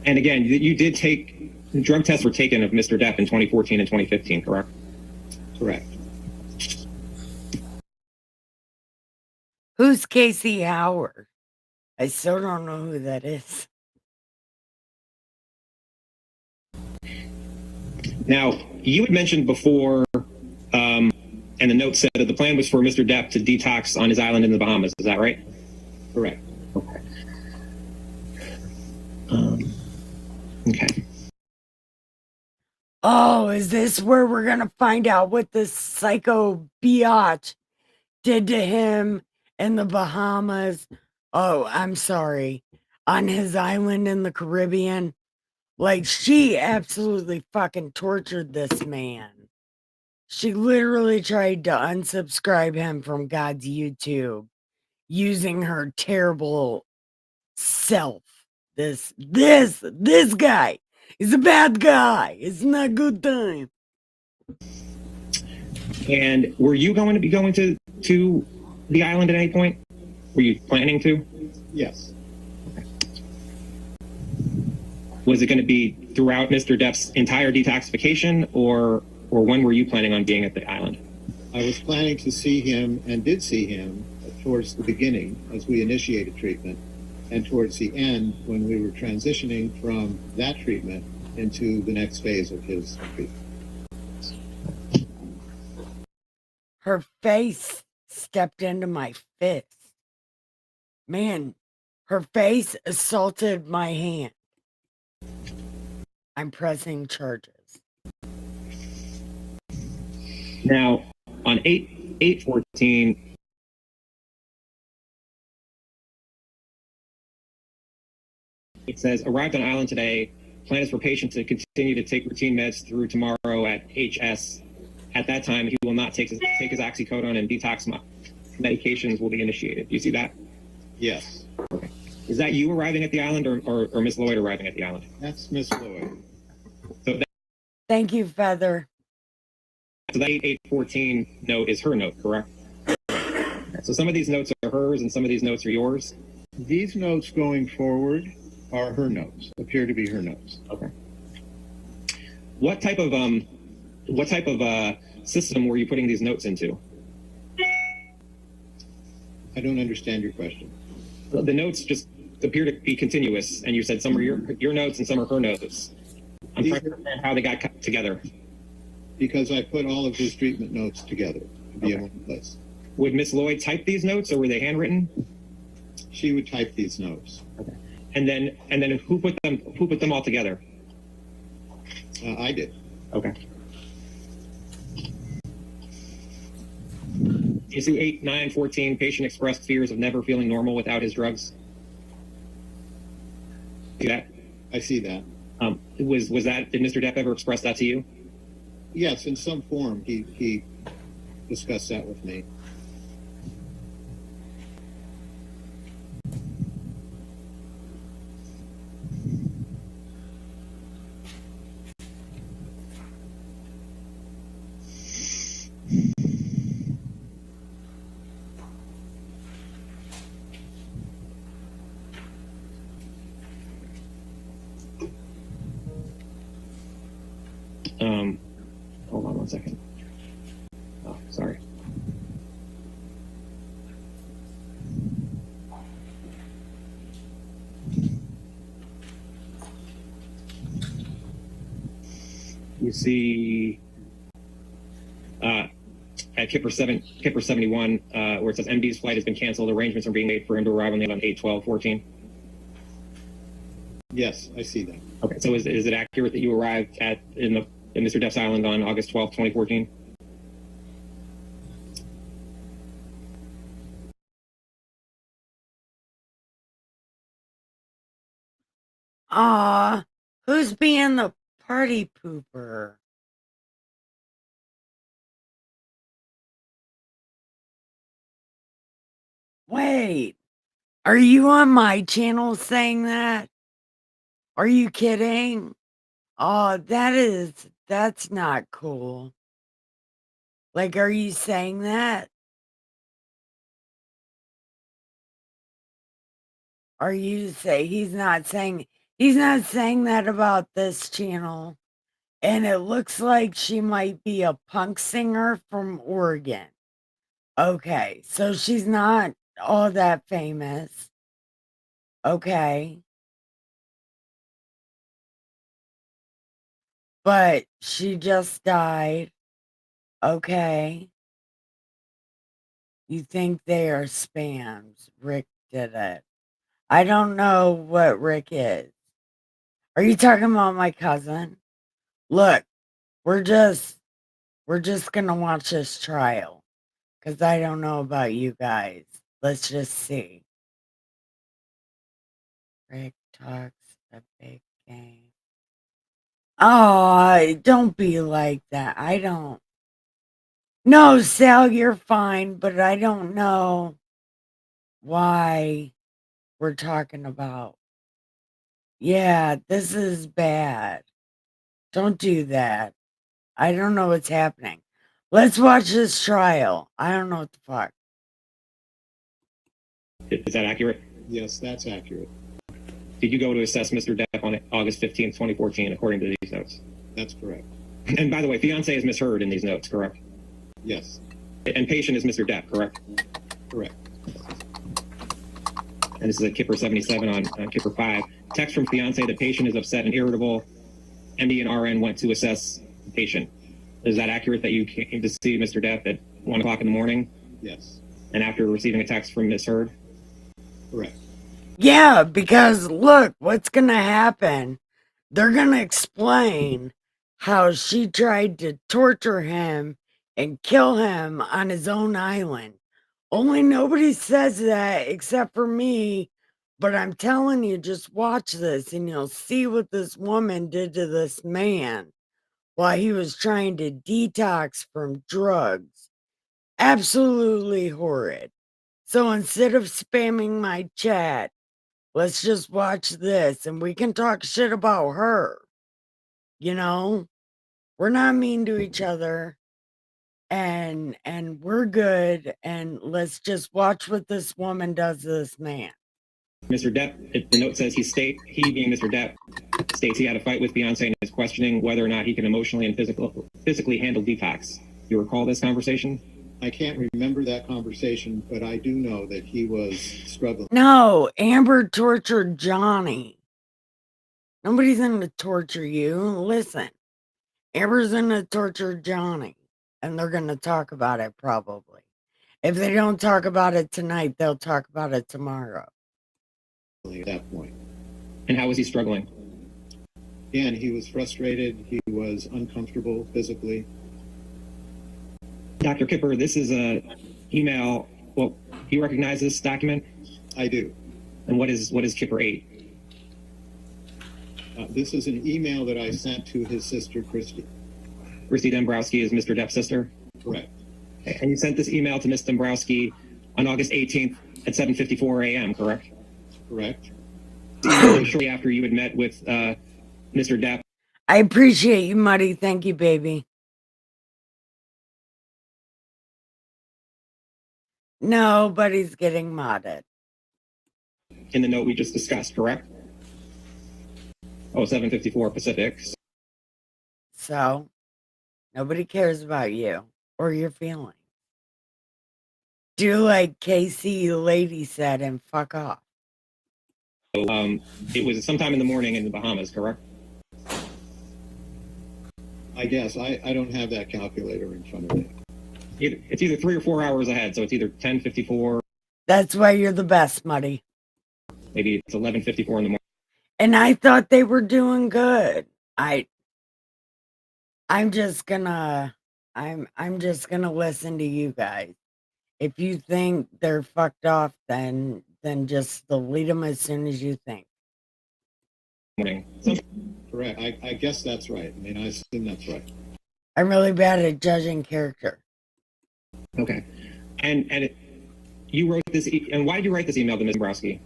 And again, you did take, drug tests were taken of Mr. Depp in 2014 and 2015, correct? Correct. Who's Casey Howard? I still don't know who that is. Now, you had mentioned before, and the note said that the plan was for Mr. Depp to detox on his island in the Bahamas. Is that right? Correct. Okay. Okay. Oh, is this where we're going to find out what this psycho biatch did to him in the Bahamas? Oh, I'm sorry. On his island in the Caribbean? Like, she absolutely fucking tortured this man. She literally tried to unsubscribe him from God's YouTube using her terrible self. This guy is a bad guy. It's not a good time. And were you going to be going to the island at any point? Were you planning to? Yes. Okay. Was it going to be throughout Mr. Depp's entire detoxification, or when were you planning on being at the island? I was planning to see him and did see him towards the beginning as we initiated treatment. and towards the end when we were transitioning from that treatment into the next phase of his treatment. Her face stepped into my fist. Man, her face assaulted my hand. I'm pressing charges. Now, on 8/8/14, it says, arrived on island today. Plan is for patient to continue to take routine meds through tomorrow at HS. At that time, he will not take his oxycodone, and detox medications will be initiated. Do you see that? Yes. Okay. Is that you arriving at the island or Miss Lloyd arriving at the island? That's Miss Lloyd. So Thank you, Feather. So that 8/8/14 note is her note, correct? So some of these notes are hers and some of these notes are yours? These notes going forward are her notes, appear to be her notes. Okay. What type of system were you putting these notes into? I don't understand your question. The notes just appear to be continuous, and you said some are your notes and some are her notes. I'm trying to understand how they got cut together. Because I put all of his treatment notes together to be in one place. Would Miss Lloyd type these notes, or were they handwritten? She would type these notes. Okay. And then who put them all together? I did. Okay. You see 8/9/14, patient expressed fears of never feeling normal without his drugs. See that? I see that. Was that, did Mr. Depp ever express that to you? Yes, in some form, he discussed that with me. Hold on one second. Oh, sorry. You see at Kipper 71, where it says MD's flight has been canceled. Arrangements are being made for him to arrive on 8/12/14. Yes, I see that. Okay, so is it accurate that you arrived in Mr. Depp's Island on August 12th, 2014? Aw, who's being the party pooper? Wait, are you on my channel saying that? Are you kidding? Oh, that's not cool. Like, are you saying that? Are you say he's not saying that about this channel? And it looks like she might be a punk singer from Oregon. Okay, so she's not all that famous. Okay. But she just died. Okay. You think they are spams. Rick did it. I don't know what Rick is. Are you talking about my cousin? Look, we're just gonna watch this trial. Because I don't know about you guys. Let's just see. Rick talks a big game. Oh, don't be like that. I don't. No, Sal, you're fine, but I don't know why we're talking about. Yeah, this is bad. Don't do that. I don't know what's happening. Let's watch this trial. I don't know what the fuck. Is that accurate? Yes, that's accurate. Did you go to assess Mr. Depp on August 15th, 2014, according to these notes? That's correct. And by the way, fiance is misheard in these notes, correct? Yes. And patient is Mr. Depp, correct? Correct. and this is at Kipper 77 on Kipper 5. Text from fiance: the patient is upset and irritable. MD and RN went to assess the patient. Is that accurate that you came to see Mr. Depp at 1 o'clock in the morning? Yes, And after receiving a text from Ms. Hurd? correct. Yeah, because look, what's going to happen? They're going to explain how she tried to torture him and kill him on his own island. Only nobody says that except for me. But I'm telling you, just watch this and you'll see what this woman did to this man while he was trying to detox from drugs. Absolutely horrid. So instead of spamming my chat, let's just watch this and we can talk shit about her. You know, we're not mean to each other and we're good, and let's just watch what this woman does to this man. Mr. Depp, the note says he being Mr. Depp, states he had a fight with fiance and is questioning whether or not he can emotionally and physically handle detox. You recall this conversation? I can't remember that conversation, but I do know that he was struggling. No, Amber tortured Johnny. Nobody's gonna torture you. Listen, Amber's gonna torture Johnny, and they're gonna talk about it probably. If they don't talk about it tonight, they'll talk about it tomorrow. At that point. And how was he struggling? Again, he was frustrated. He was uncomfortable physically. Dr. Kipper, this is a email. Well, do you recognize this document? I do. And what is Kipper 8? This is an email that I sent to his sister, Christy. Christy Dombrowski is Mr. Depp's sister? Correct. Okay. And you sent this email to Ms. Dombrowski on August 18th at 7:54 a.m., correct? Correct. Shortly after you had met with Mr. Depp. I appreciate you, Muddy. Thank you, baby. Nobody's getting modded. In the note we just discussed, correct? Oh, 7:54 Pacific. So, nobody cares about you or your feelings. Do like Casey Lady said and fuck off. So, it was sometime in the morning in the Bahamas, correct? I guess. I don't have that calculator in front of me. It's either 3 or 4 hours ahead, so it's either 10:54. That's why you're the best, Muddy. Maybe it's 11:54 in the morning. And I thought they were doing good. I'm just gonna listen to you guys. If you think they're fucked off, then just delete them as soon as you think. Correct. I guess that's right. I mean, I assume that's right. I'm really bad at judging character. Okay. And you wrote this, and why did you write this email to Ms. Dombrowski?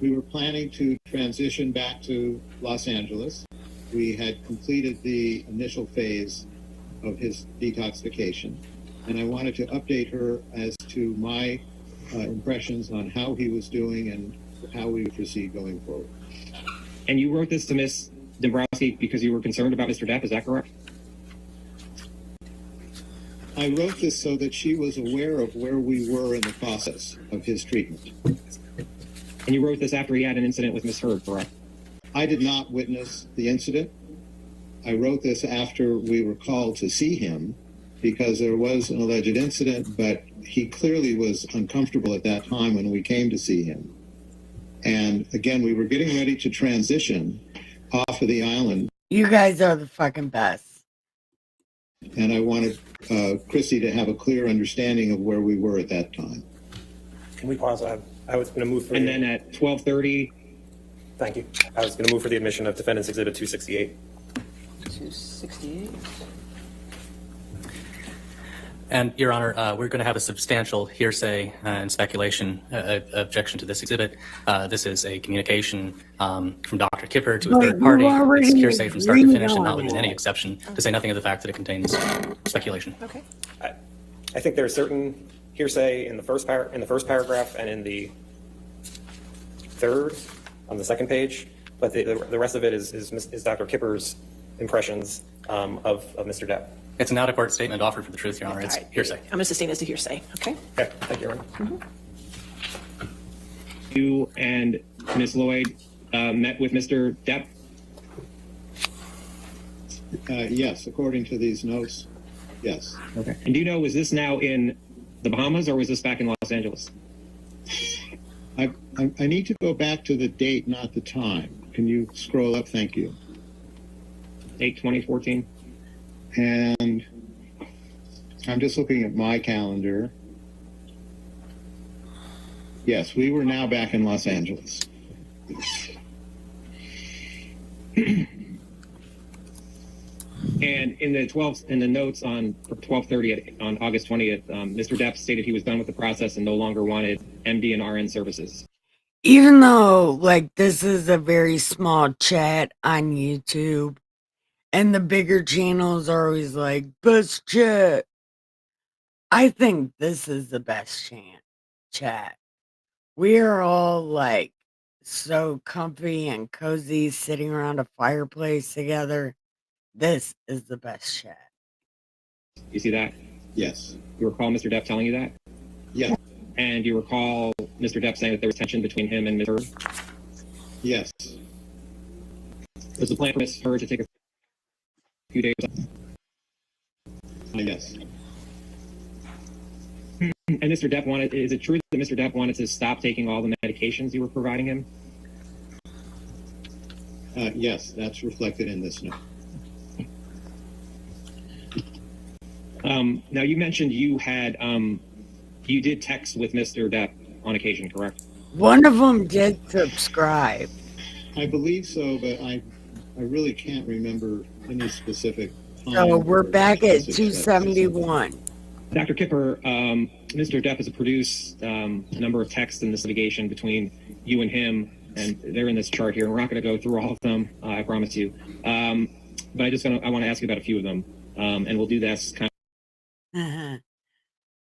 We were planning to transition back to Los Angeles. We had completed the initial phase of his detoxification, and I wanted to update her as to my impressions on how he was doing and how we would proceed going forward. And you wrote this to Ms. Dombrowski because you were concerned about Mr. Depp, is that correct? I wrote this so that she was aware of where we were in the process of his treatment. And you wrote this after he had an incident with Ms. Hurd, correct? I did not witness the incident. I wrote this after we were called to see him because there was an alleged incident, but he clearly was uncomfortable at that time when we came to see him. And again, we were getting ready to transition off of the island. You guys are the fucking best. And I wanted Chrissy to have a clear understanding of where we were at that time. Can we pause? I was going to move for And then at 12:30. Thank you. I was going to move for the admission of Defendant's Exhibit 268. 268. And, Your Honor, we're going to have a substantial hearsay and speculation objection to this exhibit. This is a communication from Dr. Kipper to a third party. It's hearsay from start to finish and not within any exception, to say nothing of the fact that it contains speculation. Okay. I think there's certain hearsay in the first paragraph and in the third on the second page, but the rest of it is Dr. Kipper's impressions of Mr. Depp. It's an out-of-court statement offered for the truth, Your Honor. It's All right. hearsay. I'm going to sustain as a hearsay, okay? Okay, thank you, Your Honor. you and Ms. Lloyd met with Mr. Depp? Yes, according to these notes, yes. Okay. And do you know, was this now in the Bahamas or was this back in Los Angeles? I need to go back to the date, not the time. Can you scroll up? Thank you. Date 2014. And I'm just looking at my calendar. Yes, we were now back in Los Angeles. And in the notes on 12:30 on August 20th, Mr. Depp stated he was done with the process and no longer wanted MD and RN services. Even though, like, this is a very small chat on YouTube, and the bigger channels are always like, best chat. I think this is the best chat. We are all, like, so comfy and cozy sitting around a fireplace together. This is the best chat. You see that? Yes. You recall Mr. Depp telling you that? Yeah. And you recall Mr. Depp saying that there was tension between him and Ms. Heard? Yes. Was the plan for Ms. Heard to take a few days? Yes. And Mr. Depp is it true that Mr. Depp wanted to stop taking all the medications you were providing him? Yes, that's reflected in this note. Now you mentioned you had you did text with Mr. Depp on occasion, correct? One of them did subscribe. I believe so, but I really can't remember any specific time. So we're or back at specific 271. Dr. Kipper, Mr. Depp has produced a number of texts in this litigation between you and him, and they're in this chart here. And we're not going to go through all of them, I promise you. But I want to ask you about a few of them, and we'll do this kind of.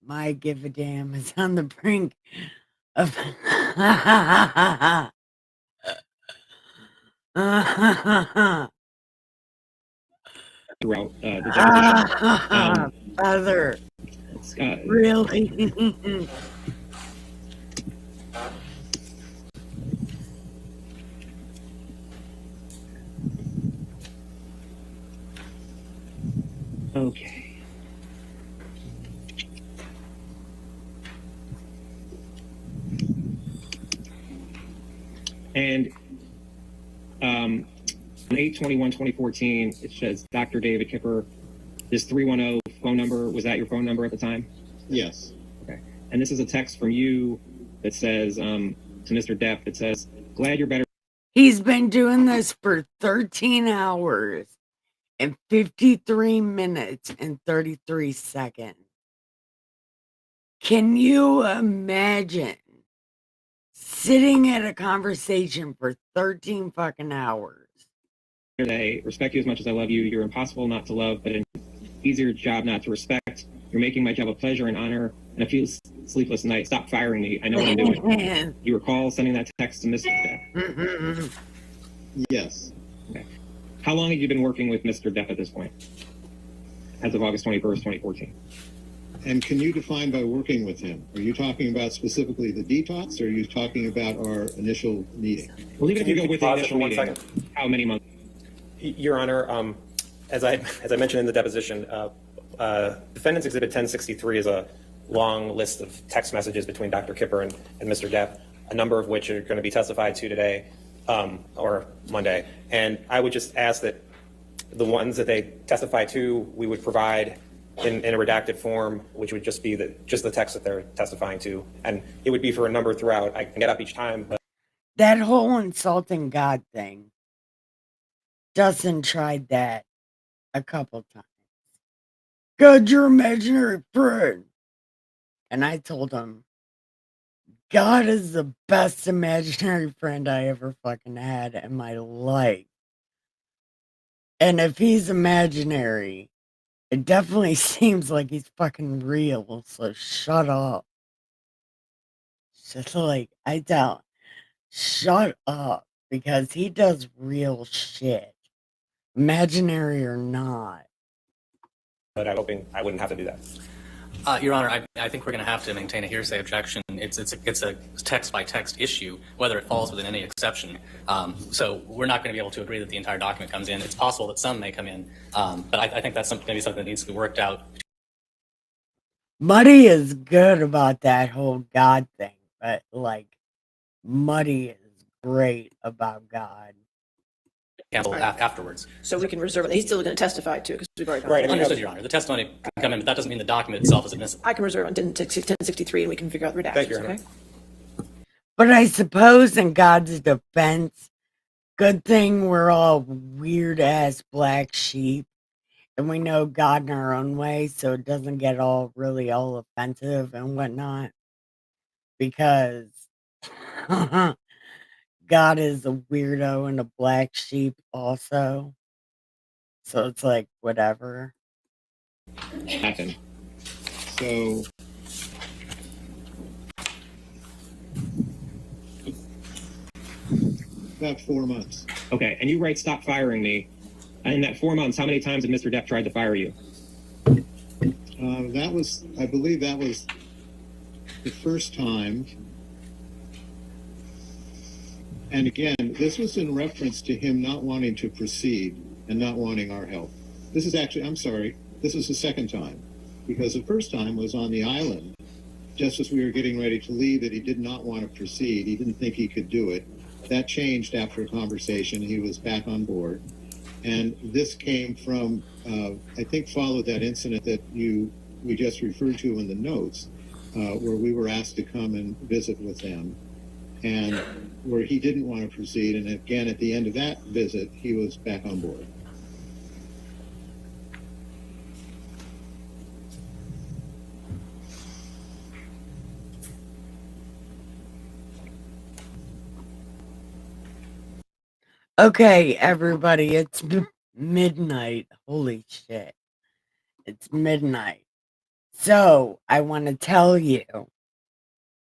My give a damn is on the brink of throughout the deposition. Father, really? Okay. And on 8/21/2014, it says Dr. David Kipper. This 310 phone number, was that your phone number at the time? Yes. Okay. And this is a text from you that says to Mr. Depp that says, "Glad you're better." He's been doing this for 13 hours and 53 minutes and 33 seconds. Can you imagine sitting at a conversation for 13 fucking hours? I respect you as much as I love you. You're impossible not to love, but an easier job not to respect. You're making my job a pleasure and honor, and a few sleepless nights. Stop firing me. I know what I'm doing. You recall sending that text to Mr. Depp? Yes. Okay. How long have you been working with Mr. Depp at this point? As of August 21st, 2014. And can you define by working with him? Are you talking about specifically the detox, or are you talking about our initial meeting? Well, even if you go with the pause it initial for 1 meeting, second? how many months? Your Honor, as I mentioned in the deposition, Defendant's Exhibit 1063 is a long list of text messages between Dr. Kipper and Mr. Depp, a number of which are going to be testified to today or Monday. And I would just ask that the ones that they testify to, we would provide in a redacted form, which would just be just the text that they're testifying to. And it would be for a number throughout. I can get up each time, but That whole insulting God thing. Dustin tried that a couple times. God, your imaginary friend. And I told him, God is the best imaginary friend I ever fucking had in my life. And if he's imaginary, it definitely seems like he's fucking real. So shut up. Just like, I don't. Shut up. Because he does real shit. Imaginary or not. I'm hoping I wouldn't have to do that. Your Honor, I think we're going to have to maintain a hearsay objection. It's a text by text issue, whether it falls within any exception. So we're not going to be able to agree that the entire document comes in. It's possible that some may come in, but I think that's maybe something that needs to be worked out. Muddy is good about that whole God thing, but like Muddy is great about God. Cancel afterwards. So we can reserve it. He's still going to testify too, because we've already gone. Right. Understood, Your Honor. The testimony can come in, but that doesn't mean the document itself is admissible. I can reserve on 1063 and we can figure out the redactions. Thank you, Your Honor. Okay. But I suppose in God's defense, good thing we're all weird ass black sheep and we know God in our own way, so it doesn't get all really all offensive and whatnot. Because God is a weirdo and a black sheep also. So it's like, whatever. Happen. So about 4 months. Okay, and you write "stop firing me." In that 4 months, how many times had Mr. Depp tried to fire you? I believe that was the first time. And again, this was in reference to him not wanting to proceed and not wanting our help. This is the second time, because the first time was on the island, just as we were getting ready to leave, that he did not want to proceed. He didn't think he could do it. That changed after a conversation. He was back on board. And this came from, I think, followed that incident that we just referred to in the notes, where we were asked to come and visit with them, and where he didn't want to proceed. And again, at the end of that visit, he was back on board. Okay, everybody, it's midnight. Holy shit. It's midnight. So, I want to tell you,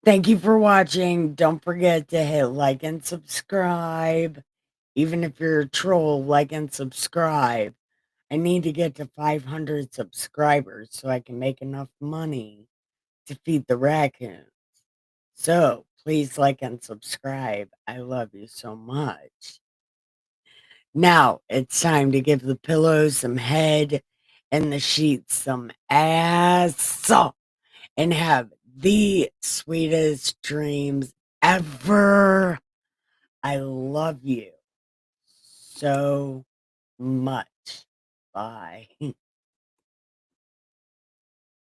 thank you for watching. Don't forget to hit like and subscribe. Even if you're a troll, like and subscribe. I need to get to 500 subscribers so I can make enough money to feed the raccoons. So, please like and subscribe. I love you so much. Now, it's time to give the pillows some head and the sheets some ass and have the sweetest dreams ever. I love you so much. Bye.